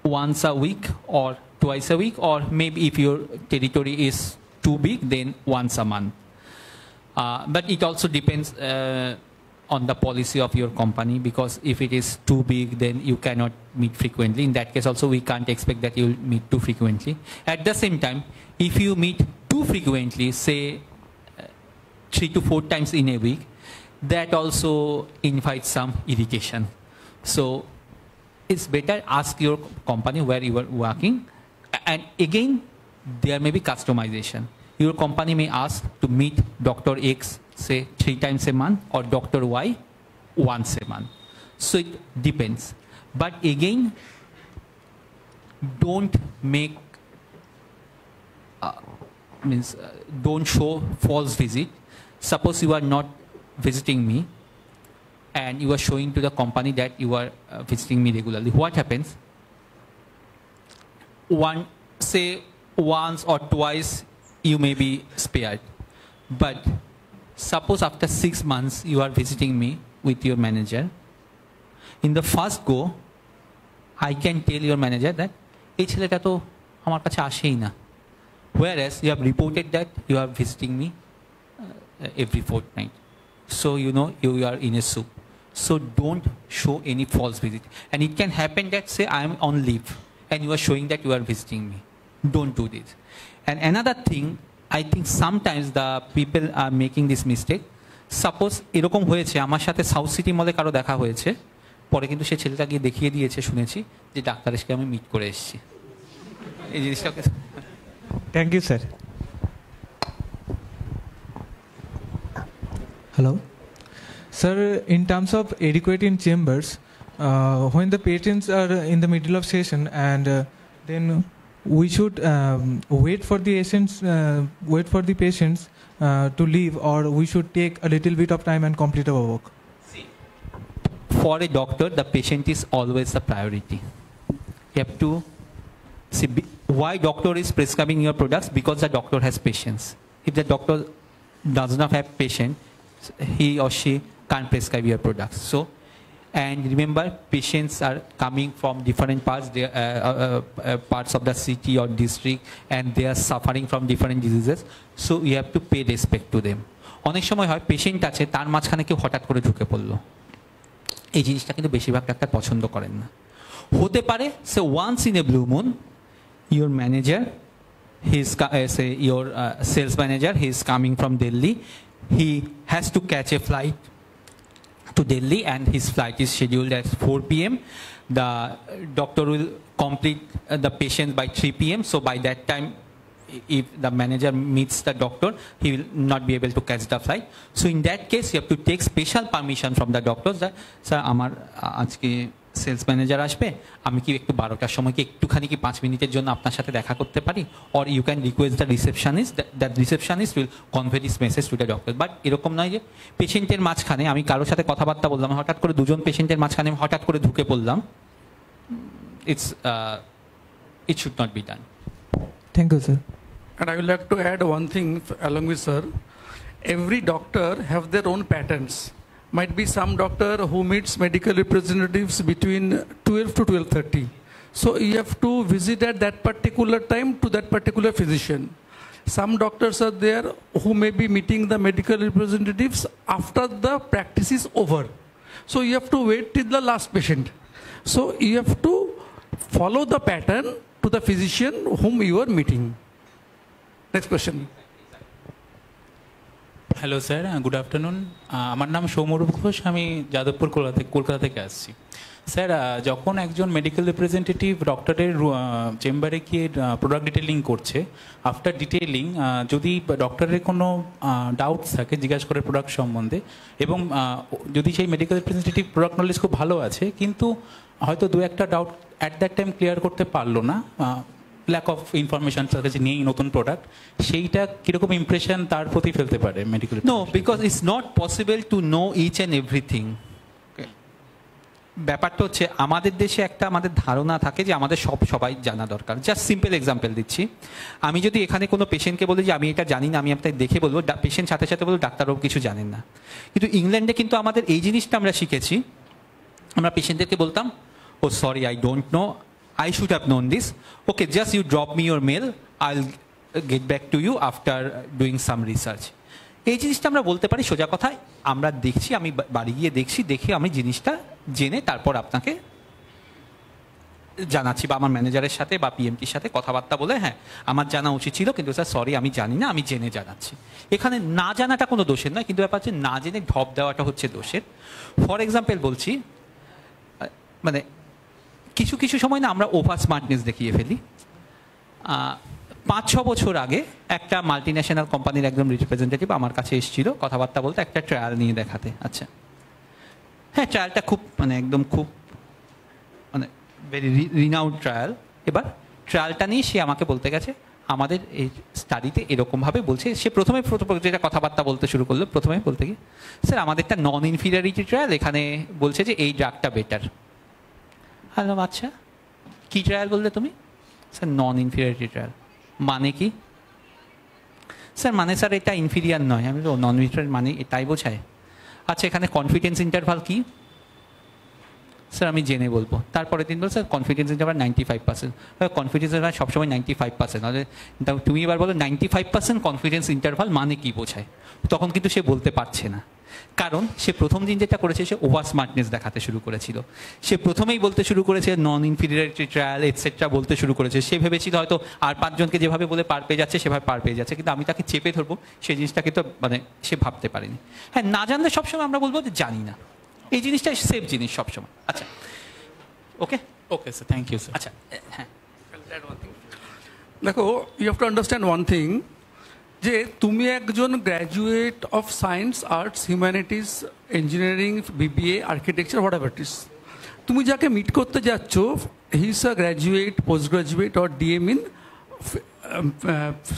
once a week or twice a week, or maybe if your territory is too big, then once a month. But it also depends on the policy of your company, because if it is too big, then you cannot meet frequently. In that case also, we can't expect that you will meet too frequently. At the same time, if you meet too frequently, say 3 to 4 times in a week, that also invites some irritation. So it's better ask your company where you are working. And again, there may be customization. Your company may ask to meet Dr. X, say 3 times a month, or Dr. Y once a month. So it depends. But again, don't make don't show false visit. Suppose you are not visiting me and you are showing to the company that you are visiting me regularly. What happens? Say once or twice you may be spared. But suppose after 6 months you are visiting me with your manager. In the first go, I can tell your manager that এই ছেলেটা তো আমার কাছে আসেই না. Whereas you have reported that you are visiting me every fortnight. So you know you are in a soup. So don't show any false visit. And it can happen that say I am on leave and you are showing that you are visiting me. Don't do this. And another thing, I think sometimes the people are making this mistake. Suppose এরকম হয়েছে আমার সাথে সাউথ সিটি মলে কারো দেখা হয়েছে, পরে কিন্তু সে ছেলেটা গিয়ে দেখিয়ে দিয়েছে শুনেছি যে ডাক্তারকে আমি মিট করে এসেছি। এই জিনিসটা thank you sir. Hello. Sir, in terms of adequate in chambers, when the patients are in the middle of session and then we should wait for the patients to leave, or we should take a little bit of time and complete our work. For a doctor, the patient is always the priority. You have to see why doctor is prescribing your products, because the doctor has patience. If the doctor does not have patience, he or she can't prescribe your products. So, and remember, patients are coming from different parts, parts of the city or district, and they are suffering from different diseases. So we have to pay respect to them. অনেক সময় হয় পেশেন্ট আছে, তার মাঝখানে কেউ হঠাৎ করে ঢুকে পড়লো। এই জিনিসটা কিন্তু বেশিরভাগ ডাক্তার পছন্দ করেন না। হতে পারে সে once in a blue moon your manager, say your sales manager, he is coming from Delhi. He has to catch a flight to Delhi and his flight is scheduled at 4 p.m. The doctor will complete the patient by 3 p.m. So by that time, if the manager meets the doctor, he will not be able to catch the flight. So in that case, you have to take special permission from the doctors that, sir, amar ajke sales manager আসবে, আমি কি একটু 12টার সময় কি একটুখানি কি 5 মিনিটের জন্য আপনার সাথে দেখা করতে পারি? Or you can request the receptionist, that receptionist will convey this message to the doctor. But এরকম নয় যে পেশেন্টের মাঝখানে আমি কারোর সাথে কথাবার্তা বললাম, হঠাৎ করে দুজন পেশেন্টের মাঝখানে হঠাৎ করে ঢুকে পড়লাম। It should not be done. Thank you, sir. And I would like to add one thing along with sir. Every doctor have their own patterns. Might be some doctor who meets medical representatives between 12 to 12:30. So you have to visit at that particular time to that particular physician. Some doctors are there who may be meeting the medical representatives after the practice is over. So you have to wait till the last patient. So you have to follow the pattern to the physician whom you are meeting. Next question. Hello sir, good afternoon. আমার নাম সৌম্যরূপ ঘোষ, আমি যাদবপুর কলকাতা থেকে আসছি। স্যার, যখন একজন মেডিকেল রিপ্রেজেন্টেটিভ ডক্টরের চেম্বারে গিয়ে প্রোডাক্ট ডিটেলিং করছে, আফটার ডিটেলিং যদি ডক্টরের কোনো ডাউটস থাকে জিজ্ঞাসা করে প্রোডাক্ট সম্বন্ধে, এবং যদি সেই মেডিকেল রিপ্রেজেন্টেটিভ প্রোডাক্ট নলেজ খুব ভালো আছে, কিন্তু হয়তো দু একটা doubt at that time clear করতে পারলো না, ল্যাক অফ ইনফরমেশন তার কাছে নেই নতুন প্রোডাক্ট, সেইটা কিরকম ইমপ্রেশন তার প্রতি ফেলতে পারে medical? No, because it's not possible to know each and everything. ব্যাপারটা হচ্ছে আমাদের দেশে একটা আমাদের ধারণা থাকে যে আমাদের সবাই জানা দরকার। জাস্ট সিম্পল এক্সাম্পল দিচ্ছি, আমি যদি এখানে কোনো পেশেন্টকে বলি যে আমি এটা জানি না, আমি আপনাকে দেখে বলবো, পেশেন্ট সাথে সাথে বলবো ডাক্তারবাবু কিছু জানেন না। কিন্তু ইংল্যান্ডে কিন্তু আমাদের এই জিনিসটা আমরা শিখেছি, আমরা পেশেন্টদেরকে বলতাম, ও sorry I don't know, I should have known this. Okay, just you drop me your mail. I'll get back to you after doing some research. এই জিনিসটা আমরা বলতে পারি সোজা কথায়, আমরা দেখছি, আমি বাড়ি গিয়ে দেখছি, দেখে আমি জিনিসটা জেনে তারপর আপনাকে জানাচ্ছি, বা আমার ম্যানেজারের সাথে বা পিএমটির সাথে কথাবার্তা বলে, হ্যাঁ আমার জানা উচিত ছিল, কিন্তু স্যার সরি আমি জানি না, আমি জেনে জানাচ্ছি। এখানে না জানাটা কোনো দোষের নয়, কিন্তু ব্যাপার হচ্ছে না জেনে ঢপ দেওয়াটা হচ্ছে দোষের। ফর এক্সাম্পল বলছি, মানে কিছু কিছু সময় না আমরা ওভার স্মার্টনেস দেখিয়ে ফেলি। 5-6 বছর আগে একটা মাল্টিন্যাশনাল কোম্পানির একদম রিপ্রেজেন্টেটিভ আমার কাছে এসেছিল কথাবার্তা বলতে একটা ট্রায়াল নিয়ে দেখাতে। আচ্ছা হ্যাঁ, ট্রায়ালটা খুব মানে একদম খুব মানে ভেরি রিনাউন্ড ট্রায়াল। এবার ট্রায়ালটা নিয়ে সে আমাকে বলতে গেছে আমাদের এই স্টাডিতে এরকমভাবে বলছে। সে প্রথমে যেটা কথাবার্তা বলতে শুরু করলো, প্রথমে বলতে গিয়ে স্যার আমাদেরটা নন ইনফিরিয়রিটি ট্রায়াল, এখানে বলছে যে এই ড্রাগটা বেটার। হ্যালো আচ্ছা কী ট্রায়াল বললে তুমি? স্যার নন ইনফিরিয়রিটি ট্রায়াল। মানে কি? স্যার মানে স্যার এটা ইনফিরিয়ার নয়। আমি বললাম নন ইনফিরিয়ার মানে এটাই বোঝায়? আচ্ছা এখানে কনফিডেন্স ইন্টারভাল কি? স্যার আমি জেনে বলবো। তারপরে দিন বল sir confidence interval 95%। Confidence interval সবসময় 95%। তুমি এবার বলো 95% কনফিডেন্স ইন্টারভাল মানে কি বোঝায়? তখন কিন্তু সে বলতে পারছে না, কারণ সে প্রথম দিন যেটা করেছে সে ওভার স্মার্টনেস দেখাতে শুরু করেছিল। সে প্রথমেই বলতে শুরু করেছে নন ইনফিরিয়রিটি ট্রায়াল এটসেট্রা বলতে শুরু করেছে। সে ভেবেছিল হয়তো আর 5 জনকে যেভাবে বলে পার পেয়ে যাচ্ছে সেভাবে পার পেয়ে যাচ্ছে, কিন্তু আমি তাকে চেপে ধরবো সেই জিনিসটাকে তো মানে সে ভাবতে পারেনি। হ্যাঁ, না জানলে সবসময় আমরা বলবো যে জানি না, এই জিনিসটা সেফ জিনিস সবসময়। আচ্ছা okay okay sir, thank you sir. আচ্ছা হ্যাঁ দেখো, you have to understand one thing, যে তুমি একজন graduate of science, arts, humanities, engineering, BBA, architecture, whatever it is, তুমি যাকে মিট করতে যাচ্ছ he is a graduate, post graduate or DM in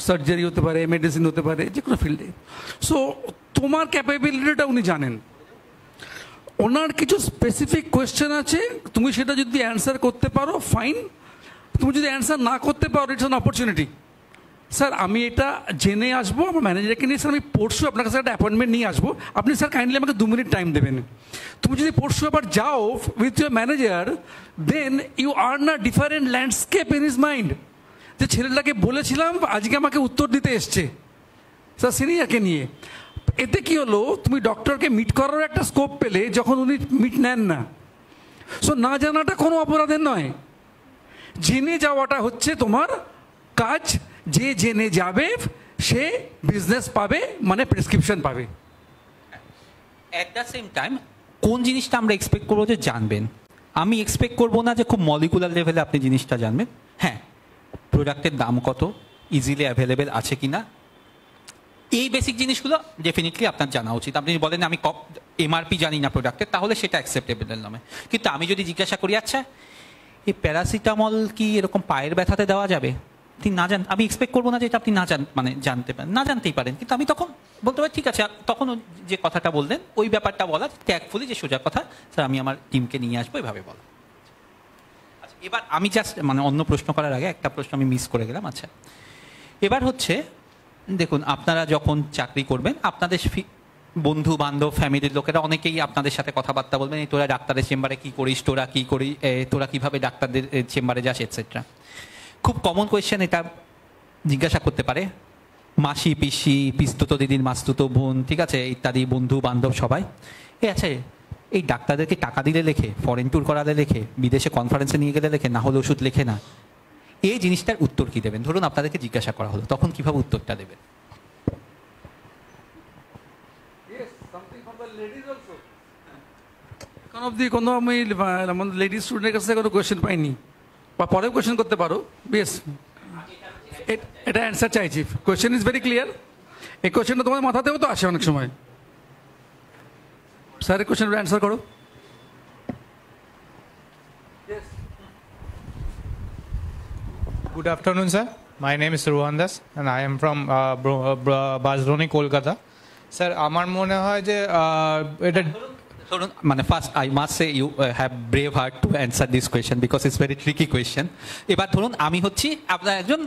surgery হতে পারে, মেডিসিন হতে পারে, যে কোনো ফিল্ডে। সো তোমার ক্যাপাবিলিটিটা উনি জানেন। ওনার কিছু স্পেসিফিক কোয়েশ্চেন আছে, তুমি সেটা যদি অ্যান্সার করতে পারো ফাইন, তুমি যদি অ্যান্সার না করতে পারো ইটস অ্যান অপরচুনিটি। স্যার আমি এটা জেনে আসবো আমার ম্যানেজারকে নিয়ে, স্যার আমি পরশু আপনার কাছে একটা অ্যাপয়েন্টমেন্ট নিয়ে আসবো, আপনি স্যার কাইন্ডলি আমাকে 2 মিনিট টাইম দেবেন। তুমি যদি পরশু আবার যাও with your manager, then you earn a different landscape in his mind, যে ছেলেটাকে বলেছিলাম আজকে আমাকে উত্তর দিতে এসছে স্যার সিনিয়রকে নিয়ে। এতে কি হলো, তুমি ডক্টরকে মিট করারও একটা স্কোপ পেলে যখন উনি মিট নেন না। সো না জানাটা কোনো অপরাধের নয়, জেনে যাওয়াটা হচ্ছে তোমার কাজ। যে জেনে যাবে সে বিজনেস পাবে, মানে প্রেসক্রিপশন পাবে। অ্যাট দ্য সেম টাইম কোন জিনিসটা আমরা এক্সপেক্ট করবো যে জানবেন? আমি এক্সপেক্ট করবো না যে খুব মলিকুলার লেভেলে আপনি জিনিসটা জানবেন। হ্যাঁ, প্রোডাক্টের দাম কত, ইজিলি অ্যাভেলেবেল আছে কিনা, এই বেসিক জিনিসগুলো ডেফিনেটলি আপনার জানা উচিত। আপনি বলেন আমি এমআরপি জানি না প্রোডাক্টের, তাহলে সেটা অ্যাকসেপ্টেবলের নামে। কিন্তু আমি যদি জিজ্ঞাসা করি আচ্ছা এই প্যারাসিটামল কি এরকম পায়ের ব্যথাতে দেওয়া যাবে, আপনি না জান, আমি এক্সপেক্ট করবো না যে এটা আপনি না মানে জানতে পারেন, না জানতেই পারেন, কিন্তু আমি তখন বলতে পারি ঠিক আছে, তখন যে কথাটা বললেন ওই ব্যাপারটা বলা ট্যাগফুলি, যে সোজা কথা স্যার আমি আমার টিমকে নিয়ে আসবো, এভাবে বলা। আচ্ছা এবার আমি জাস্ট মানে অন্য প্রশ্ন করার আগে একটা প্রশ্ন আমি মিস করে গেলাম। আচ্ছা এবার হচ্ছে দেখুন, আপনারা যখন চাকরি করবেন আপনাদের বন্ধু বান্ধব ফ্যামিলির লোকেরা অনেকেই আপনাদের সাথে কথাবার্তা বলবেন, এই তোরা ডাক্তারের চেম্বারে কী করিস, তোরা কী করি, তোরা কীভাবে ডাক্তারদের চেম্বারে যাস এটসেট্রা। খুব কমন কোয়েশ্চেন এটা জিজ্ঞাসা করতে পারে মাসি, পিসি, পিস্তুত দিদির মাস্তুত বোন, ঠিক আছে, ইত্যাদি বন্ধু বান্ধব সবাই। আচ্ছা এই ডাক্তারদেরকে টাকা দিলে লেখে, ফরেন ট্যুর করালে লেখে, বিদেশে কনফারেন্সে নিয়ে গেলে লেখে, না হলে ওষুধ লেখে না, এই জিনিসটার উত্তর কী দেবেন? ধরুন আপনাদেরকে জিজ্ঞাসা করা হলো, তখন কীভাবে উত্তরটা দেবেন? এখন অবধি কোনো আমি লেডিস স্টুডেন্টের কাছে কোনো কোয়েশ্চেন পাইনি, বা পরেও কোয়েশ্চেন করতে পারো। বেশ, এটা অ্যান্সার চাইছি। Question is very clear. এই কোয়েশ্চেনটা তোমার মাথাতেও তো আসে অনেক সময়। স্যার এই কোয়েশ্চেনটা অ্যান্সার করো। Good afternoon, sir. My name is Rohan Das and I am from Bajroni, Kolkata. Sir, আমার মনে হয় যে এটা ধরুন মানে first I must say you have brave heart to answer this question because it's very tricky question. এবার ধরুন আমি হচ্ছি আপনার একজন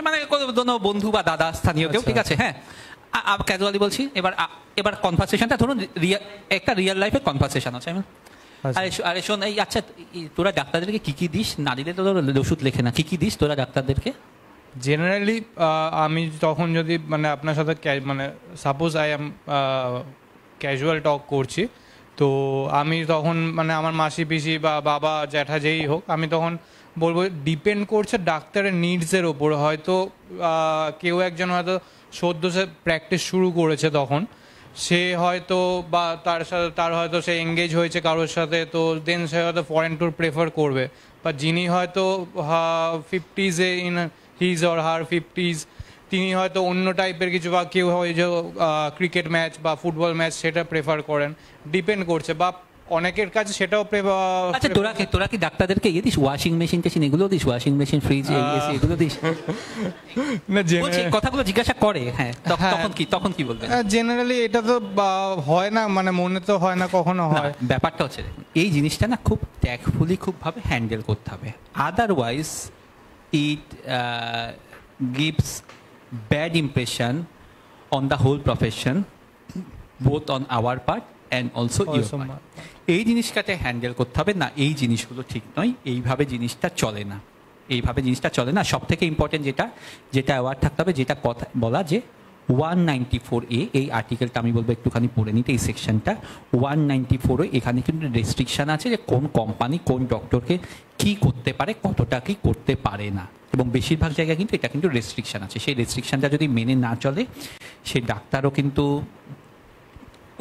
মানে কোনো বন্ধু বা দাদা স্থানীয় কেউ, ঠিক আছে, হ্যাঁ ক্যাজুয়ালি বলছি। এবার কনভারসেশনটা ধরুন একটা রিয়েল লাইফের কনভারসেশন আছে। আরে শোন, এই আচ্ছা তোরা ডাক্তারদেরকে কী কী দিস, না দিলে তোরা ওষুধ লেখে না, কী কী দিস তোরা ডাক্তারদেরকে? জেনারেলি আমি তখন যদি মানে আপনার সাথে মানে সাপোজ আই এম ক্যাজুয়াল টক করছি, তো আমি তখন মানে আমার মাসি পিসি বা বাবা জ্যাঠা যেই হোক, আমি তখন বলবো ডিপেন্ড করছে ডাক্তারের নিডসের ওপর। হয়তো কেউ একজন হয়তো সদ্য সে প্র্যাকটিস শুরু করেছে, তখন সে হয়তো বা তার সাথে তার হয়তো সে এঙ্গেজ হয়েছে কারোর সাথে, তো দেন সে হয়তো ফরেন ট্যুর প্রেফার করবে। বা যিনি হয়তো 50s in his or her 50s, তিনি হয়তো অন্য টাইপের কিছু, বা কেউ হয় যে ক্রিকেট ম্যাচ বা ফুটবল ম্যাচ সেটা প্রেফার করেন, ডিপেন্ড করছে, বা অনেকের কাছে সেটাও আচ্ছা তোরা কি ডাক্তারদেরকে ইয়ে দিস, ওয়াশিং মেশিন টেশিন এগুলো this, washing machine fridge AC এগুলো দিস? না, কথাগুলো জিজ্ঞাসা করে, হ্যাঁ তখন কি বলবেন? জেনারেলি এটা তো হয় না, মানে মনে তো হয় না কখনো হয়। ব্যাপারটা হচ্ছে এই জিনিসটা না খুব ট্যাক্টফুলি খুব ভাবে হ্যান্ডেল করতে হবে, otherwise it gives bad impression on the whole profession, both on our part and also your part. এই জিনিসটাকে হ্যান্ডেল করতে হবে না, এই জিনিসগুলো ঠিক নয়, এইভাবে জিনিসটা চলে না, এইভাবে জিনিসটা চলে না। সব থেকে ইম্পর্টেন্ট যেটা অ্যাওয়ার্ড থাকতে হবে, যেটা কথা বলা যে 194A, এই আর্টিকেলটা আমি বলবো একটুখানি পড়ে নিতে, এই সেকশনটা 194A, এখানে কিন্তু রেস্ট্রিকশান আছে যে কোন কোম্পানি কোন ডক্টরকে কি করতে পারে, কতটা কি করতে পারে না, এবং বেশিরভাগ জায়গায় কিন্তু এটা কিন্তু রেস্ট্রিকশান আছে। সেই রেস্ট্রিকশানটা যদি মেনে না চলে, সেই ডাক্তারও কিন্তু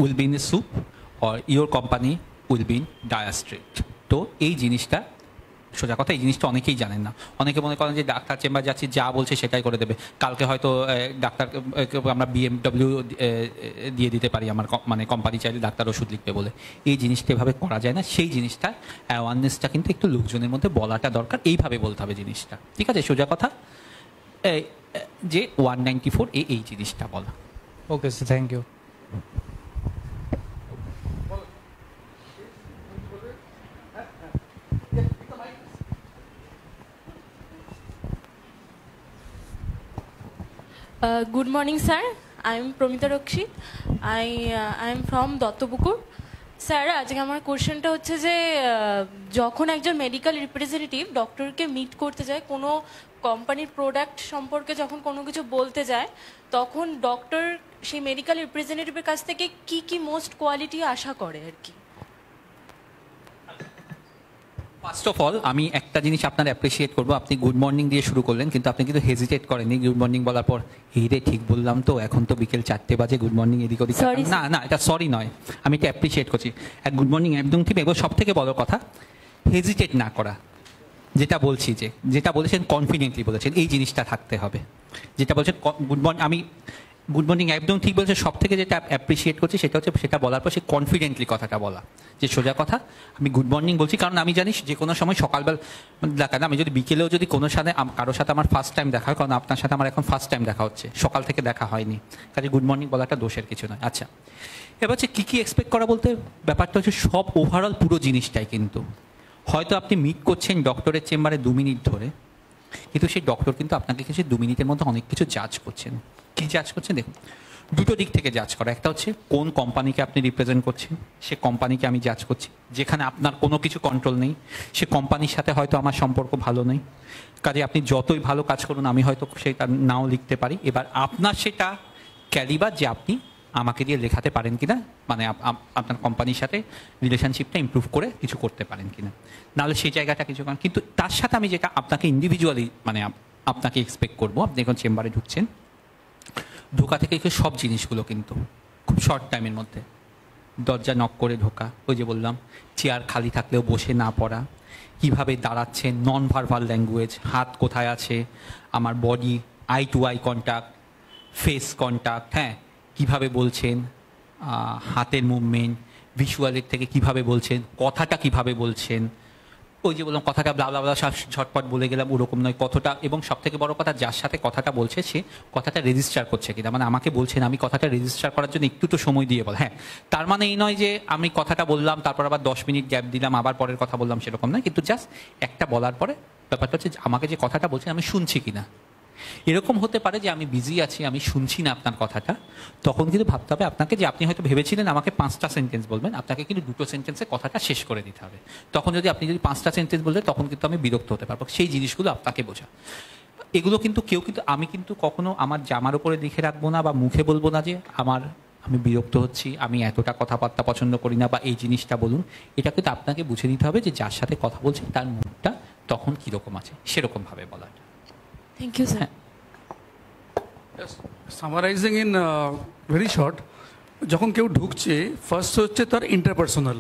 will be in a soup or your company will be in dire straits. তো এই জিনিসটা সোজা কথা, এই জিনিসটা অনেকেই জানেন না। অনেকে মনে করেন যে ডাক্তার চেম্বার যাচ্ছি, যা বলছে সেটাই করে দেবে, কালকে হয়তো ডাক্তার আমরা BMW দিয়ে দিতে পারি আমার মানে কোম্পানি চাইলে ডাক্তার ওষুধ লিখবে বলে। এই জিনিসটা এভাবে করা যায় না, সেই জিনিসটা অ্যাওয়ারনেসটা কিন্তু একটু লোকজনের মধ্যে বলাটা দরকার, এইভাবে বলতে হবে জিনিসটা, ঠিক আছে? সোজা কথা যে 194A এই জিনিসটা বলা। Okay sir, thank you. Good morning, sir. I am Promita Rakshit. I am from Dottopukur. Sir, আজকে আমার কোশ্চেনটা হচ্ছে যে যখন একজন মেডিকেল রিপ্রেজেন্টেটিভ ডক্টরকে মিট করতে যায়, কোনো কোম্পানির প্রোডাক্ট সম্পর্কে যখন কোনো কিছু বলতে যায়, তখন ডক্টর সেই মেডিকেল রিপ্রেজেন্টেটিভের কাছ থেকে কি কি মোস্ট কোয়ালিটি আশা করে আর কি? ফার্স্ট অফ অল আমি একটা জিনিস আপনার অ্যাপ্রিসিয়েট করবো, আপনি গুড মর্নিং দিয়ে শুরু করলেন, কিন্তু আপনি কিন্তু হেজিটেট করেননি গুড মর্নিং বলার পর, এই রে ঠিক বললাম তো, এখন তো বিকেল 4টে বাজে, গুড মর্নিং এদিক ওদিক। না এটা সরি নয়, আমি এটা অ্যাপ্রিসিয়েট করছি। এক গুড মর্নিং একদম ঠিক, এবং সব থেকে বড় কথা হেজিটেট না করা, যেটা বলছি যেটা বলেছেন কনফিডেন্টলি বলেছেন, এই জিনিসটা থাকতে হবে। যেটা বলছেন গুড মর্নিং, আমি গুড মর্নিং একদম ঠিক বলছে, সব থেকে যেটা অ্যাপ্রিসিয়েট করছি সেটা হচ্ছে সেটা বলার পর সে কনফিডেন্টলি কথাটা বলা, যে সোজা কথা আমি গুড মর্নিং বলছি, কারণ আমি জানি যে কোনো সময় সকালবেলা দেখা না, আমি যদি বিকেলেও যদি কোনো সাথে কারোর সাথে আমার ফার্স্ট টাইম দেখা হয়, কারণ আপনার সাথে আমার এখন ফার্স্ট টাইম দেখা হচ্ছে, সকাল থেকে দেখা হয়নি, কাজে গুড মর্নিং বলাটা দোষের কিছু নয়। আচ্ছা, এবার হচ্ছে কী কী এক্সপেক্ট করা বলতে, ব্যাপারটা হচ্ছে সব ওভারঅল পুরো জিনিসটাই, কিন্তু হয়তো আপনি মিট করছেন ডক্টরের চেম্বারে 2 মিনিট ধরে, কিন্তু সেই ডক্টর কিন্তু আপনাকে কিছু 2 মিনিটের মধ্যে অনেক কিছু জাজ করছেন। কী জাজ করছেন দেখুন, দুটো দিক থেকে জাজ করা, একটা হচ্ছে কোন কোম্পানিকে আপনি রিপ্রেজেন্ট করছেন, সে কোম্পানিকে আমি জাজ করছি, যেখানে আপনার কোনো কিছু কন্ট্রোল নেই, সে কোম্পানির সাথে হয়তো আমার সম্পর্ক ভালো নেই, কাজে আপনি যতই ভালো কাজ করুন আমি হয়তো সেটা নাও লিখতে পারি। এবার আপনার সেটা ক্যালিবার যে আপনি আমাকে দিয়ে লেখাতে পারেন কিনা, মানে আপনার কোম্পানির সাথে রিলেশনশিপটা ইমপ্রুভ করে কিছু করতে পারেন কিনা, নাহলে সেই জায়গাটা কিছু করেন। কিন্তু তার সাথে আমি যেটা আপনাকে ইন্ডিভিজুয়ালি মানে আপনাকে এক্সপেক্ট করবো, আপনি এখন চেম্বারে ঢুকছেন, ঢোকা থেকে সব জিনিসগুলো কিন্তু খুব শর্ট টাইমের মধ্যে, দরজা নক করে ঢোকা, ওই যে বললাম চেয়ার খালি থাকলেও বসে না পড়া, কিভাবে দাঁড়াচ্ছেন, নন ভার্বাল ল্যাঙ্গুয়েজ, হাত কোথায় আছে, আমার body, eye to eye contact, face contact, হ্যাঁ কীভাবে বলছেন, হাতের মুভমেন্ট, ভিজুয়ালের থেকে কিভাবে বলছেন, কথাটা কিভাবে বলছেন, ওই যে বললাম কথাটা ব্লা ব্লা ব্লা ঝটপট বলে গেলাম ওরকম নয়, কতটা, এবং সব থেকে বড় কথা যার সাথে কথাটা বলছে সে কথাটা রেজিস্টার করছে কিনা, মানে আমাকে বলছেন আমি কথাটা রেজিস্টার করার জন্য একটু তো সময় দিয়ে বল, হ্যাঁ তার মানে এই নয় যে আমি কথাটা বললাম তারপর আবার 10 মিনিট গ্যাপ দিলাম আবার পরের কথা বললাম, সেরকম নয়, কিন্তু জাস্ট একটা বলার পরে ব্যাপারটা হচ্ছে আমাকে যে কথাটা বলছেন আমি শুনছি কিনা। এরকম হতে পারে যে আমি বিজি আছি, আমি শুনছি না আপনার কথাটা, তখন কিন্তু ভাবতে হবে আপনাকে যে আপনি হয়তো ভেবেছিলেন আমাকে 5টা সেন্টেন্স বলবেন, আপনাকে কিন্তু 2টো সেন্টেন্সে কথাটা শেষ করে দিতে হবে। তখন যদি আপনি যদি 5টা সেন্টেন্স বললেন তখন কিন্তু আমি বিরক্ত হতে পারবো, সেই জিনিসগুলো আপনাকে বোঝা। এগুলো কিন্তু আমি কিন্তু কখনো আমার জামার উপরে লিখে রাখবো না বা মুখে বলবো না যে আমি বিরক্ত হচ্ছি, আমি এতটা কথাবার্তা পছন্দ করি না বা এই জিনিসটা বলুন। এটা কিন্তু আপনাকে বুঝে নিতে হবে যে যার সাথে কথা বলছেন তার মুডটা তখন কীরকম আছে, সেরকমভাবে বলাটা। Thank you sir. Summarising in very short, যখন কেউ ঢুকছে ফার্স্ট হচ্ছে তার ইন্টারপার্সোনাল,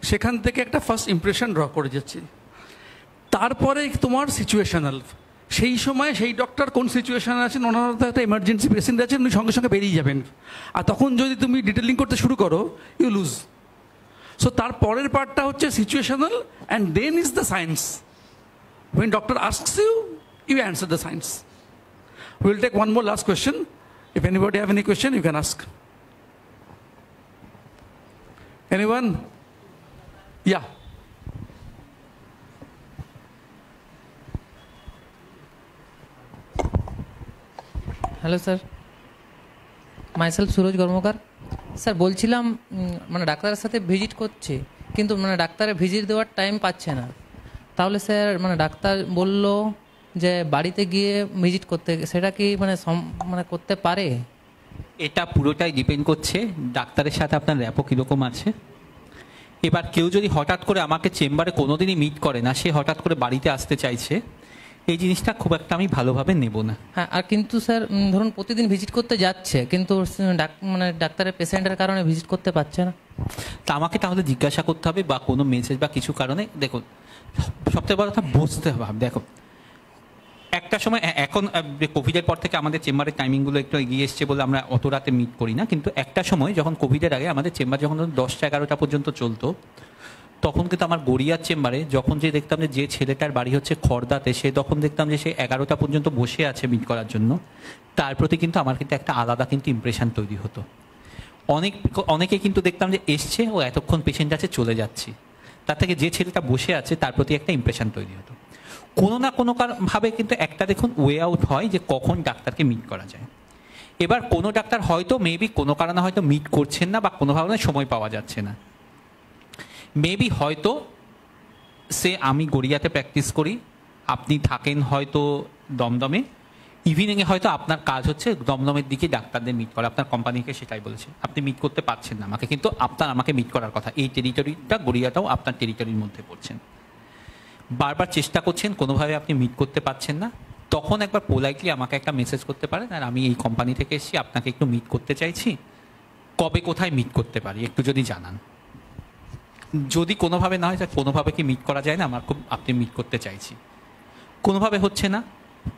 সেখান থেকে একটা ফার্স্ট ইমপ্রেশন ড্র করে যাচ্ছে। তারপরে তোমার সিচুয়েশনাল, সেই সময় সেই ডক্টর কোন সিচুয়েশনে আছেন, ওনার একটা এমার্জেন্সি পেশেন্ট আছেন, উনি সঙ্গে সঙ্গে বেরিয়ে যাবেন। আর তখন যদি তুমি ডিটেলিং করতে শুরু করো, ইউ লুজ। সো তার পরের পার্টটা হচ্ছে situational, and then is the science. When doctor asks you, you answer the science. We'll take one more last question. If anybody have any question, you can ask. Anyone? Yeah. Hello sir, myself Suraj Karmakar. Sir বলছিলাম মানে ডাক্তারের সাথে ভিজিট করছে, কিন্তু মানে ডাক্তারের ভিজিট দেওয়ার টাইম পাচ্ছে না। তাহলে স্যার মানে ডাক্তার বলল যে বাড়িতে গিয়ে ভিজিট করতে, সেটা কি মানে মানে করতে পারে? এটা পুরোটাই ডিপেন্ড করছে ডাক্তারের সাথে আপনার র্যাপো কীরকম আছে। এবার কেউ যদি হঠাৎ করে আমাকে চেম্বারে কোনোদিনই মিট করে না, সে হঠাৎ করে বাড়িতে আসতে চাইছে, এই জিনিসটা খুব একটা আমি ভালোভাবে নেব না। হ্যাঁ, আর কিন্তু স্যার ধরুন প্রতিদিন ভিজিট করতে যাচ্ছে, কিন্তু মানে ডাক্তারের পেশেন্টের কারণে ভিজিট করতে পারছে না, তা আমাকে তাহলে জিজ্ঞাসা করতে হবে বা কোনো মেসেজ বা কিছু কারণে। দেখুন, সবথেকে বড় কথা বুঝতে হবে। দেখো, একটা সময় এখন কোভিডের পর থেকে আমাদের চেম্বারের টাইমিংগুলো একটু এগিয়ে এসছে বলে আমরা অত রাতে মিট করি না, কিন্তু একটা সময় যখন কোভিডের আগে আমাদের চেম্বার যখন 10টা-11টা পর্যন্ত চলতো, তখন কিন্তু আমার গড়িয়ার চেম্বারে যখন যে দেখতাম যে ছেলেটার বাড়ি হচ্ছে খড়দাতে, সে তখন দেখতাম যে সে 11টা পর্যন্ত বসে আছে মিট করার জন্য, তার প্রতি কিন্তু আমার কিন্তু একটা আলাদা কিন্তু ইমপ্রেশন তৈরি হতো। অনেকে কিন্তু দেখতাম যে এসছে, ও এতক্ষণ পেশেন্ট আছে, চলে যাচ্ছি। তার থেকে যে ছেলেটা বসে আছে তার প্রতি একটা ইমপ্রেশন তৈরি হতো। কোনো না কোনো ভাবে কিন্তু একটা দেখুন ওয়ে আউট হয় যে কখন ডাক্তারকে মিট করা যায়। এবার কোনো ডাক্তার হয়তো মেবি কোনো কারণে হয়তো মিট করছেন না বা কোনো কারণে সময় পাওয়া যাচ্ছে না, মেবি হয়তো সে আমি গড়িয়াতে প্র্যাকটিস করি, আপনি থাকেন হয়তো দমদমে, ইভিনিংয়ে হয়তো আপনার কাজ হচ্ছে দমদমের দিকে ডাক্তারদের মিট করা, আপনার কোম্পানিকে সেটাই বলেছে, আপনি মিট করতে পারছেন না আমাকে, কিন্তু আমাকে মিট করার কথা। এই টেরিটরিটা গড়িয়াটাও আপনার টেরিটরির মধ্যে পড়ছেন, বারবার চেষ্টা করছেন, কোনোভাবে আপনি মিট করতে পারছেন না, তখন একবার পোলাইটলি আমাকে একটা মেসেজ করতে পারেন, আর আমি এই কোম্পানি থেকে এসেছি, আপনাকে একটু মিট করতে চাইছি, কবে কোথায় মিট করতে পারি একটু যদি জানান। যদি কোনোভাবে না হয়, কোনোভাবে কি মিট করা যায় না, আমার খুব আপনি মিট করতে চাইছি, কোনোভাবে হচ্ছে না,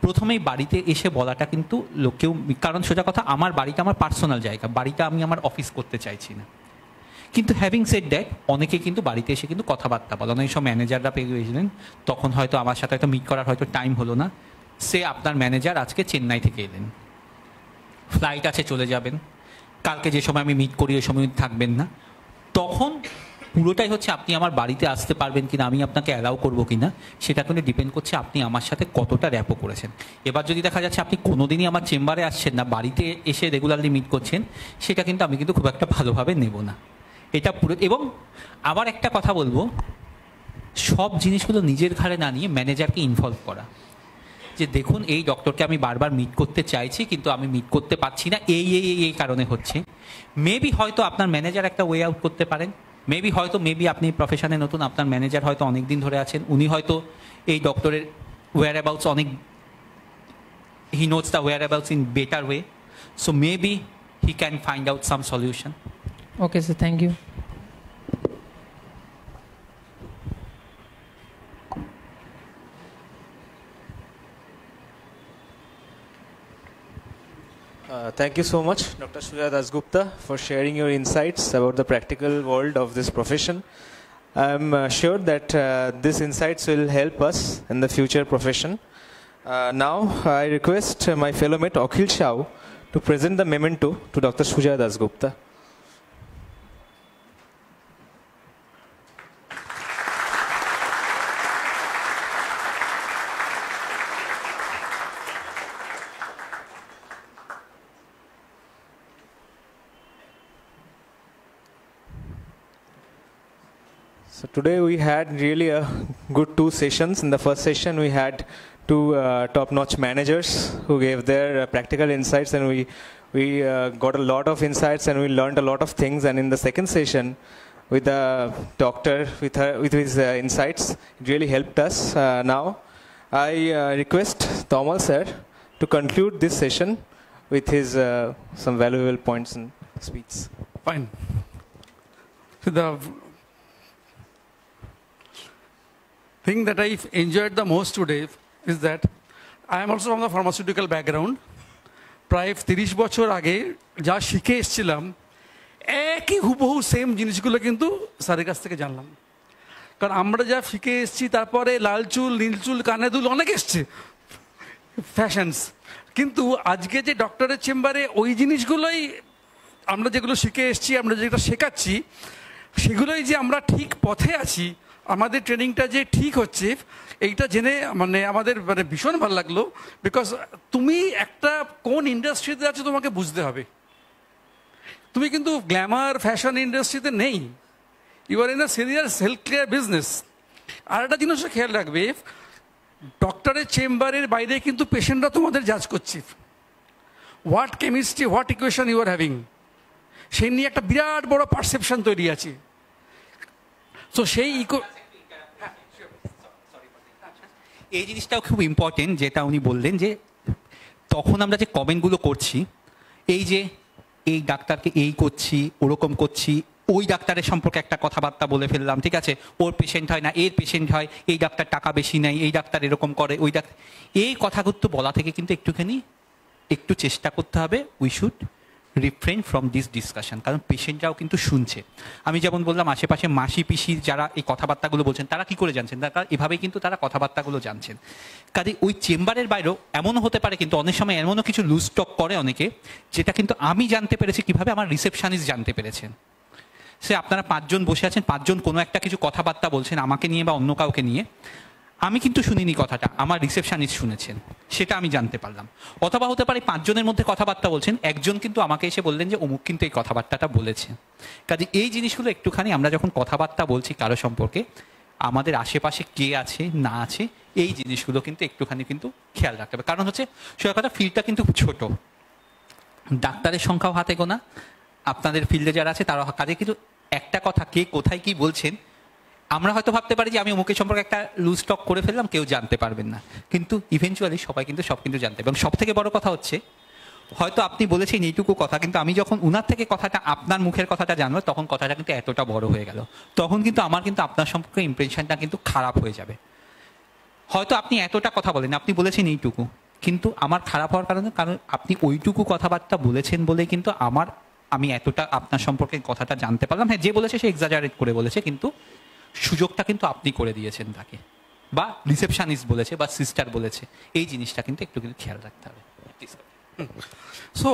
প্রথমেই বাড়িতে এসে বলাটা কিন্তু লোকেও, কারণ সোজা কথা আমার বাড়িটা আমার পার্সোনাল জায়গা, বাড়িটা আমি আমার অফিস করতে চাইছি না। কিন্তু হ্যাভিং সেড দ্যাট, অনেকে কিন্তু বাড়িতে এসে কিন্তু কথাবার্তা বলে, অনেক সব ম্যানেজাররা পেয়ে গিয়েছিলেন, তখন হয়তো আমার সাথে হয়তো মিট করার হয়তো টাইম হলো না, সে আপনার ম্যানেজার আজকে চেন্নাই থেকে এলেন, ফ্লাইট আছে চলে যাবেন, কালকে যে সময় আমি মিট করি ওই সময় থাকবেন না, তখন পুরোটাই হচ্ছে আপনি আমার বাড়িতে আসতে পারবেন কিনা, আমি আপনাকে অ্যালাউ করবো কিনা, সেটা কিন্তু ডিপেন্ড করছে আপনি আমার সাথে কতটা র্যাপো করেছেন। এবার যদি দেখা যাচ্ছে আপনি কোনোদিনই আমার চেম্বারে আসছেন না, বাড়িতে এসে রেগুলারলি মিট করছেন, সেটা কিন্তু আমি কিন্তু খুব একটা ভালোভাবে নেব না এটা পুরো। এবং আবার একটা কথা বলবো, সব জিনিসগুলো নিজের ঘাড়ে না নিয়ে ম্যানেজারকে ইনভলভ করা, যে দেখুন এই ডক্টরকে আমি বারবার মিট করতে চাইছি কিন্তু আমি মিট করতে পারছি না, এই কারণে হচ্ছে। মেবি হয়তো আপনার ম্যানেজার একটা ওয়ে আউট করতে পারেন, মেবি আপনি প্রফেশনে নতুন, আপনার ম্যানেজার হয়তো অনেক দিন ধরে আছেন, উনি হয়তো এই ডক্টরের ওয়্যার অ্যাবাউটস অনেক, he notes the whereabouts in better way, so maybe he can find out some solution. Okay sir, thank you. Thank you so much, Dr. Sujaya Dasgupta, for sharing your insights about the practical world of this profession. I'm sure that these insights will help us in the future profession. Now, I request my fellow mate Akhil Shah to present the memento to Dr. Sujaya Dasgupta. So today we had really a good 2 sessions. In the first session we had 2 top-notch managers who gave their practical insights, and we got a lot of insights and we learned a lot of things. And in the second session with the doctor with his insights, it really helped us. Now I request Tomal sir to conclude this session with his some valuable points and speech. Fine. So thing that I enjoyed the most today is that I am also from the pharmaceutical background. প্রায় 30 বছর আগে যা শিখে এসেছিলাম একই হুবহু সেম জিনিসগুলো কিন্তু স্যারের কাছ থেকে জানলাম। কারণ আমরা যা শিখে এসেছি, তারপরে লাল চুল, নীল চুল, কানে দুল অনেক এসছে ফ্যাশনস, কিন্তু আজকে যে ডক্টরের চেম্বারে ওই জিনিসগুলোই আমরা যেগুলো শিখে এসেছি, আমরা যেটা শেখাচ্ছি, সেগুলোই যে আমরা ঠিক পথে আছি, আমাদের ট্রেনিংটা যে ঠিক হচ্ছে, এইটা জেনে মানে আমাদের মানে ভীষণ ভালো লাগলো। বিকজ তুমি একটা কোন ইন্ডাস্ট্রিতে আছো তোমাকে বুঝতে হবে। তুমি কিন্তু গ্ল্যামার ফ্যাশন ইন্ডাস্ট্রিতে নেই, you are in a serious health care business. আর একটা জিনিসও খেয়াল রাখবে, ডক্টরের চেম্বারের বাইরে কিন্তু পেশেন্টরা তোমাদের জাজ করছে, what chemistry, what equation you are having, সেই নিয়ে একটা বিরাট বড় পারসেপশন তৈরি আছে। তো সেই এই জিনিসটাও খুব ইম্পর্টেন্ট, যেটা উনি বললেন যে তখন আমরা যে কমেন্টগুলো করছি, এই যে এই ডাক্তারকে এই করছি, ওরকম করছি, ওই ডাক্তারের সম্পর্কে একটা কথাবার্তা বলে ফেললাম, ঠিক আছে, ওর পেশেন্ট হয় না, এর পেশেন্ট হয়, এই ডাক্তার টাকা বেশি নেয়, এই ডাক্তার এরকম করে, ওই ডাক্তার, এই কথাগুলো বলা থেকে কিন্তু একটু চেষ্টা করতে হবে, we should refrain from this discussion. কারণ পেশেন্টরাও কিন্তু শুনছে। আমি যেমন বললাম, আশেপাশে মাসি পিসি যারা এই কথাবার্তাগুলো বলছেন, তারা কি করে জানছেন? তারা এভাবেই কিন্তু তারা কথাবার্তাগুলো জানছেন। কাজে ওই চেম্বারের বাইরেও এমনও হতে পারে, কিন্তু অনেক সময় এমনও কিছু লুজ টক করে অনেকে, যেটা কিন্তু আমি জানতে পেরেছি কিভাবে, আমার রিসেপশনিস্ট জানতে পেরেছেন। সে আপনারা 5 জন বসে আছেন, 5 জন কোনো একটা কিছু কথাবার্তা বলছেন আমাকে নিয়ে বা অন্য কাউকে নিয়ে, আমি কিন্তু শুনিনি কথাটা, আমার রিসেপশনিস্ট শুনেছেন, সেটা আমি জানতে পারলাম। অথবা হতে পারে 5 জনের মধ্যে কথাবার্তা বলছেন, একজন কিন্তু আমাকে এসে বললেন যে অমুক কিন্তু এই কথাবার্তাটা বলেছে। কাজে এই জিনিসগুলো একটুখানি আমরা যখন কথাবার্তা বলছি কারো সম্পর্কে, আমাদের আশেপাশে কে আছে না আছে, এই জিনিসগুলো কিন্তু একটুখানি কিন্তু খেয়াল রাখতে হবে। কারণ হচ্ছে সোজা কথা, ফিল্ডটা কিন্তু ছোট, ডাক্তারের সংখ্যাও হাতে গোনা, আপনাদের ফিল্ডে যারা আছে তারা, কাজে কিন্তু একটা কথা কে কোথায় কি বলছেন, আমরা হয়তো ভাবতে পারি যে আমি অমুকের সম্পর্কে একটা লুজ টক করে ফেললাম, কেউ জানতে পারবেন না, কিন্তু ইভেনচুয়ালি সবাই কিন্তু সব কিন্তু জানতে। এবং সব থেকে বড় কথা হচ্ছে, হয়তো আপনি বলেছেন এইটুকু কথা, কিন্তু আমি যখন উনার থেকে কথাটা, আপনার মুখের কথাটা জানবো, তখন কথাটা কিন্তু এতটা বড় হয়ে গেল, তখন কিন্তু আমার কিন্তু আপনার সম্পর্কে ইমপ্রেশনটা কিন্তু খারাপ হয়ে যাবে। হয়তো আপনি এতটা কথা বলেন, আপনি বলেছেন এইটুকু, কিন্তু আমার খারাপ হওয়ার কারণে, কারণ আপনি ওইটুকু কথাবার্তা বলেছেন বলে কিন্তু আমি এতটা আপনার সম্পর্কে কথাটা জানতে পারলাম। হ্যাঁ, যে বলেছে সে এক্সাজারেট করে বলেছে, কিন্তু সুযোগটা কিন্তু আপনি করে দিয়েছেন তাকে, বা রিসেপশনিস্ট বলেছে বা সিস্টার বলেছে, এই জিনিসটা কিন্তু একটু কিন্তু খেয়াল রাখতে হবে। So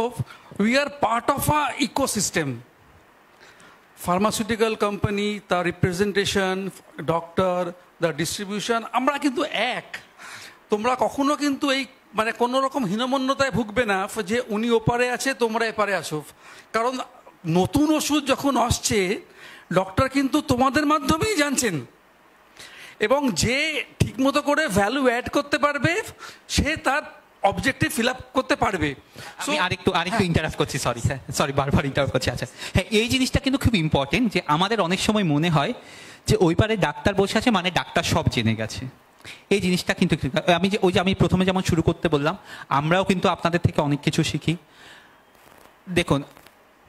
we are part of a ecosystem. Pharmaceutical company, তার রিপ্রেজেন্টেশন, ডক্টর, দ্য ডিস্ট্রিবিউশন, আমরা কিন্তু এক। তোমরা কখনো কিন্তু এই মানে কোনো রকম হীনমন্যতায় ভুগবে না যে উনি ওপারে আছে তোমরা এপারে আছো। কারণ নতুন ওষুধ যখন আসছে, ডক্টর কিন্তু তোমাদের মাধ্যমেই জানছেন, এবং যে ঠিকমতো করে ভ্যালু অ্যাড করতে পারবে, সে তার অবজেক্টিভ ফিল আপ করতে পারবে। আমি আরেকটু ইন্টারাপ্ট করছি, সরি বারবার ইন্টারাপ্ট করছি। আচ্ছা হ্যাঁ, এই জিনিসটা কিন্তু খুব ইম্পর্টেন্ট, যে আমাদের অনেক সময় মনে হয় যে ওই পারে ডাক্তার বসে আছে মানে ডাক্তার সব জেনে গেছে। এই জিনিসটা কিন্তু আমি প্রথমে যেমন শুরু করতে বললাম, আমরাও কিন্তু আপনাদের থেকে অনেক কিছু শিখি। দেখুন,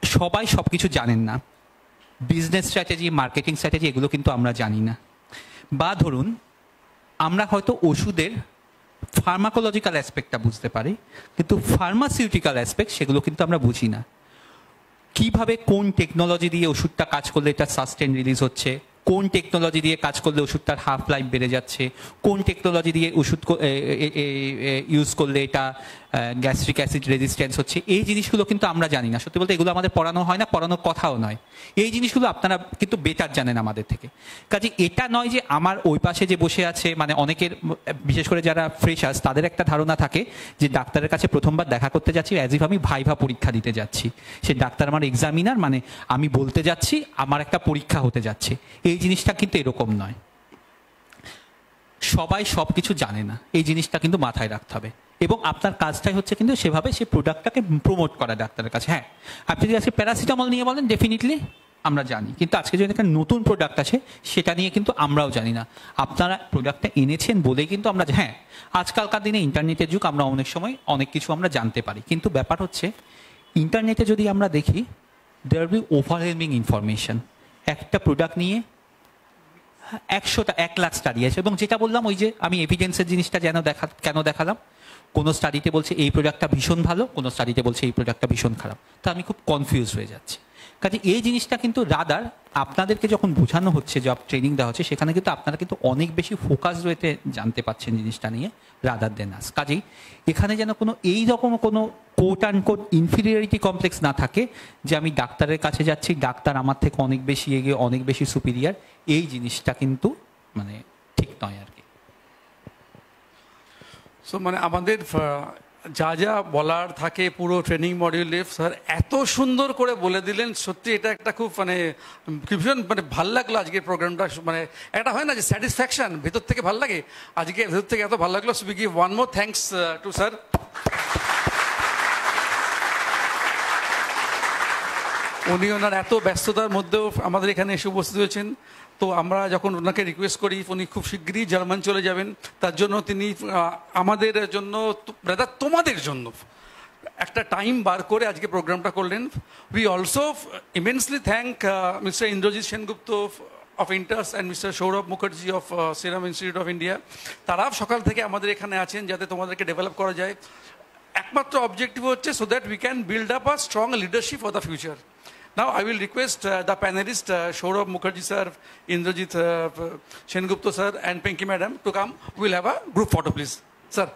সবাই সব কিছু জানেন না, বিজনেস স্ট্র্যাটেজি, মার্কেটিং স্ট্র্যাটেজি, এগুলো কিন্তু আমরা জানি না। বা ধরুন আমরা হয়তো ওষুধের ফার্মাকোলজিক্যাল অ্যাসপেক্টটা বুঝতে পারি, কিন্তু ফার্মাসিউটিক্যাল অ্যাসপেক্ট সেগুলো কিন্তু আমরা বুঝি না। কিভাবে কোন টেকনোলজি দিয়ে ওষুধটা কাজ করলে এটা সাস্টেন রিলিজ হচ্ছে, কোন টেকনোলজি দিয়ে কাজ করলে ওষুধটার হাফ লাইফ বেড়ে যাচ্ছে, কোন টেকনোলজি দিয়ে ওষুধ ইউজ করলে এটা গ্যাস্ট্রিক অ্যাসিড রেজিস্ট্যান্স হচ্ছে, এই জিনিসগুলো কিন্তু আমরা জানি না। সত্যি বলতে এগুলো আমাদের পড়ানো হয় না, পড়ানোর কথাও নয়। এই জিনিসগুলো আপনারা কিন্তু বেটার জানেন আমাদের থেকে। কাজে এটা নয় যে আমার ওই পাশে যে বসে আছে, মানে অনেকের, বিশেষ করে যারা ফ্রেশার্স, তাদের একটা ধারণা থাকে যে ডাক্তারের কাছে প্রথমবার দেখা করতে যাচ্ছি অ্যাজ ইফ আমি ভাইভা পরীক্ষা দিতে যাচ্ছি, সে ডাক্তার আমার এক্সামিনার, মানে আমি বলতে যাচ্ছি আমার একটা পরীক্ষা হতে যাচ্ছে। এই জিনিসটা কিন্তু এরকম নয়, সবাই সব কিছু জানে না, এই জিনিসটা কিন্তু মাথায় রাখতে হবে। এবং আপনার কাজটাই হচ্ছে কিন্তু সেভাবে সেই প্রোডাক্টটাকে প্রমোট করা ডাক্তারের কাছে। হ্যাঁ, আপনি যদি আজকে প্যারাসিটামল নিয়ে বলেন, ডেফিনেটলি আমরা জানি, কিন্তু আজকে যদি একটা নতুন প্রোডাক্ট আছে সেটা নিয়ে কিন্তু আমরাও জানি না। আপনারা প্রোডাক্টটা এনেছেন বলেই কিন্তু আমরা, হ্যাঁ আজকালকার দিনে ইন্টারনেটের যুগ, আমরা অনেক সময় অনেক কিছু আমরা জানতে পারি, কিন্তু ব্যাপার হচ্ছে ইন্টারনেটে যদি আমরা দেখি, there will be overwhelming information. একটা প্রোডাক্ট নিয়ে 1 লাখ স্টাডি আছে, এবং যেটা বললাম ওই যে আমি এভিডেন্সের জিনিসটা কেন দেখালাম, কোনো স্টাডিতে বলছে এই প্রোডাক্টটা ভীষণ ভালো, কোনো স্টাডিতে বলছে এই প্রোডাক্টটা ভীষণ খারাপ, তো আমি খুব কনফিউজ হয়ে যাচ্ছি। কাজে এই জিনিসটা কিন্তু রাদার আপনাদেরকে যখন বোঝানো হচ্ছে, জব ট্রেনিং দেওয়া হচ্ছে, সেখানে কিন্তু আপনারা কিন্তু অনেক বেশি ফোকাস রয়েতে জানতে পাচ্ছেন জিনিসটা নিয়ে রাদার দেন আস। কাজেই এখানে যেন কোনো এই রকম কোনো quote and quote inferiority complex না থাকে যে আমি ডাক্তারের কাছে যাচ্ছি, ডাক্তার আমার থেকে অনেক বেশি এগিয়ে, অনেক বেশি সুপিরিয়ার, এই জিনিসটা কিন্তু মানে ঠিক নয় আর কি। সো মানে আমাদের যা যা বলার থাকে পুরো ট্রেনিং মডিউলে স্যার এত সুন্দর করে বলে দিলেন, সত্যি এটা একটা খুব মানে ভীষণ মানে ভাল লাগলো আজকের প্রোগ্রামটা। মানে একটা হয় না যে স্যাটিসফ্যাকশন ভেতর থেকে ভাল লাগে, আজকে ভেতর থেকে এত ভালো লাগলো। So we give one more thanks to sir. উনি ওনার এত ব্যস্ততার মধ্যেও আমাদের এখানে এসে উপস্থিত হয়েছেন। তো আমরা যখন ওনাকে রিকোয়েস্ট করি উনি খুব শীঘ্রই জার্মান চলে যাবেন, তার জন্য তিনি আমাদের জন্য তোমাদের জন্য একটা টাইম বার করে আজকে প্রোগ্রামটা করলেন। We also immensely thank mister Indrajit Sengupta of ইন্টার্স and mister Sourav Mukherjee of serum institute of India. তারাও সকাল থেকে আমাদের এখানে আছেন যাতে তোমাদেরকে ডেভেলপ করা যায়। একমাত্র অবজেক্টিভ হচ্ছে so that we can build up a strong leadership for the future. Now I will request the panelists Saurabh Mukherjee sir, Indrajit Sengupta sir and Pinky madam to come. We will have a group photo please. Sir.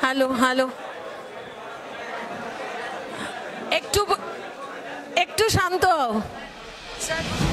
Hello hello, একটু শান্ত। স্যার